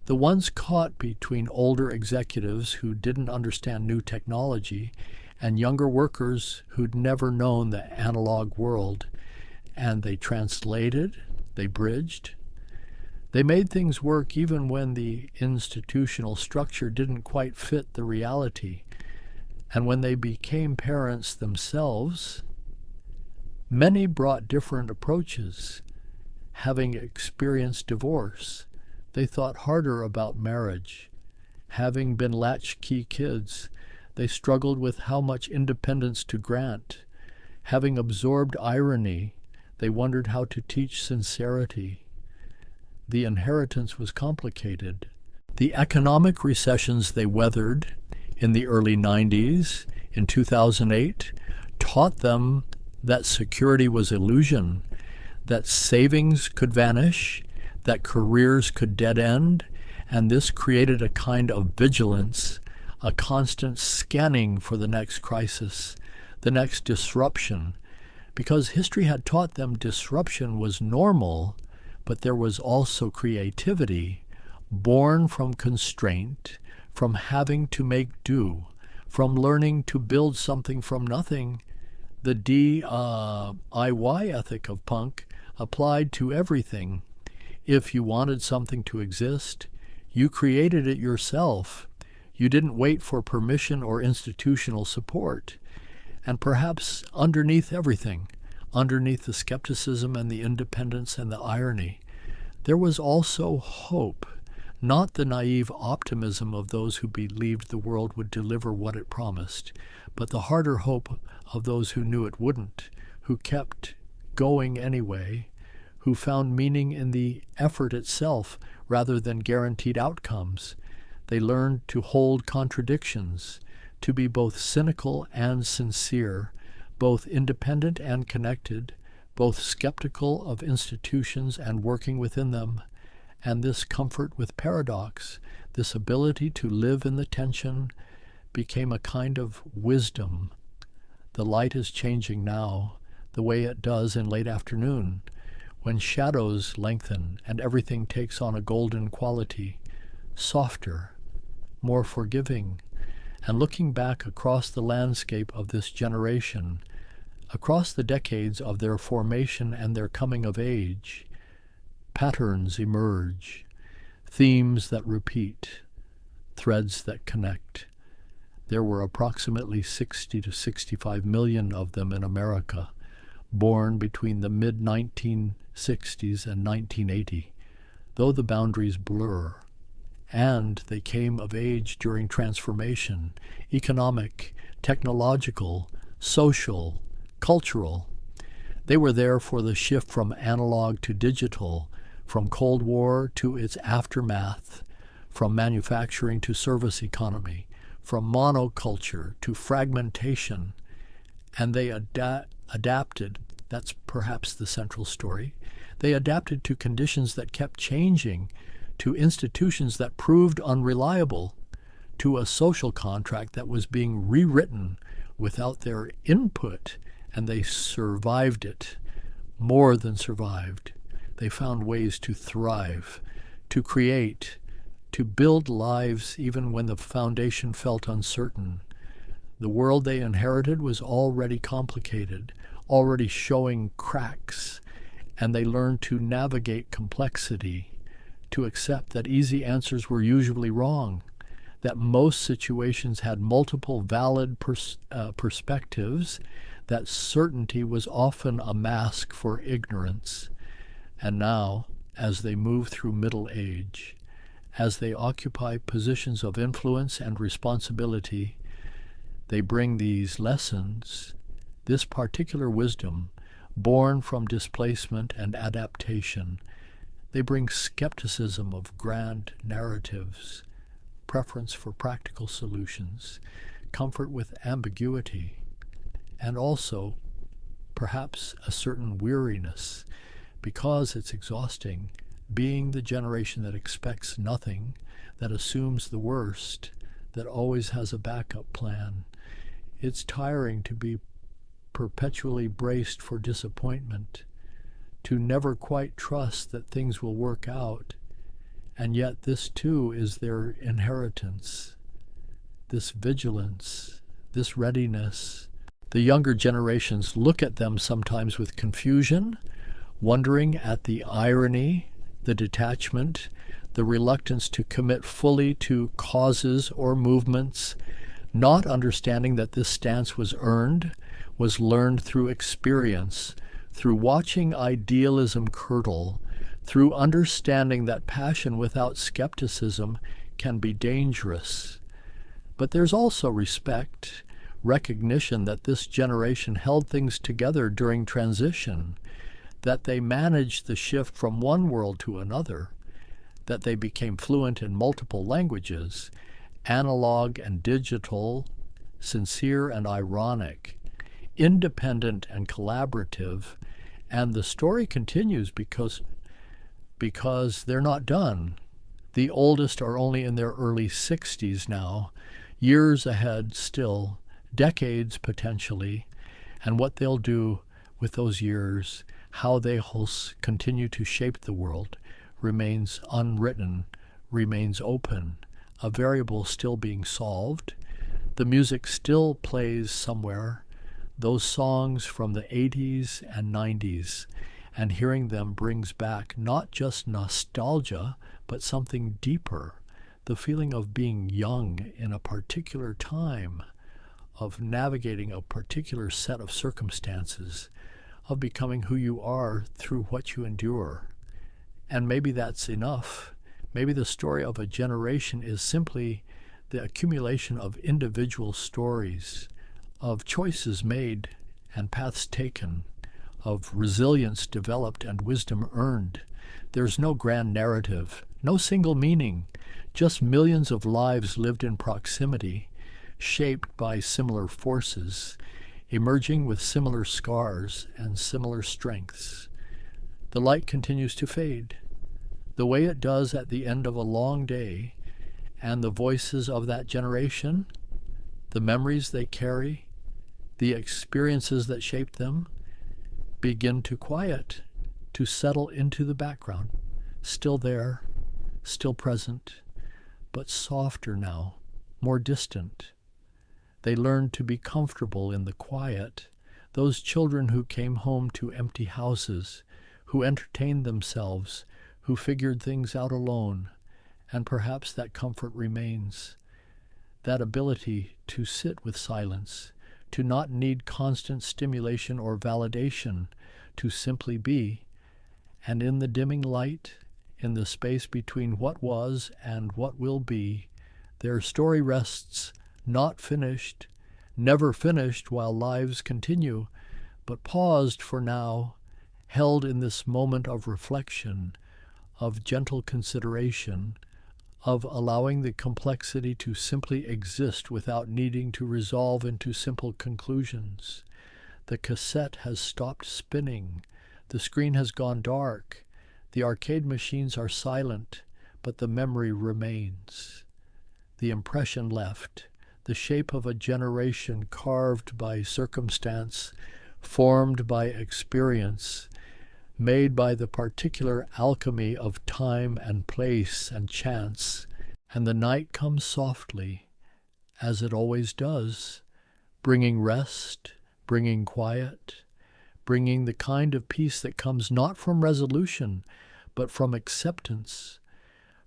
[SPEAKER 1] the ones caught between older executives who didn't understand new technology and younger workers who'd never known the analog world. And they translated, they bridged, they made things work even when the institutional structure didn't quite fit the reality. And when they became parents themselves, many brought different approaches. Having experienced divorce, they thought harder about marriage. Having been latchkey kids, they struggled with how much independence to grant. Having absorbed irony, they wondered how to teach sincerity. The inheritance was complicated. The economic recessions they weathered in the early 90s, in 2008, taught them that security was illusion, that savings could vanish, that careers could dead end, and this created a kind of vigilance, a constant scanning for the next crisis, the next disruption, because history had taught them disruption was normal, but there was also creativity, born from constraint, from having to make do, from learning to build something from nothing. The DIY ethic of punk applied to everything. If you wanted something to exist, you created it yourself. You didn't wait for permission or institutional support. And perhaps underneath everything, underneath the skepticism and the independence and the irony, there was also hope, not the naive optimism of those who believed the world would deliver what it promised, but the harder hope of those who knew it wouldn't, who kept going anyway, who found meaning in the effort itself rather than guaranteed outcomes. They learned to hold contradictions, to be both cynical and sincere, both independent and connected, both skeptical of institutions and working within them. And this comfort with paradox, this ability to live in the tension, became a kind of wisdom. The light is changing now, the way it does in late afternoon, when shadows lengthen and everything takes on a golden quality, softer, more forgiving. And looking back across the landscape of this generation, across the decades of their formation and their coming of age, patterns emerge, themes that repeat, threads that connect. There were approximately 60 to 65 million of them in America, born between the mid-1960s and 1980, though the boundaries blur. And they came of age during transformation, economic, technological, social, cultural. They were there for the shift from analog to digital, from Cold War to its aftermath, from manufacturing to service economy, from monoculture to fragmentation. And they adapted. That's perhaps the central story. They adapted to conditions that kept changing, to institutions that proved unreliable, to a social contract that was being rewritten without their input, and they survived it, more than survived. They found ways to thrive, to create, to build lives even when the foundation felt uncertain. The world they inherited was already complicated, already showing cracks, and they learned to navigate complexity, to accept that easy answers were usually wrong, that most situations had multiple valid perspectives, that certainty was often a mask for ignorance. And now, as they move through middle age, as they occupy positions of influence and responsibility, they bring these lessons, this particular wisdom, born from displacement and adaptation. They bring skepticism of grand narratives, preference for practical solutions, comfort with ambiguity, and also perhaps a certain weariness, because it's exhausting being the generation that expects nothing, that assumes the worst, that always has a backup plan. It's tiring to be perpetually braced for disappointment, to never quite trust that things will work out, and yet this too is their inheritance, this vigilance, this readiness. The younger generations look at them sometimes with confusion, wondering at the irony, the detachment, the reluctance to commit fully to causes or movements, not understanding that this stance was earned, was learned through experience, through watching idealism curdle, through understanding that passion without skepticism can be dangerous. But there's also respect, recognition that this generation held things together during transition, that they managed the shift from one world to another, that they became fluent in multiple languages, analog and digital, sincere and ironic, independent and collaborative, and the story continues because they're not done. The oldest are only in their early 60s now, years ahead still, decades potentially, and what they'll do with those years, how they continue to shape the world, remains unwritten, remains open, a variable still being solved. The music still plays somewhere, those songs from the 80s and 90s, and hearing them brings back not just nostalgia, but something deeper, the feeling of being young in a particular time, of navigating a particular set of circumstances, of becoming who you are through what you endure. And maybe that's enough. Maybe the story of a generation is simply the accumulation of individual stories, of choices made and paths taken, of resilience developed and wisdom earned. There's no grand narrative, no single meaning, just millions of lives lived in proximity, shaped by similar forces, emerging with similar scars and similar strengths. The light continues to fade, the way it does at the end of a long day, and the voices of that generation, the memories they carry, the experiences that shaped them, begin to quiet, to settle into the background, still there, still present, but softer now, more distant. They learn to be comfortable in the quiet, those children who came home to empty houses, who entertained themselves, who figured things out alone, and perhaps that comfort remains, that ability to sit with silence, to not need constant stimulation or validation, to simply be, and in the dimming light, in the space between what was and what will be, their story rests, not finished, never finished while lives continue, but paused for now, held in this moment of reflection, of gentle consideration, of allowing the complexity to simply exist without needing to resolve into simple conclusions. The cassette has stopped spinning, the screen has gone dark, the arcade machines are silent, but the memory remains. The impression left, the shape of a generation carved by circumstance, formed by experience, made by the particular alchemy of time and place and chance, and the night comes softly, as it always does, bringing rest, bringing quiet, bringing the kind of peace that comes not from resolution, but from acceptance,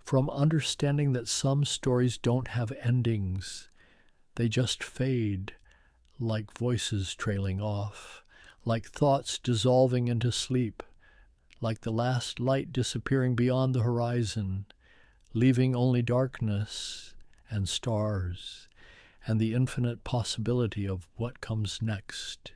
[SPEAKER 1] from understanding that some stories don't have endings. They just fade, like voices trailing off, like thoughts dissolving into sleep, like the last light disappearing beyond the horizon, leaving only darkness and stars and the infinite possibility of what comes next.